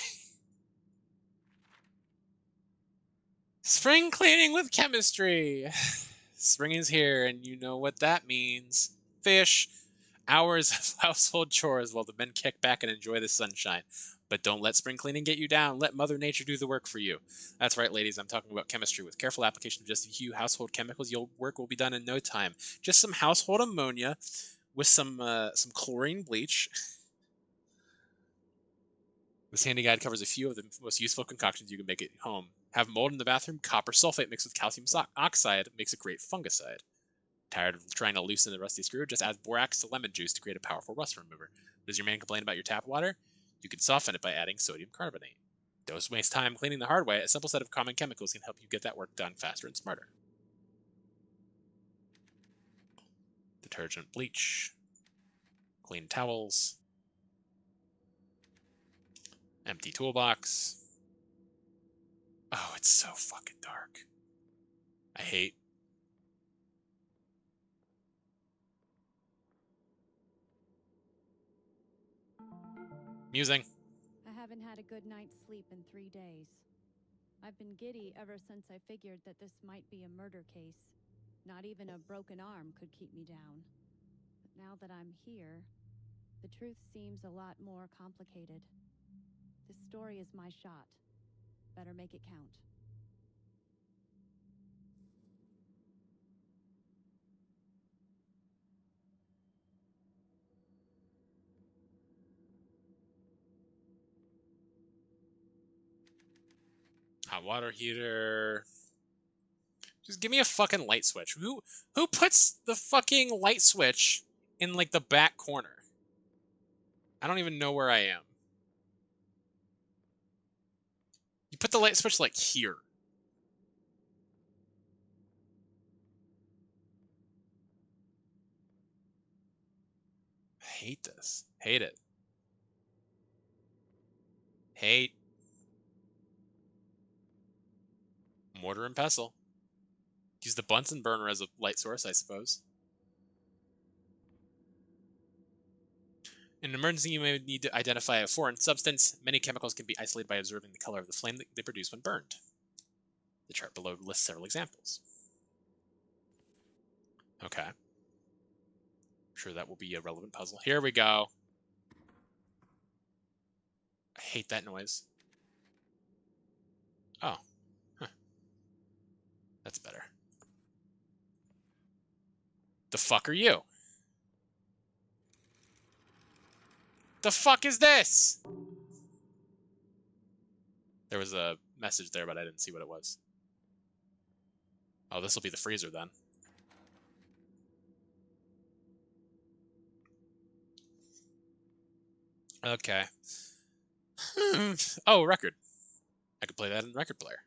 Spring cleaning with chemistry. Spring is here, and you know what that means. Fish. Hours of household chores while the men kick back and enjoy the sunshine. But don't let spring cleaning get you down. Let Mother Nature do the work for you. That's right, ladies. I'm talking about chemistry. With careful application of just a few household chemicals, your work will be done in no time. Just some household ammonia with some chlorine bleach. This handy guide covers a few of the most useful concoctions you can make at home. Have mold in the bathroom? Copper sulfate mixed with calcium oxide makes a great fungicide. Tired of trying to loosen the rusty screw? Just add borax to lemon juice to create a powerful rust remover. Does your man complain about your tap water? You can soften it by adding sodium carbonate. Don't waste time cleaning the hard way. A simple set of common chemicals can help you get that work done faster and smarter. Detergent, bleach, clean towels, empty toolbox. Oh, it's so fucking dark. I hate. Musing. I haven't had a good night's sleep in 3 days. I've been giddy ever since I figured that this might be a murder case. Not even a broken arm could keep me down. But now that I'm here, the truth seems a lot more complicated. This story is my shot. Better make it count. Hot water heater. Just give me a fucking light switch. Who puts the fucking light switch in like the back corner? I don't even know where I am. You put the light switch like here. I hate this. Hate it. Hate. Mortar and pestle. Use the Bunsen burner as a light source, I suppose. In an emergency, you may need to identify a foreign substance. Many chemicals can be isolated by observing the color of the flame that they produce when burned. The chart below lists several examples. Okay. I'm sure that will be a relevant puzzle. Here we go. I hate that noise. Oh. Huh. That's better. The fuck are you? The fuck is this? There was a message there, but I didn't see what it was. Oh, this will be the freezer then. Okay. Oh, record. I could play that in the record player.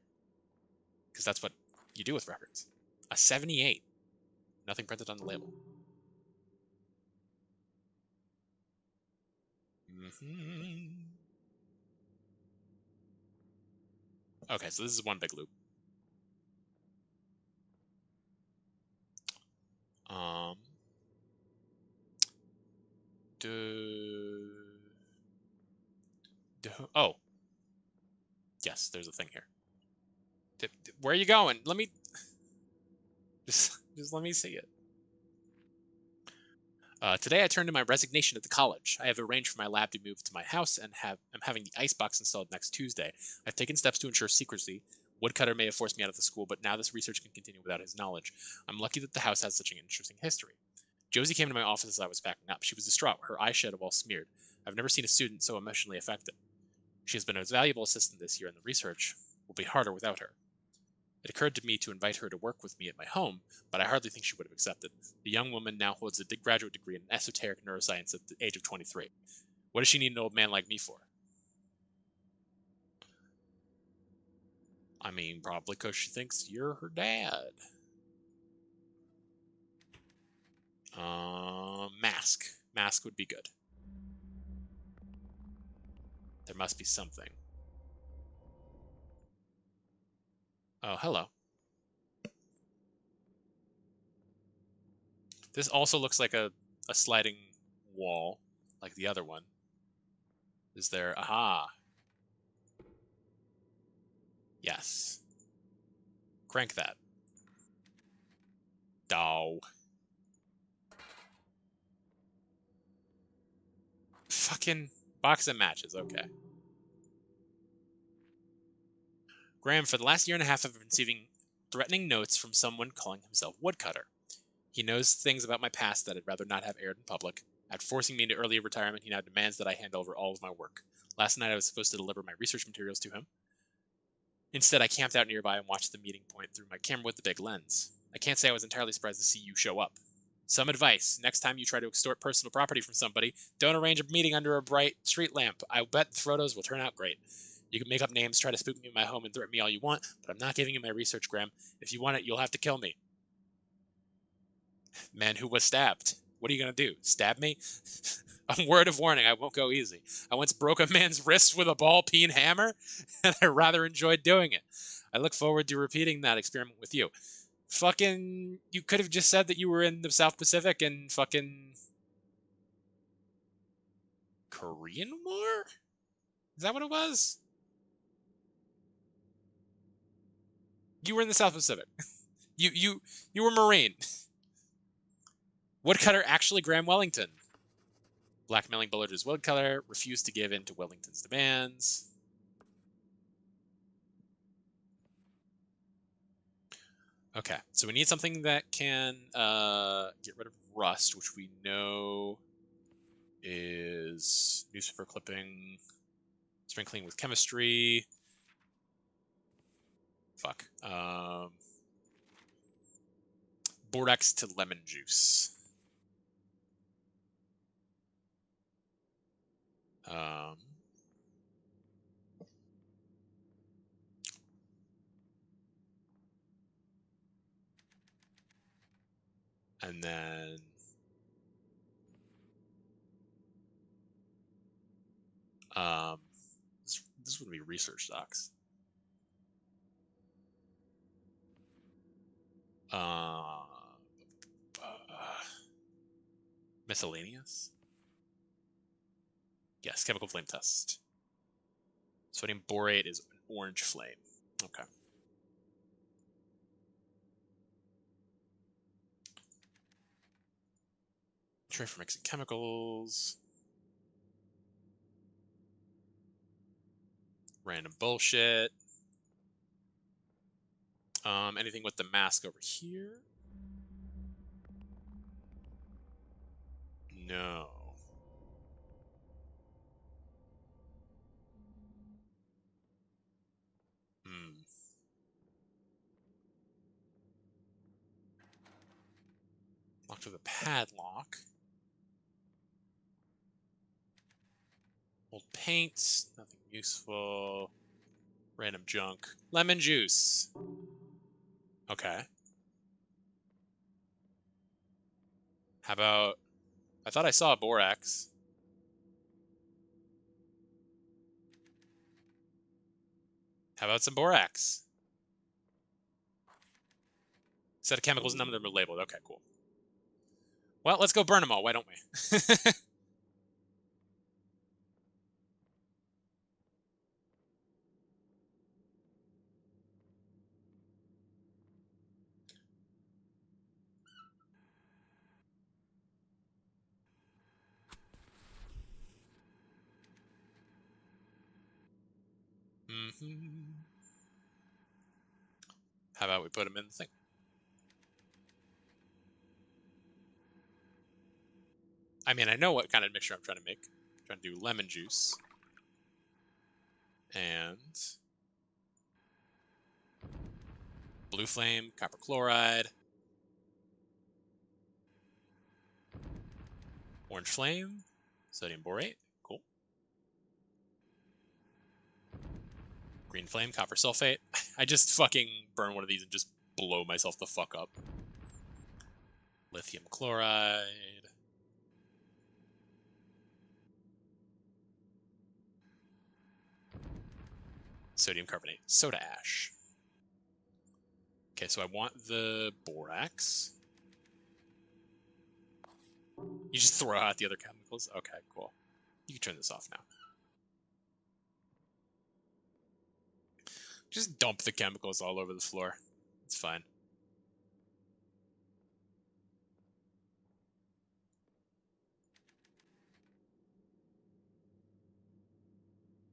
Because that's what you do with records. A 78. Nothing printed on the label. Okay, so this is one big loop. Oh. Yes, there's a thing here. Where are you going? Let me... Just let me see it. Today I turned in my resignation at the college. I have arranged for my lab to move to my house and I'm having the icebox installed next Tuesday. I've taken steps to ensure secrecy. Woodcutter may have forced me out of the school, but now this research can continue without his knowledge. I'm lucky that the house has such an interesting history. Josie came to my office as I was packing up. She was distraught, her eyeshadow all smeared. I've never seen a student so emotionally affected. She has been a valuable assistant this year, and the research will be harder without her. It occurred to me to invite her to work with me at my home, but I hardly think she would have accepted. The young woman now holds a graduate degree in esoteric neuroscience at the age of 23. What does she need an old man like me for? I mean, probably because she thinks you're her dad. Mask. Mask would be good. There must be something. Oh, hello. This also looks like a sliding wall, like the other one. Is there... Aha! Yes. Crank that. Dow. Fucking box of matches, okay. Graham, for the last year and a half, I've been receiving threatening notes from someone calling himself Woodcutter. He knows things about my past that I'd rather not have aired in public. After forcing me into early retirement, he now demands that I hand over all of my work. Last night, I was supposed to deliver my research materials to him. Instead, I camped out nearby and watched the meeting point through my camera with the big lens. I can't say I was entirely surprised to see you show up. Some advice. Next time you try to extort personal property from somebody, don't arrange a meeting under a bright street lamp. I bet the photos will turn out great. You can make up names, try to spook me in my home, and threaten me all you want, but I'm not giving you my research, Graham. If you want it, you'll have to kill me. Man who was stabbed. What are you going to do? Stab me? A word of warning, I won't go easy. I once broke a man's wrist with a ball-peen hammer, and I rather enjoyed doing it. I look forward to repeating that experiment with you. Fucking, you could have just said that you were in the South Pacific and fucking... Korean War? Is that what it was? You were in the South Pacific. You were Marine. Woodcutter actually Graham Wellington. Blackmailing Buller's Woodcutter, refused to give in to Wellington's demands. Okay, so we need something that can get rid of rust, which we know is newspaper clipping, sprinkling with chemistry. Fuck. Borax to lemon juice. And then this would be research docs. Miscellaneous? Yes, chemical flame test. Sodium borate is an orange flame. Okay. Tray for mixing chemicals. Random bullshit. Anything with the mask over here? No. Locked with a padlock. Old paint, nothing useful. Random junk. Lemon juice. Okay. How about... I thought I saw a borax. How about some borax? Set of chemicals, none of them are labeled. Okay, cool. Well, let's go burn them all, why don't we? How about we put them in the thing? I mean, I know what kind of mixture I'm trying to make. I'm trying to do lemon juice. And... blue flame, copper chloride. Orange flame, sodium borate. Cool. Green flame, copper sulfate. I just fucking burn one of these and just blow myself the fuck up. Lithium chloride. Sodium carbonate. Soda ash. Okay, so I want the borax. You just throw out the other chemicals? Okay, cool. You can turn this off now. Just dump the chemicals all over the floor. It's fine.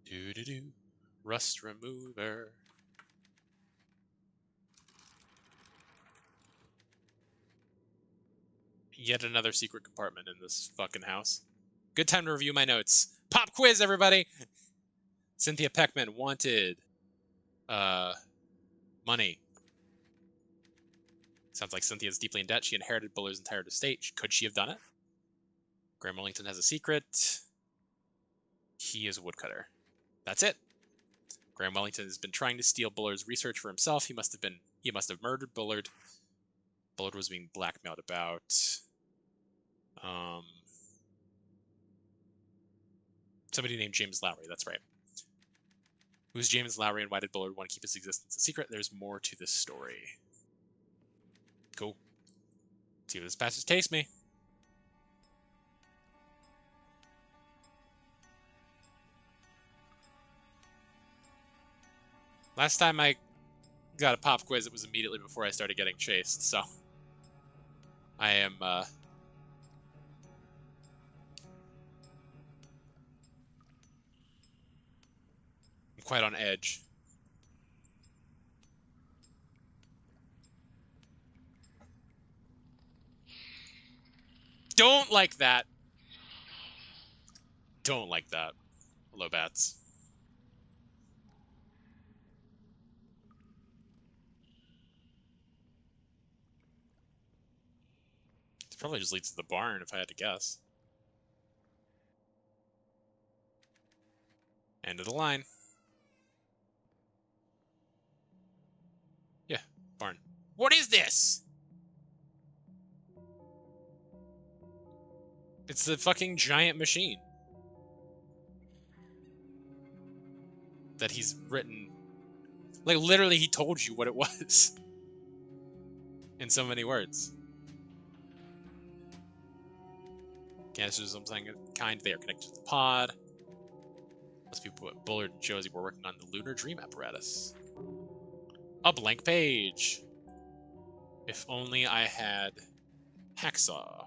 Do-do-do. Rust remover. Yet another secret compartment in this fucking house. Good time to review my notes. Pop quiz, everybody! Cynthia Peckman wanted money. Sounds like Cynthia's deeply in debt. She inherited Buller's entire estate. Could she have done it? Graham Wellington has a secret. He is a woodcutter. That's it. Graham Wellington has been trying to steal Buller's research for himself. He must have murdered Bullard. Bullard was being blackmailed about. Somebody named James Lowry, that's right. Who's James Lowry and why did Bullard want to keep his existence a secret? There's more to this story. Cool. See what this passage takes me. Last time I got a pop quiz, it was immediately before I started getting chased, so I am I'm quite on edge. Don't like that. Don't like that. Hello, bats. This probably just leads to the barn, if I had to guess. End of the line. Yeah, barn. What is this? It's the fucking giant machine that he's written. Like, literally, he told you what it was in so many words. Canisters of some kind, they are connected to the pod. Must be what Bullard and Josie were working on the Lunar Dream apparatus. A blank page. If only I had hacksaw.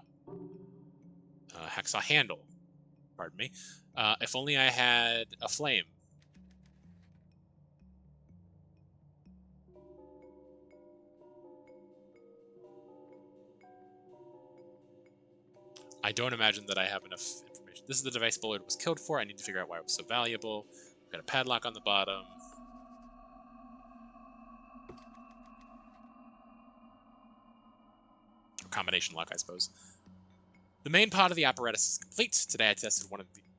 Hacksaw handle. Pardon me. If only I had a flame. I don't imagine that I have enough information. This is the device Bullard was killed for. I need to figure out why it was so valuable. Got a padlock on the bottom. Combination lock, I suppose. The main pod of the apparatus is complete. Today I tested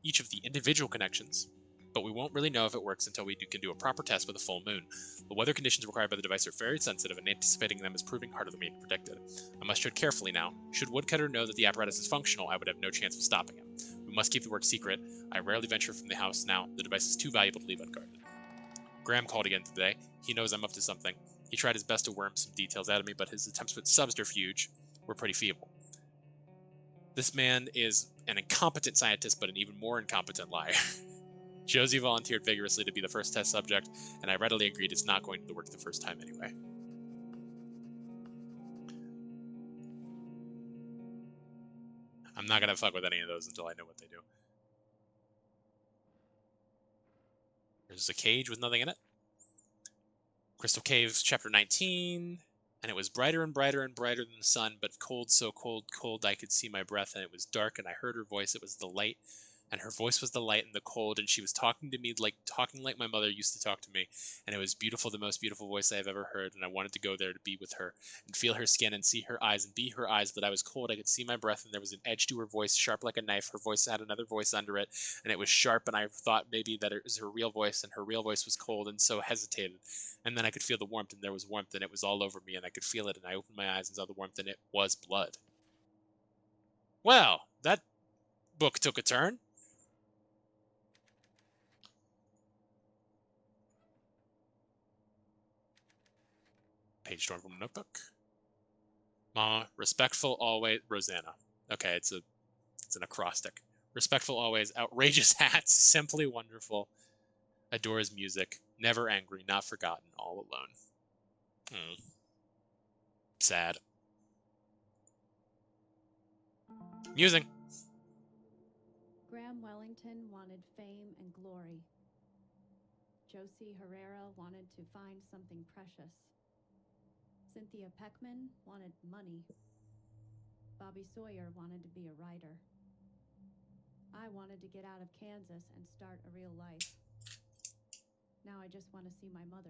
each of the individual connections, but we won't really know if it works until we can do a proper test with a full moon. The weather conditions required by the device are very sensitive, and anticipating them is proving harder than we predicted. I must tread carefully now. Should Woodcutter know that the apparatus is functional, I would have no chance of stopping him. We must keep the work secret. I rarely venture from the house now. The device is too valuable to leave unguarded. Graham called again today. He knows I'm up to something. He tried his best to worm some details out of me, but his attempts with subterfuge were pretty feeble. This man is an incompetent scientist, but an even more incompetent liar. Josie volunteered vigorously to be the first test subject, and I readily agreed it's not going to work the first time anyway. I'm not going to fuck with any of those until I know what they do. There's a cage with nothing in it. Crystal Caves, Chapter 19. And it was brighter and brighter and brighter than the sun, but cold, so cold, cold I could see my breath, and it was dark, and I heard her voice. It was the light, and her voice was the light and the cold, and she was talking to me talking like my mother used to talk to me, and it was beautiful, the most beautiful voice I have ever heard, and I wanted to go there to be with her, and feel her skin, and see her eyes, and be her eyes, but I was cold. I could see my breath, and there was an edge to her voice, sharp like a knife. Her voice had another voice under it, and it was sharp, and I thought maybe that it was her real voice, and her real voice was cold, and so hesitated. And then I could feel the warmth, and there was warmth, and it was all over me, and I could feel it, and I opened my eyes and saw the warmth, and it was blood. Well, that book took a turn. Page torn from a notebook. Mama, respectful always. Rosanna. Okay, it's an acrostic. Respectful always. Outrageous hats. Simply wonderful. Adores music. Never angry. Not forgotten. All alone. Sad. Musing. Graham Wellington wanted fame and glory. Josie Herrera wanted to find something precious. Cynthia Peckman wanted money. Bobby Sawyer wanted to be a writer. I wanted to get out of Kansas and start a real life. Now I just want to see my mother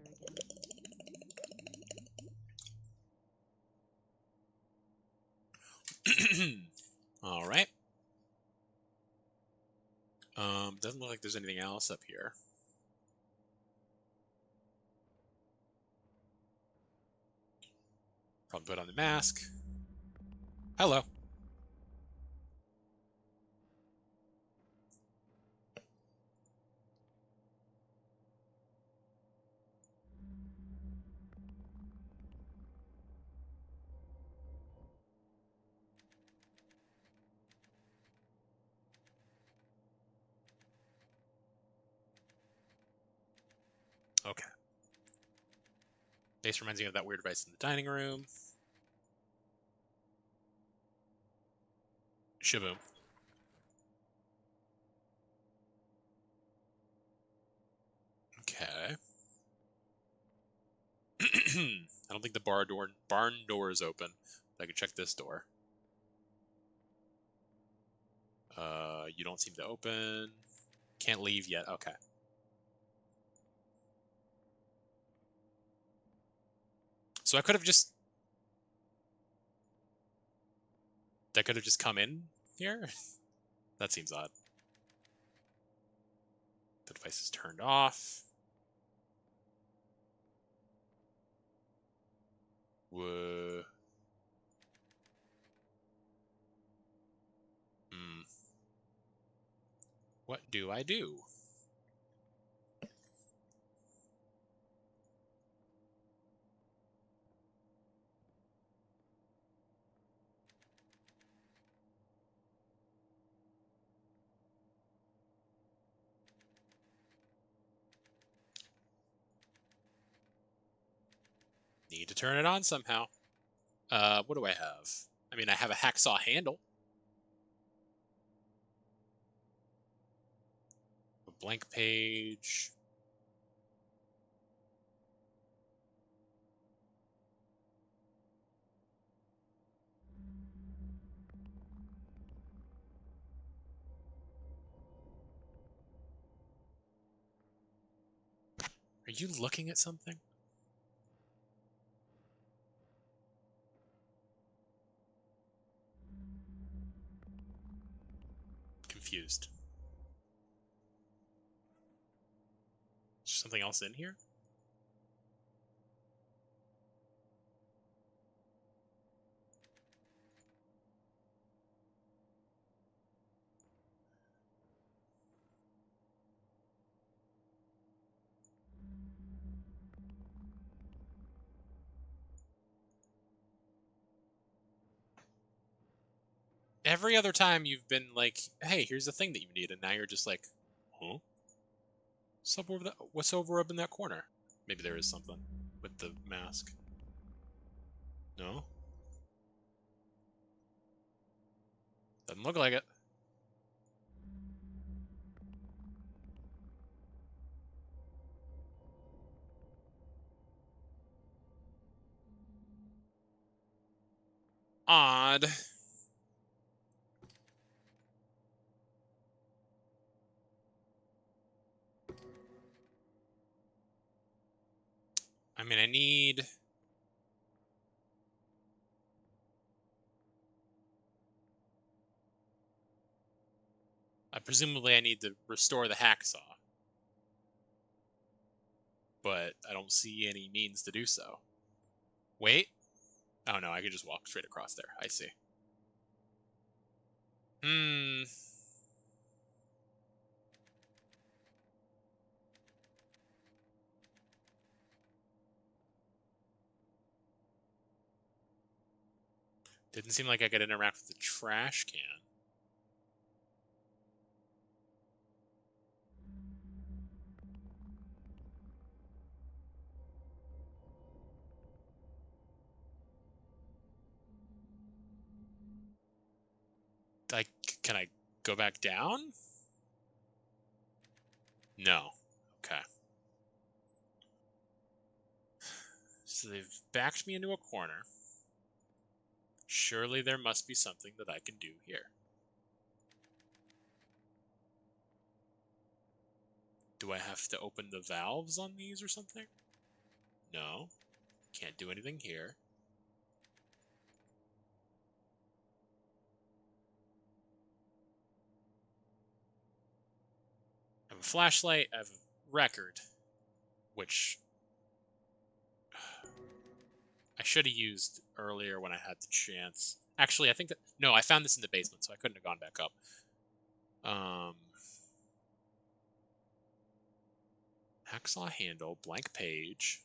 again. All right. Doesn't look like there's anything else up here. Probably put on the mask. Hello. Okay. Base reminds me of that weird device in the dining room. Shaboom. Okay. I don't think the barn door is open. I can check this door. You don't seem to open. Can't leave yet. Okay. So I could have just... That could have just come in here? That seems odd. The device is turned off. Whoa. What do I do? Need to turn it on somehow. What do I have? I mean, I have a hacksaw handle. A blank page. Are you looking at something? Confused. Is there something else in here? Every other time you've been like, hey, here's the thing that you need, and now you're just like, huh? What's over up in that corner? Maybe there is something with the mask. No? Doesn't look like it. Odd. I mean, I need... presumably I need to restore the hacksaw. But I don't see any means to do so. Wait. Oh no, I can just walk straight across there. I see. Didn't seem like I could interact with the trash can. Can I go back down? No. Okay. So they've backed me into a corner. Surely there must be something that I can do here. Do I have to open the valves on these or something? No. Can't do anything here. I have a flashlight. I have a record, which I should have used earlier when I had the chance. Actually, I think that... No, I found this in the basement, so I couldn't have gone back up. Hacksaw handle, blank page.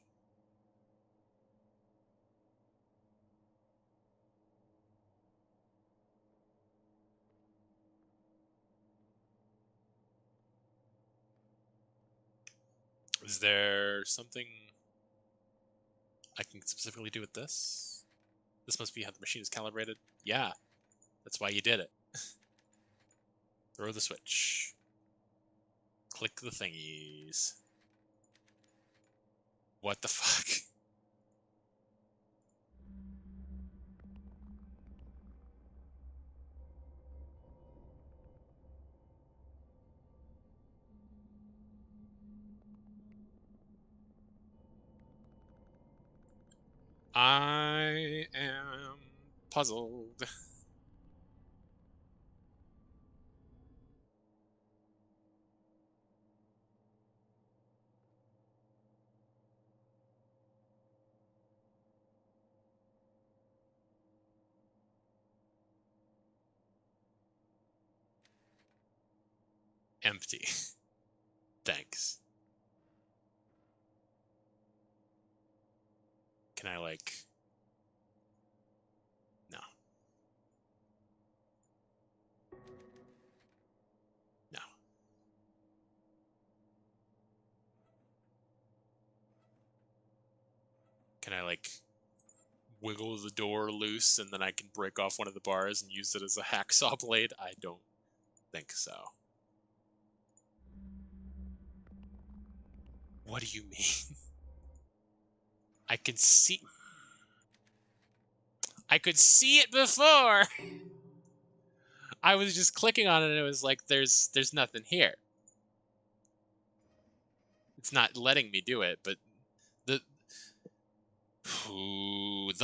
Is there something I can specifically do with this? This must be how the machine is calibrated. Yeah, that's why you did it. Throw the switch. Click the thingies. What the fuck? I am puzzled. Empty. Thanks. Can I, like... No. No. Can I, like, wiggle the door loose and then I can break off one of the bars and use it as a hacksaw blade? I don't think so. What do you mean? I could see it before! I was just clicking on it and it was like, there's nothing here. It's not letting me do it, but the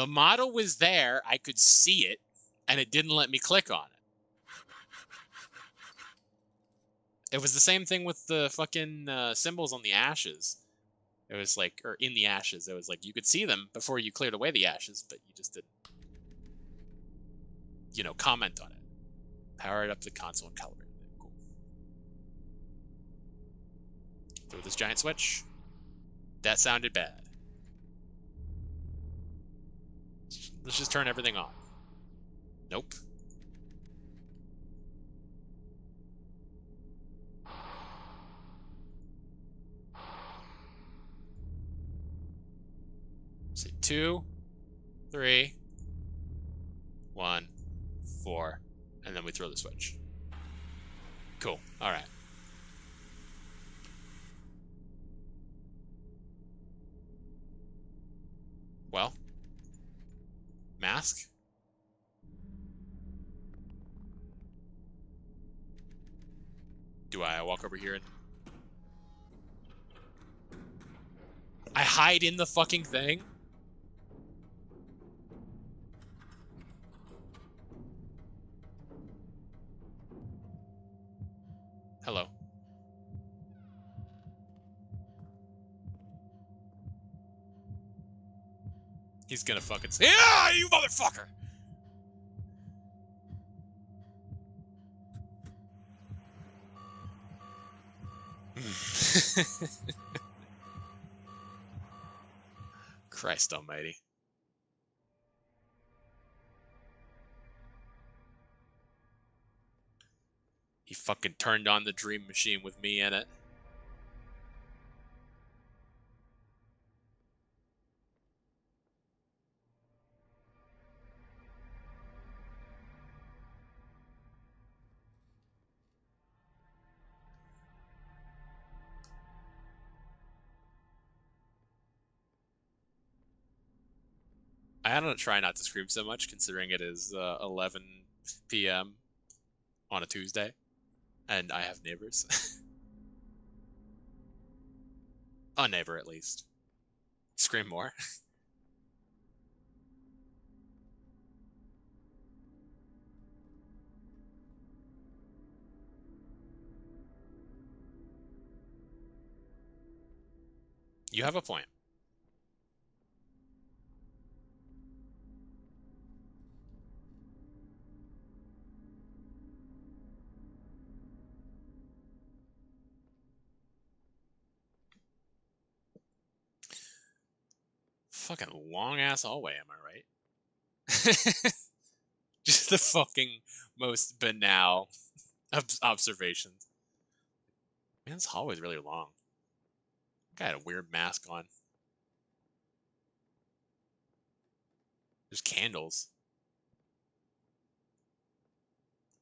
model was there, I could see it, and it didn't let me click on it. It was the same thing with the fucking symbols on the ashes. It was like, or in the ashes, it was like, you could see them before you cleared away the ashes, but you just didn't, you know, comment on it. Powered up the console and calibrated it. Cool. Throw this giant switch. That sounded bad. Let's just turn everything on. Nope. Say 2, 3, 1, 4, and then we throw the switch. Cool. All right. Well, mask. Do I walk over here and I hide in the fucking thing? Hello. He's gonna fucking say, "Yeah, you motherfucker!" Christ almighty. He fucking turned on the dream machine with me in it. I don't try not to scream so much, considering it is 11 p.m. on a Tuesday, and I have neighbors. A neighbor, at least. Scream more. You have a point. Fucking long ass hallway, am I right? Just the fucking most banal observations. Man, this hallway's really long. Guy had a weird mask on. There's candles.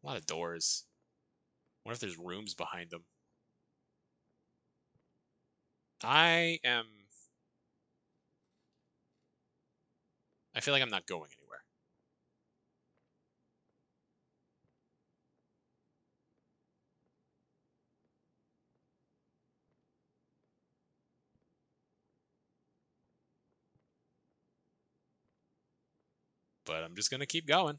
A lot of doors. What if there's rooms behind them? I feel like I'm not going anywhere. But I'm just gonna keep going.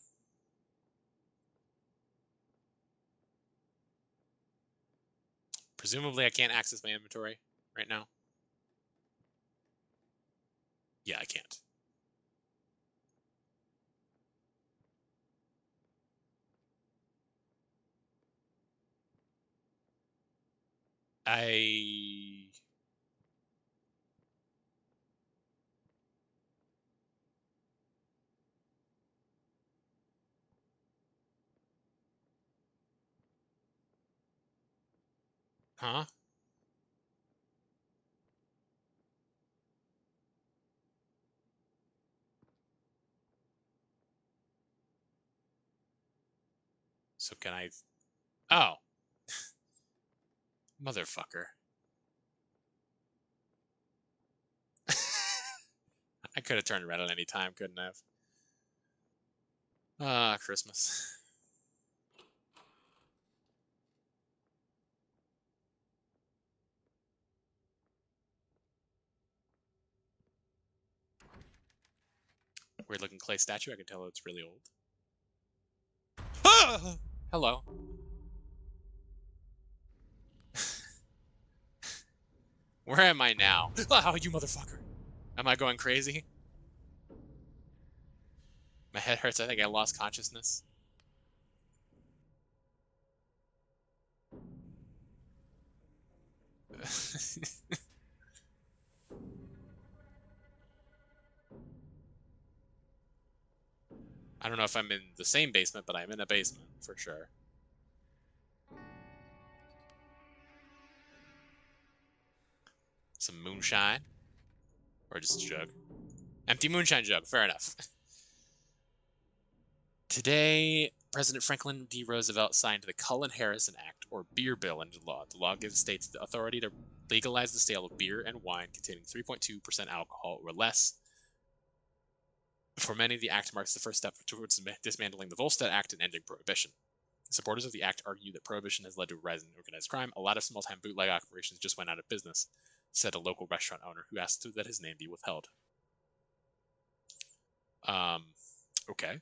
Presumably I can't access my inventory right now. Yeah, I can't. Huh? So can I... Oh. Motherfucker. I could have turned red at any time, couldn't I have? Ah, Christmas. Weird looking clay statue. I can tell it's really old. Ah! Hello. Where am I now? Oh, you motherfucker. Am I going crazy? My head hurts. I think I lost consciousness. I don't know if I'm in the same basement, but I'm in a basement for sure. Some moonshine. Or just a jug. Empty moonshine jug. Fair enough. Today, President Franklin D. Roosevelt signed the Cullen-Harrison Act, or Beer Bill, into law. The law gives states the authority to legalize the sale of beer and wine containing 3.2% alcohol or less. For many, the act marks the first step towards dismantling the Volstead Act and ending prohibition. Supporters of the act argue that prohibition has led to a rise in organized crime. A lot of small-time bootleg operations just went out of business, said a local restaurant owner who asked that his name be withheld. Okay.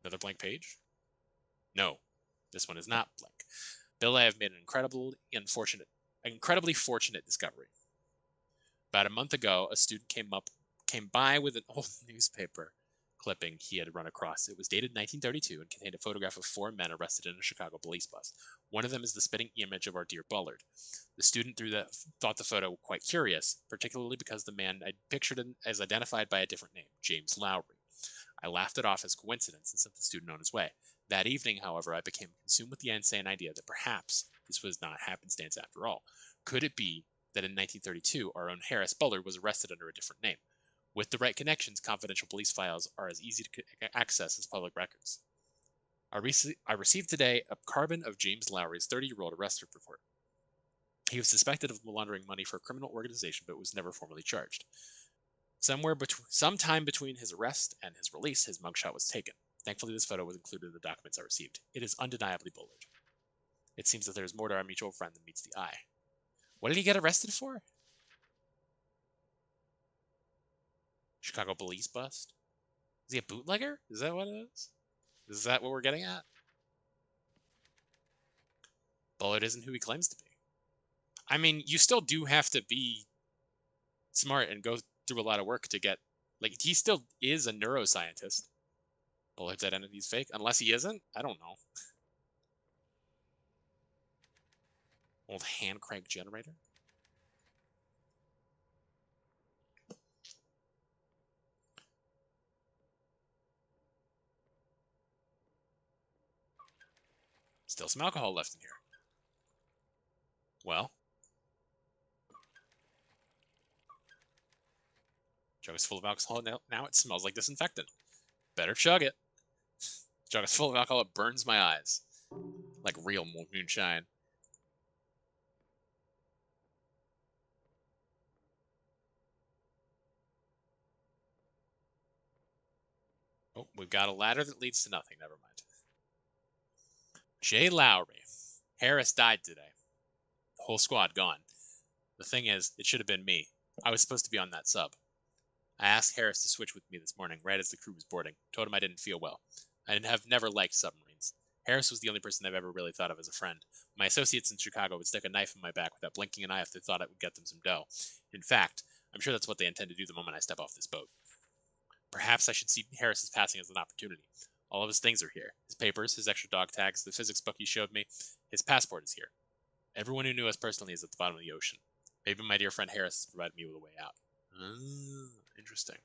Another blank page? No, this one is not blank. Bill, I have made an incredibly fortunate discovery. About a month ago, a student came by with an old newspaper clipping he had run across. It was dated 1932 and contained a photograph of 4 men arrested in a Chicago police bus. One of them is the spitting image of our dear Bullard. The student thought the photo quite curious, particularly because the man I'd pictured as identified by a different name, James Lowry. I laughed it off as coincidence and sent the student on his way. That evening, however, I became consumed with the insane idea that perhaps this was not happenstance after all. Could it be that in 1932, our own Harris Bullard was arrested under a different name? With the right connections, confidential police files are as easy to access as public records. I received today a carbon of James Lowry's 30-year-old arrest report. He was suspected of laundering money for a criminal organization, but was never formally charged. Sometime between his arrest and his release, his mugshot was taken. Thankfully, this photo was included in the documents I received. It is undeniably Bullard. It seems that there is more to our mutual friend than meets the eye. What did he get arrested for? Chicago police bust? Is he a bootlegger? Is that what it is? Is that what we're getting at? Bullard isn't who he claims to be. I mean, you still do have to be smart and go through a lot of work to get... Like, he still is a neuroscientist. Bullard's identity is fake. Unless he isn't? I don't know. Old hand crank generator? Still some alcohol left in here. Well. Jug is full of alcohol now. It smells like disinfectant. Better chug it. Jug is full of alcohol. It burns my eyes. Like real moonshine. Oh, we've got a ladder that leads to nothing. Never mind. Jay Lowry. Harris died today. The whole squad gone. The thing is, it should have been me. I was supposed to be on that sub. I asked Harris to switch with me this morning, right as the crew was boarding. Told him I didn't feel well. I have never liked submarines. Harris was the only person I've ever really thought of as a friend. My associates in Chicago would stick a knife in my back without blinking an eye if they thought it would get them some dough. In fact, I'm sure that's what they intend to do the moment I step off this boat. Perhaps I should see Harris's passing as an opportunity. All of his things are here. His papers, his extra dog tags, the physics book he showed me. His passport is here. Everyone who knew us personally is at the bottom of the ocean. Maybe my dear friend Harris has provided me with a way out. Interesting.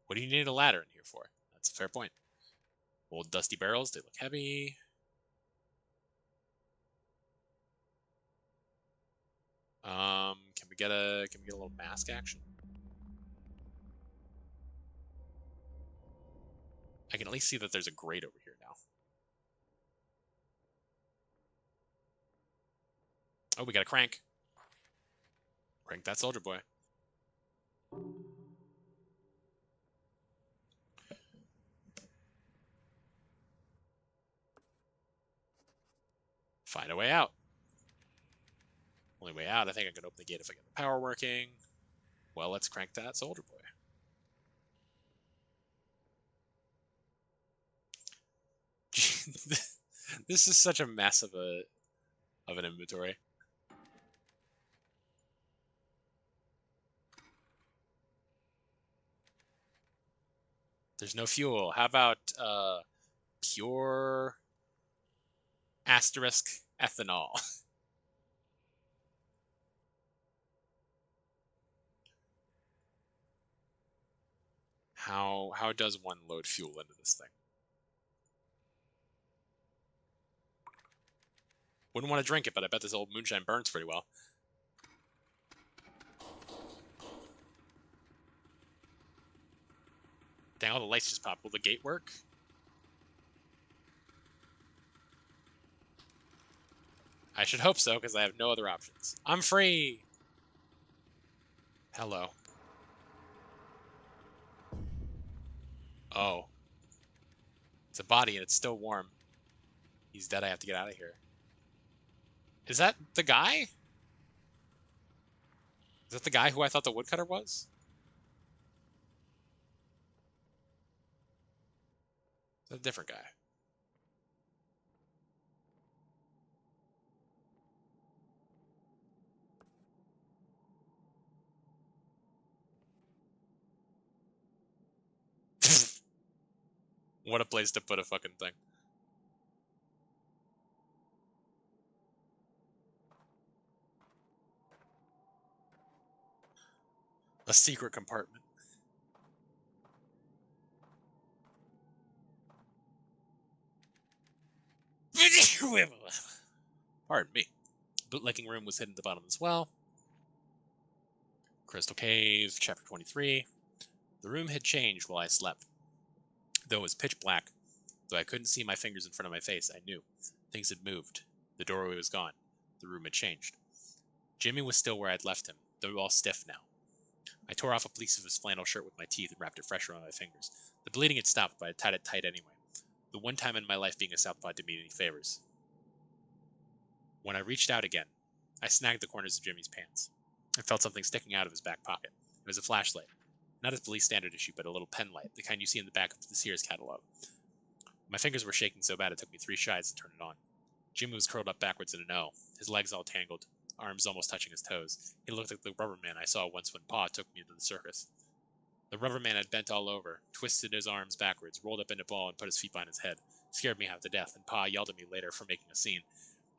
What do you need a ladder in here for? That's a fair point. Old dusty barrels, they look heavy. Can we get a little mask action? I can at least see that there's a grate over here now. Oh, we got a crank. Crank that soldier boy. Find a way out. Only way out, I think I can open the gate if I get the power working. Well, let's crank that soldier boy. This is such a mess of an inventory. There's no fuel. How about pure asterisk ethanol? How does one load fuel into this thing? Wouldn't want to drink it, but I bet this old moonshine burns pretty well. Dang, all the lights just popped. Will the gate work? I should hope so, because I have no other options. I'm free! Hello. Oh. It's a body and it's still warm. He's dead, I have to get out of here. Is that the guy? Is that the guy who I thought the woodcutter was? Is that a different guy? What a place to put a fucking thing. A secret compartment. Pardon me. Bootlegging room was hidden at the bottom as well. Crystal Cave, Chapter 23. The room had changed while I slept. Though it was pitch black, though I couldn't see my fingers in front of my face, I knew. Things had moved. The doorway was gone. The room had changed. Jimmy was still where I'd left him, though all stiff now. I tore off a piece of his flannel shirt with my teeth and wrapped it fresh around my fingers. The bleeding had stopped, but I tied it tight anyway. The one time in my life being a Southpaw did me any favors. When I reached out again, I snagged the corners of Jimmy's pants. I felt something sticking out of his back pocket. It was a flashlight. Not a police standard issue, but a little pen light, the kind you see in the back of the Sears catalog. My fingers were shaking so bad it took me 3 shots to turn it on. Jimmy was curled up backwards in an O, his legs all tangled, arms almost touching his toes. He looked like the rubber man I saw once when Pa took me to the circus. The rubber man had bent all over, twisted his arms backwards, rolled up in a ball, and put his feet behind his head. It scared me half to death, and Pa yelled at me later for making a scene.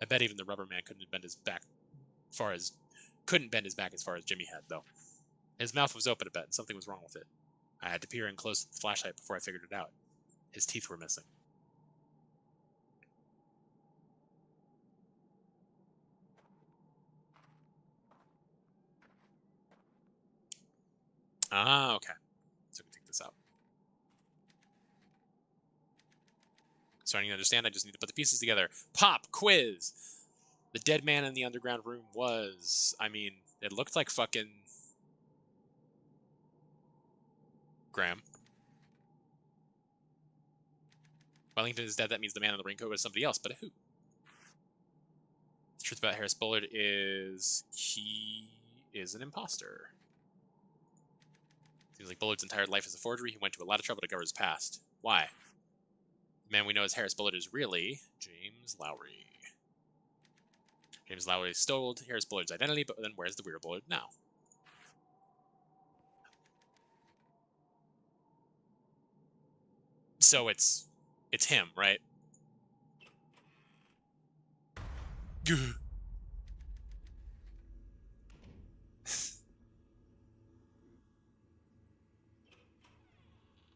I bet even the rubber man couldn't bend his back as far as Jimmy had, though. His mouth was open a bit, and something was wrong with it. I had to peer in close with the flashlight before I figured it out. His teeth were missing. Ah, okay. So we can take this out. Starting to understand, I just need to put the pieces together. Pop quiz! The dead man in the underground room was... I mean, it looked like fucking... Graham. Wellington is dead, that means the man in the raincoat was somebody else, but who? The truth about Harris Bullard is... he is an imposter. Seems like Bullard's entire life is a forgery. He went to a lot of trouble to cover his past. Why? The man we know as Harris Bullard is really James Lowry. James Lowry stole Harris Bullard's identity, but then where's the weird Bullard now? So it's him, right?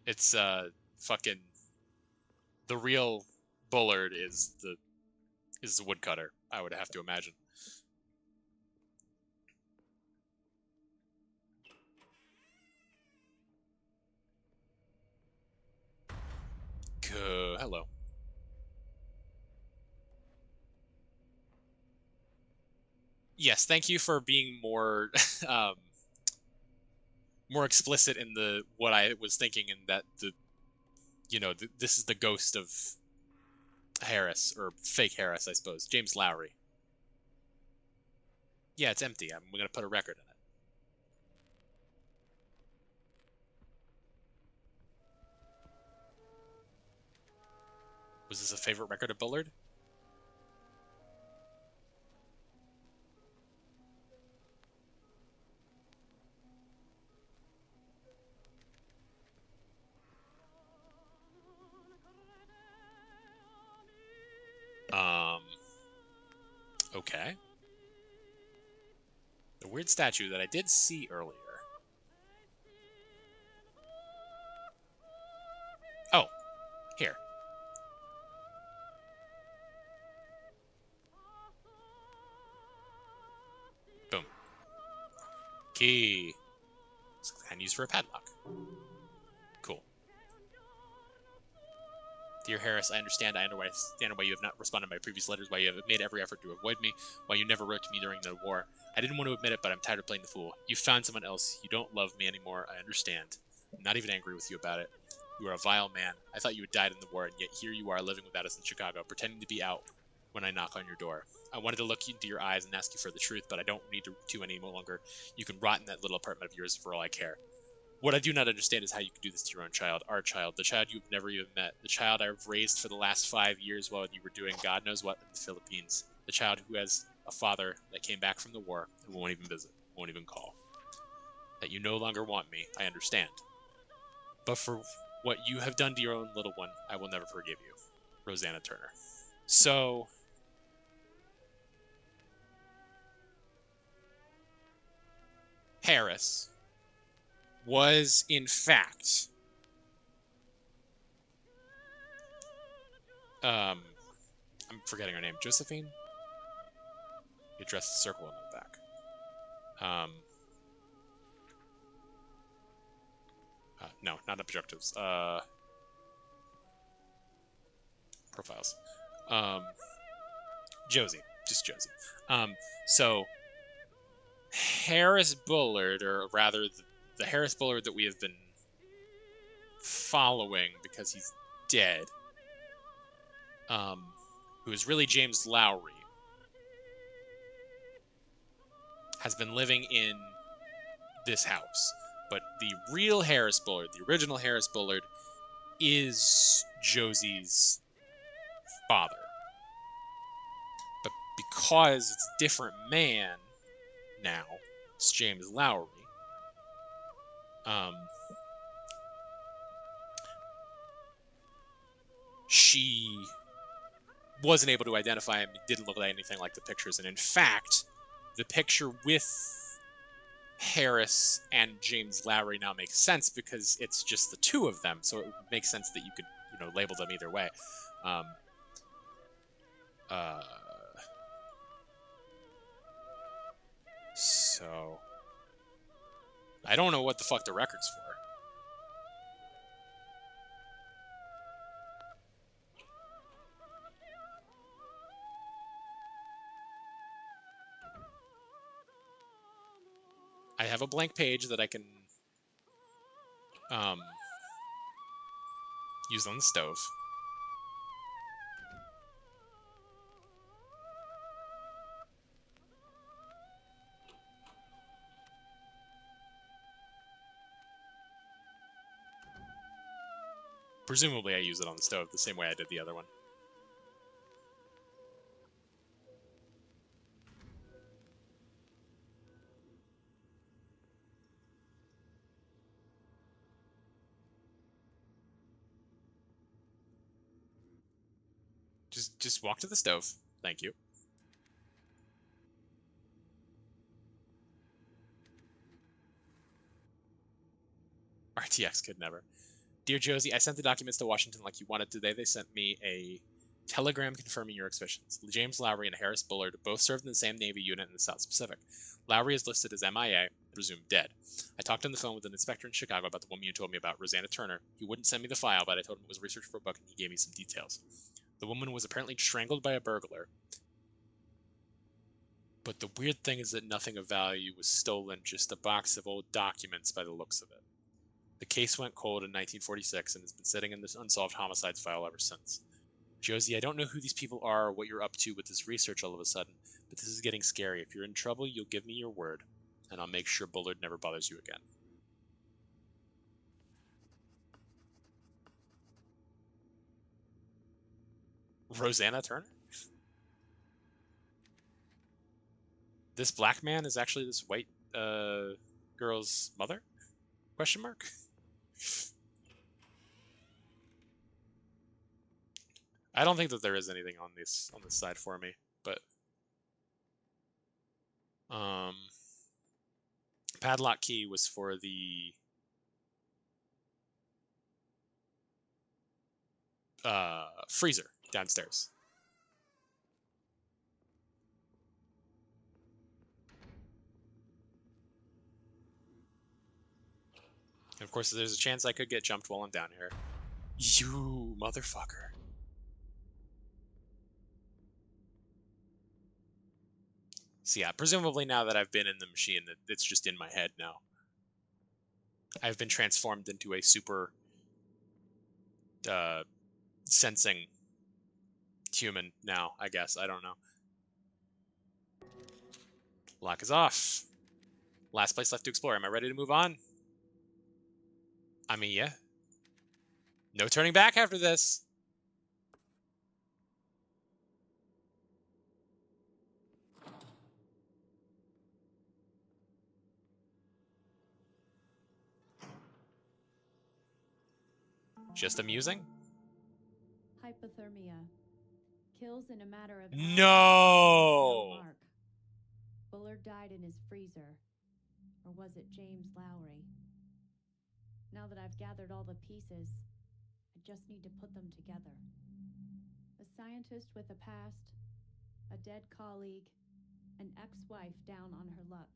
It's fucking the real Bullard is the woodcutter, I would have to imagine. Hello. Yes, thank you for being more more explicit in the what I was thinking, and that this is the ghost of Harris, or fake Harris, I suppose. James Lowry. Yeah, it's empty. We're gonna put a record in it. Was this a favorite record of Bullard? Okay. The weird statue that I did see earlier. Oh, here. Boom. Key. It's kind of used for a padlock. Cool. Dear Harris, I understand why you have not responded to my previous letters, why you have made every effort to avoid me, why you never wrote to me during the war. I didn't want to admit it, but I'm tired of playing the fool. You found someone else. You don't love me anymore. I understand. I'm not even angry with you about it. You are a vile man. I thought you had died in the war, and yet here you are living without us in Chicago, pretending to be out when I knock on your door. I wanted to look into your eyes and ask you for the truth, but I don't need to any longer. You can rot in that little apartment of yours for all I care. What I do not understand is how you could do this to your own child, our child, the child you've never even met, the child I've raised for the last 5 years while you were doing God knows what in the Philippines, the child who has a father that came back from the war and won't even visit, won't even call. That you no longer want me, I understand. But for what you have done to your own little one, I will never forgive you. Rosanna Turner. So... Harris was, in fact, I'm forgetting her name. Josephine? You addressed the circle on the back. No, not objectives. Profiles. Josie. Just Josie. So, Harris Bullard, or rather, the Harris Bullard that we have been following because he's dead, who is really James Lowry, has been living in this house. But the real Harris Bullard, the original Harris Bullard, is Josie's father. But because it's a different man now, it's James Lowry, she wasn't able to identify him. It didn't look like anything like the pictures. And in fact, the picture with Harris and James Lowry now makes sense because it's just the two of them. So it makes sense that you could, label them either way. So I don't know what the fuck the record's for. I have a blank page that I can use on the stove. Presumably I use it on the stove the same way I did the other one. Just walk to the stove. Thank you. RTX could never. Dear Josie, I sent the documents to Washington like you wanted today. They sent me a telegram confirming your suspicions. James Lowry and Harris Bullard both served in the same Navy unit in the South Pacific. Lowry is listed as MIA, presumed dead. I talked on the phone with an inspector in Chicago about the woman you told me about, Rosanna Turner. He wouldn't send me the file, but I told him it was research for a book, and he gave me some details. The woman was apparently strangled by a burglar. But the weird thing is that nothing of value was stolen, just a box of old documents by the looks of it. The case went cold in 1946 and has been sitting in this unsolved homicides file ever since. Josie, I don't know who these people are or what you're up to with this research all of a sudden, but this is getting scary. If you're in trouble, you'll give me your word, and I'll make sure Bullard never bothers you again. Rosanna Turner? This black man is actually this white girl's mother? Question mark? I don't think that there is anything on this side for me, but padlock key was for the freezer downstairs. And of course, there's a chance I could get jumped while I'm down here. You motherfucker. So yeah, presumably now that I've been in the machine, it's just in my head now. I've been transformed into a super sensing human now, I guess. I don't know. Lock is off. Last place left to explore. Am I ready to move on? I mean, yeah. No turning back after this. Just amusing? Hypothermia. Kills in a matter of No! Mark. Bullard died in his freezer. Or was it James Lowry? Now that I've gathered all the pieces, I just need to put them together. A scientist with a past, a dead colleague, an ex-wife down on her luck.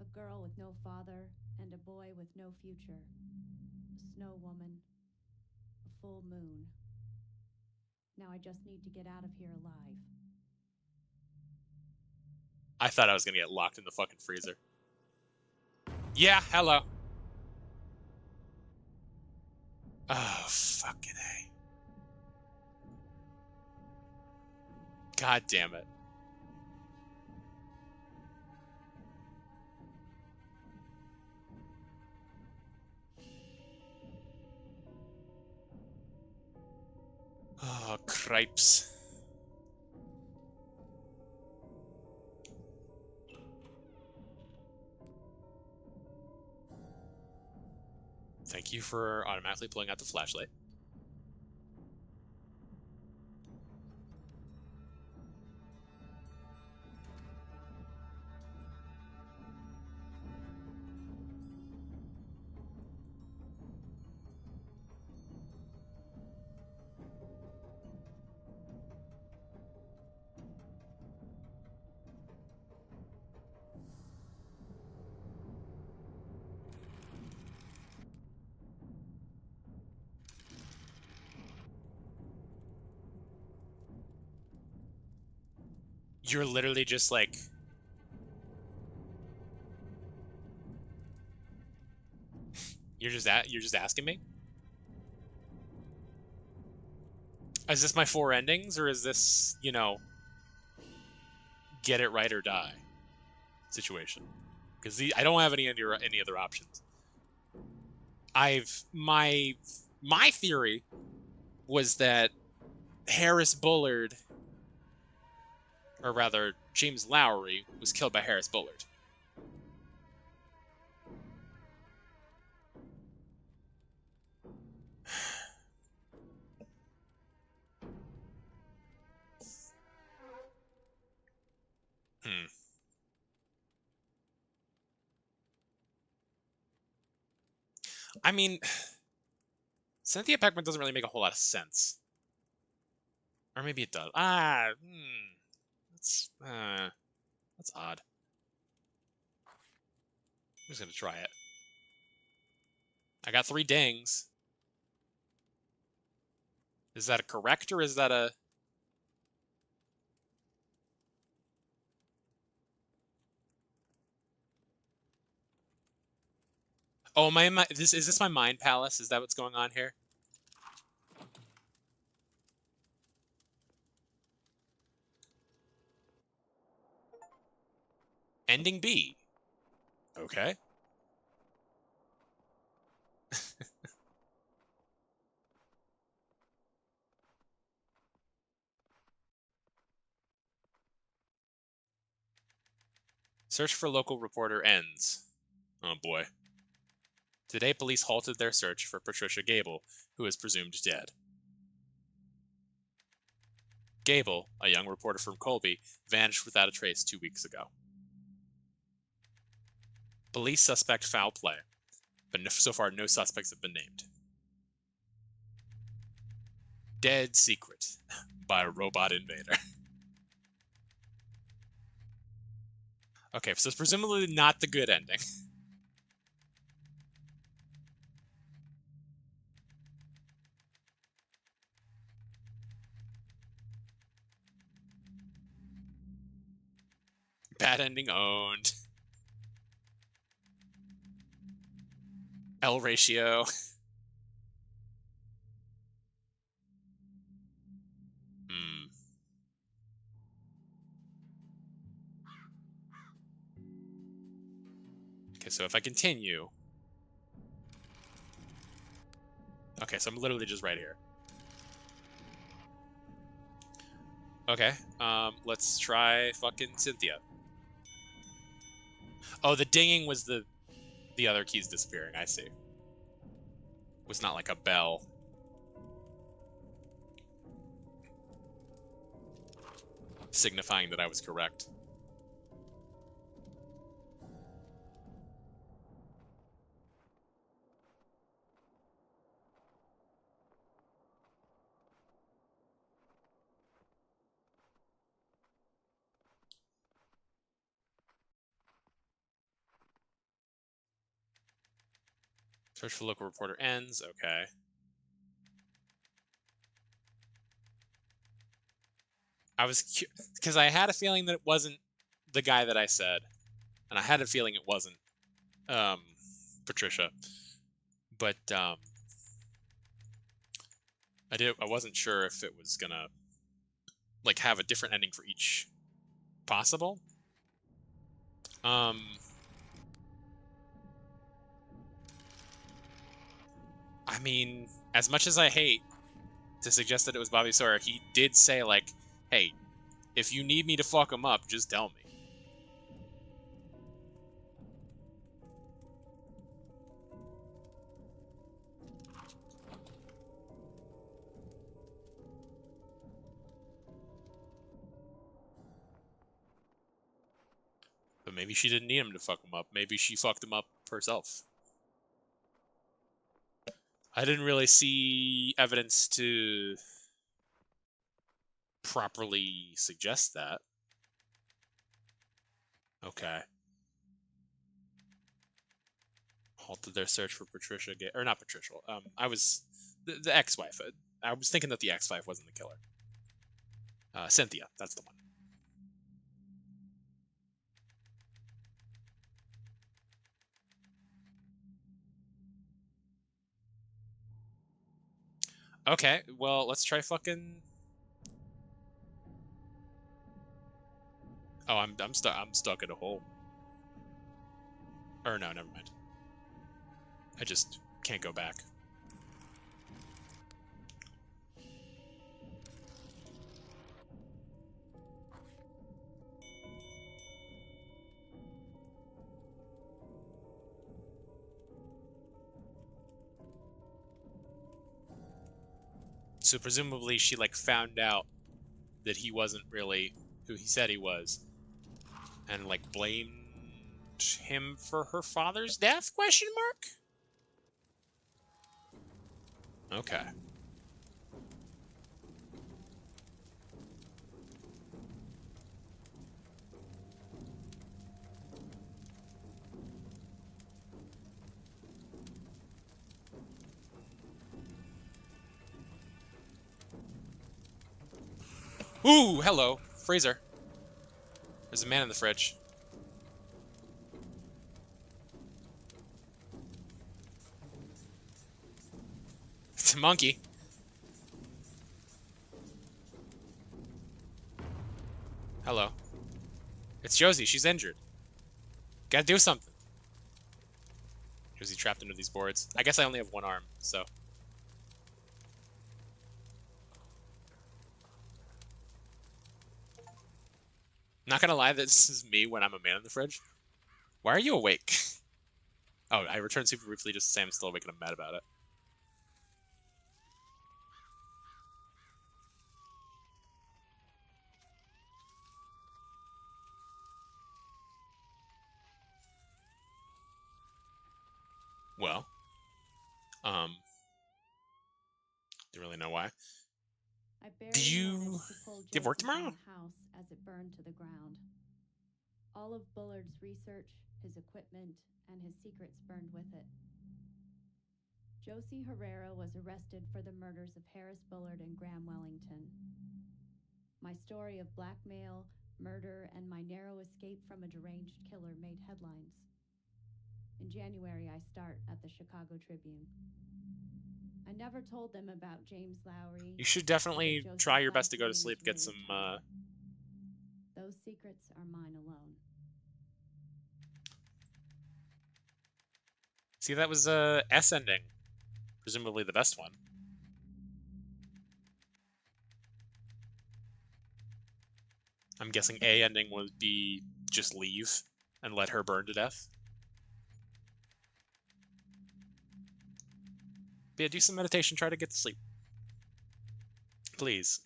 A girl with no father and a boy with no future. A snow woman. A full moon. Now I just need to get out of here alive. I thought I was gonna get locked in the fucking freezer. Yeah, hello. Oh, fucking A. God damn it. Oh, cripes. Thank you for automatically pulling out the flashlight. You're literally just like... You're just asking me? Is this my 4 endings, or is this, you know, get it right or die situation? Because I don't have any other options. My theory was that Harris Bullard, or rather James Lowry, was killed by Harris Bullard. I mean, Cynthia Peckman doesn't really make a whole lot of sense. Or maybe it does. That's odd. I'm just gonna try it. I got 3 dings. Is that a correct, or is that a... Oh, is this my mind palace? Is that what's going on here? Ending B. Okay. Search for local reporter ends. Oh boy. Today, police halted their search for Patricia Gable, who is presumed dead. Gable, a young reporter from Colby, vanished without a trace 2 weeks ago. Police suspect foul play, but so far no suspects have been named. Dead Secret by Robot Invader. Okay, so it's presumably not the good ending. Bad ending owned. L ratio. Okay, so if I continue... Okay, so I'm literally just right here. Okay, let's try fucking Cynthia. Oh, the dinging was the other keys disappearing, I see. It was not like a bell. Signifying that I was correct. Search for local reporter ends. Okay. I was because I had a feeling that it wasn't the guy that I said, and I had a feeling it wasn't Patricia, but I wasn't sure if it was gonna like have a different ending for each possible. I mean, as much as I hate to suggest that it was Bobby Sawyer, he did say, like, hey, if you need me to fuck him up, just tell me. But maybe she didn't need him to fuck him up. Maybe she fucked him up herself. I didn't really see evidence to properly suggest that. Okay. Halted their search for Patricia, or not Patricia. I was the ex-wife. I was thinking that the ex-wife wasn't the killer. Cynthia, that's the one. Okay, well, let's try fucking. Oh, I'm stuck. I'm stuck in a hole. Or no, never mind. I just can't go back. So presumably she like found out that he wasn't really who he said he was, and like blamed him for her father's death? Question mark. Okay. Ooh, hello, freezer. There's a man in the fridge. It's a monkey. Hello. It's Josie. She's injured. Gotta do something. Josie trapped into these boards. I guess I only have one arm, so. Not gonna lie, this is me when I'm a man in the fridge. Why are you awake? Oh, I returned super briefly just to say I'm still awake and I'm mad about it. Well, don't really know why. Do you have work tomorrow? House as it burned to the ground. All of Bullard's research, his equipment, and his secrets burned with it. Josie Herrera was arrested for the murders of Harris Bullard and Graham Wellington. My story of blackmail, murder, and my narrow escape from a deranged killer made headlines. In January, I start at the Chicago Tribune. I never told them about James Lowry. You should definitely try your best to go to sleep, get some, Those secrets are mine alone. See, that was a S ending. Presumably the best one. I'm guessing A ending would be just leave and let her burn to death. But yeah, do some meditation, try to get to sleep. Please.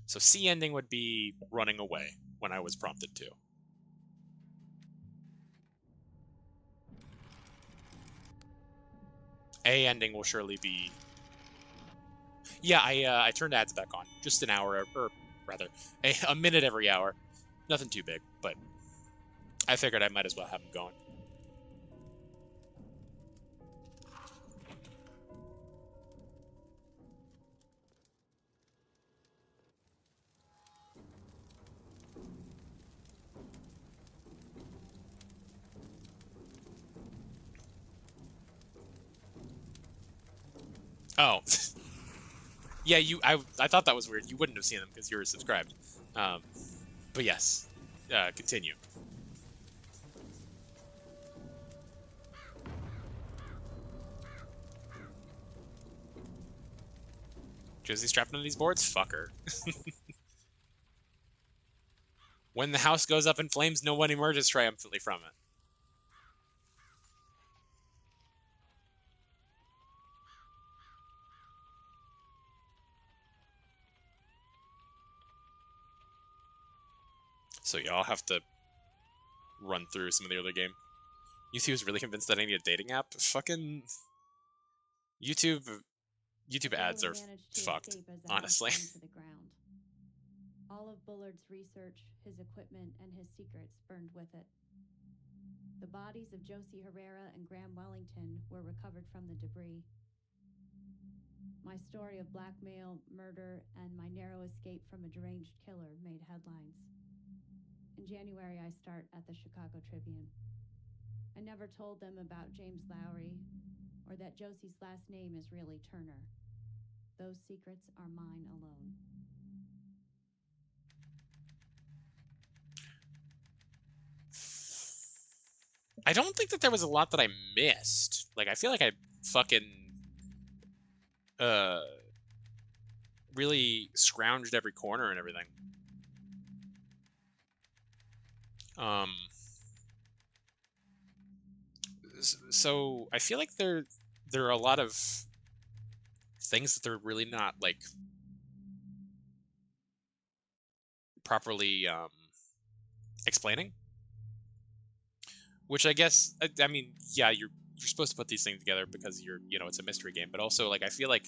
So C ending would be running away when I was prompted to. A ending will surely be... Yeah, I turned ads back on. Just an hour, or rather, a minute every hour. Nothing too big, but I figured I might as well have him going. Oh. Yeah, I thought that was weird. You wouldn't have seen them because you were subscribed. But yes, continue. Josie strapped into these boards? Fuck her. When the house goes up in flames, no one emerges triumphantly from it. So y'all have to run through some of the other game. YouTube is really convinced that I need a dating app. Fucking YouTube ads are fucked, honestly. All of Bullard's research, his equipment, and his secrets burned with it. The bodies of Josie Herrera and Graham Wellington were recovered from the debris. My story of blackmail, murder, and my narrow escape from a deranged killer made headlines. In January, I start at the Chicago Tribune. I never told them about James Lowry, or that Josie's last name is really Turner. Those secrets are mine alone. I don't think that there was a lot that I missed. Like, I feel like I fucking really scrounged every corner and everything. So I feel like there are a lot of things that they're really not like properly explaining. Which I guess I mean, yeah, you're supposed to put these things together because it's a mystery game, but also like I feel like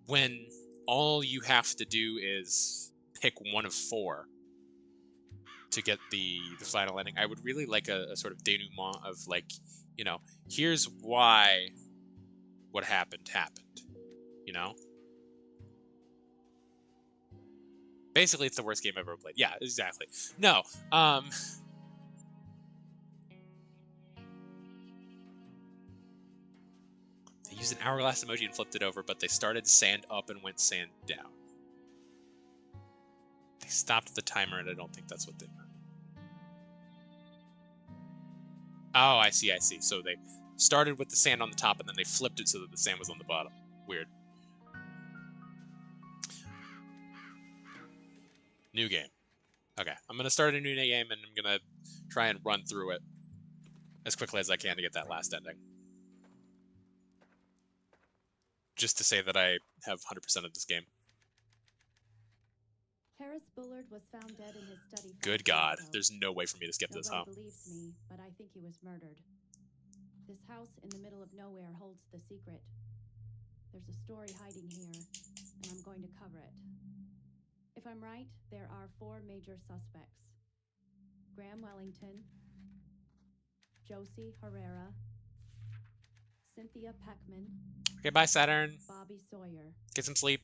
when all you have to do is pick one of 4 to get the final ending, I would really like a sort of denouement of like, here's why what happened, Basically, it's the worst game I've ever played. Yeah, exactly. No, they used an hourglass emoji and flipped it over, but they started sand up and went sand down. They stopped the timer, and I don't think that's what they meant. Oh, I see. So they started with the sand on the top, and then they flipped it so that the sand was on the bottom. Weird. New game. Okay, I'm going to start a new game, and I'm going to try and run through it as quickly as I can to get that last ending. Just to say that I have 100% of this game. Harris Bullard was found dead in his study. Good God, there's no way for me to skip this, huh? Nobody believes me, but I think he was murdered. This house in the middle of nowhere holds the secret. There's a story hiding here, and I'm going to cover it. If I'm right, there are 4 major suspects. Graham Wellington, Josie Herrera, Cynthia Peckman. Okay, bye, Saturn. Bobby Sawyer. Get some sleep.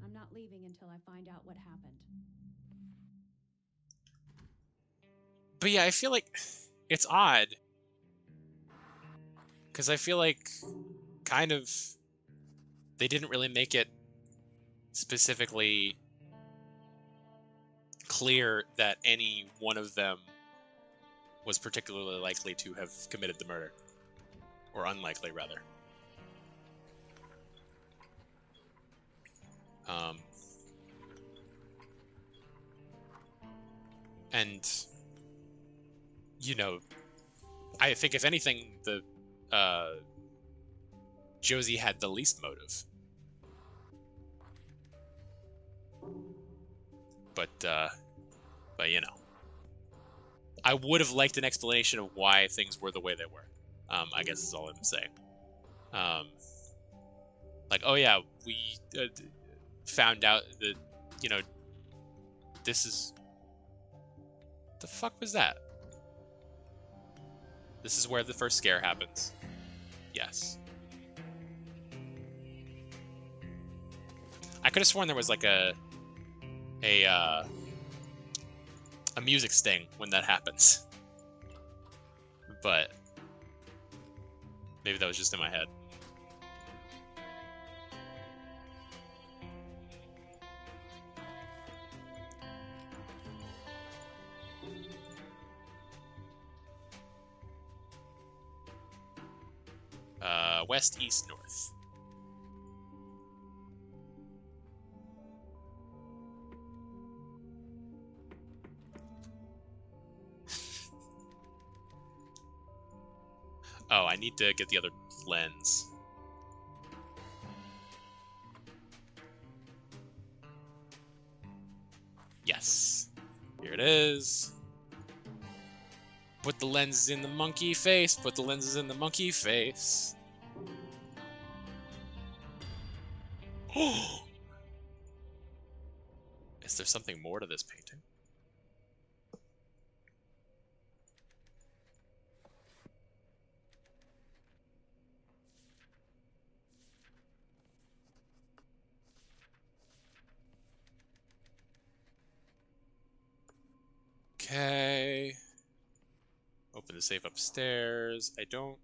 I'm not leaving until I find out what happened. But yeah, I feel like it's odd. Because I feel like kind of they didn't really make it specifically clear that any one of them was particularly likely to have committed the murder. Or unlikely, rather. And, I think if anything, the Josie had the least motive. But I would have liked an explanation of why things were the way they were. I guess is all I'm saying. Like, oh yeah, we found out that, this is The fuck was that? This is where the first scare happens. Yes. I could have sworn there was like a music sting when that happens. But maybe that was just in my head. West, east, north. Oh, I need to get the other lens. Yes. Here it is. Put the lenses in the monkey face. Put the lenses in the monkey face. Oh! Is there something more to this painting? Okay. Open the safe upstairs. I don't.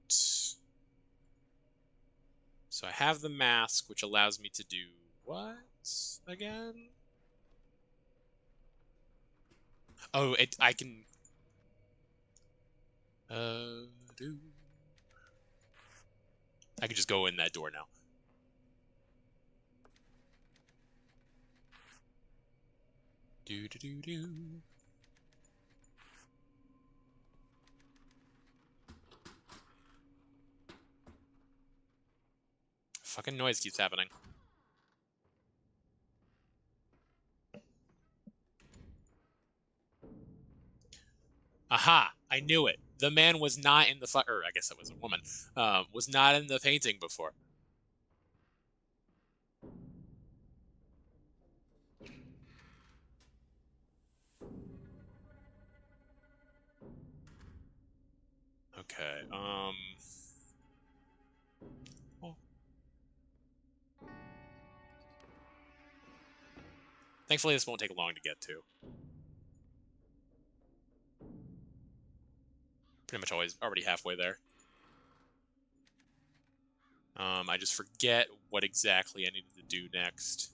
So I have the mask, which allows me to do what again? Oh, I can. Do. I can just go in that door now. Do do do do. Fucking noise keeps happening. Aha! I knew it. The man was not in the or I guess it was a woman. Was not in the painting before. Okay. Oh. Thankfully, this won't take long to get to. Pretty much already halfway there. I just forget what exactly I needed to do next.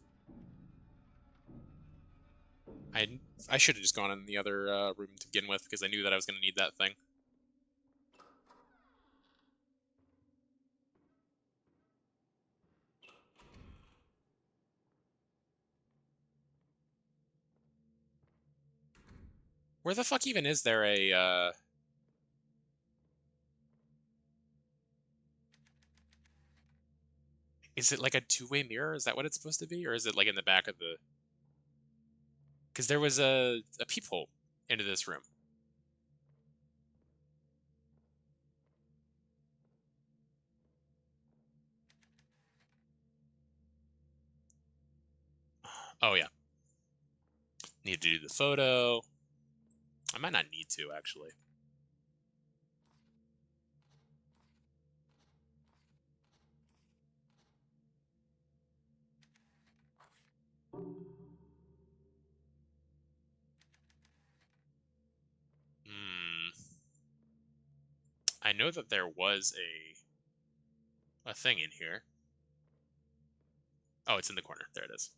I should have just gone in the other room to begin with, because I knew that I was going to need that thing. Where the fuck even is there a, Is it like a two-way mirror? Is that what it's supposed to be? Or is it like in the back of the... Because there was a peephole into this room. Oh, yeah. Need to do the photo. I might not need to, actually. I know that there was a thing in here. Oh, it's in the corner. There it is.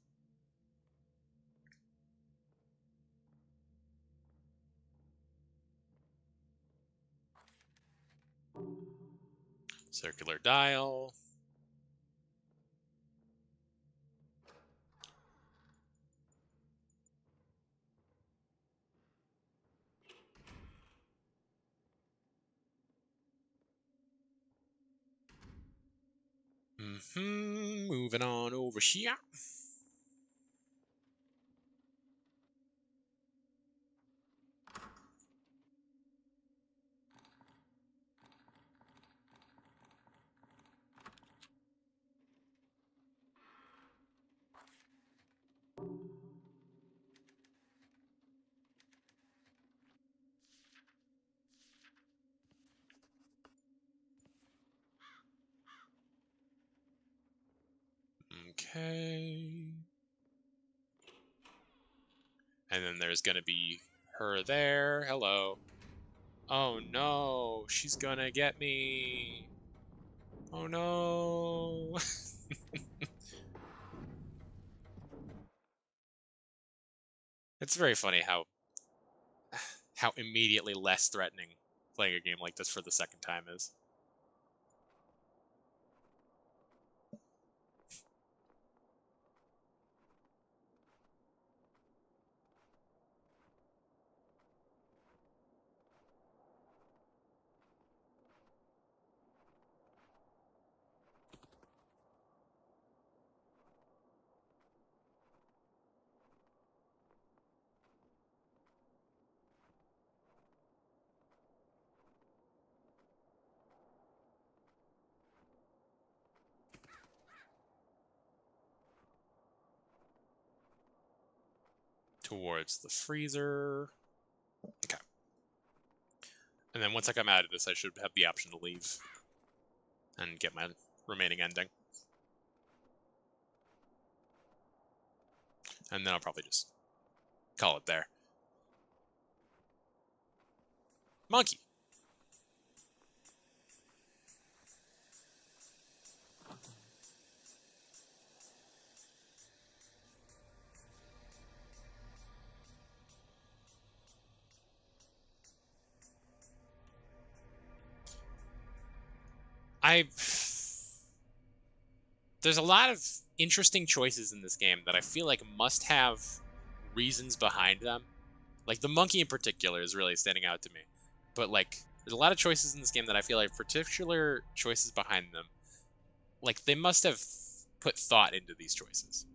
Circular dial. Moving on over here. Okay. And then there's gonna be her there. Hello. Oh no, she's gonna get me. Oh no. It's very funny how immediately less threatening playing a game like this for the second time is. Towards the freezer. Okay. And then once I come out of this, I should have the option to leave and get my remaining ending. And then I'll probably just call it there. Monkey! There's a lot of interesting choices in this game that I feel like must have reasons behind them. Like, the monkey in particular is really standing out to me. But, like, there's a lot of choices in this game that I feel like particular choices behind them. Like, they must have put thought into these choices.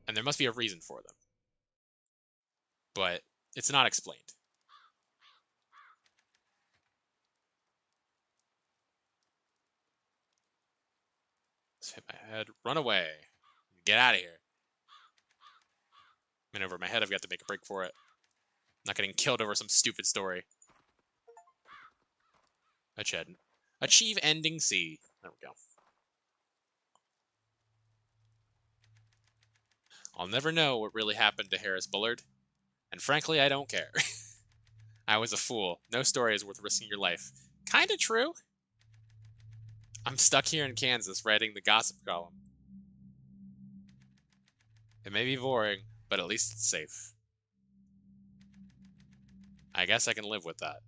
And there must be a reason for them. But it's not explained. Let's hit my head. Run away. Get out of here. I'm in over my head. I've got to make a break for it. I'm not getting killed over some stupid story. Achieve ending C. There we go. I'll never know what really happened to Harris Bullard. And frankly, I don't care. I was a fool. No story is worth risking your life. Kinda true. I'm stuck here in Kansas writing the gossip column. It may be boring, but at least it's safe. I guess I can live with that.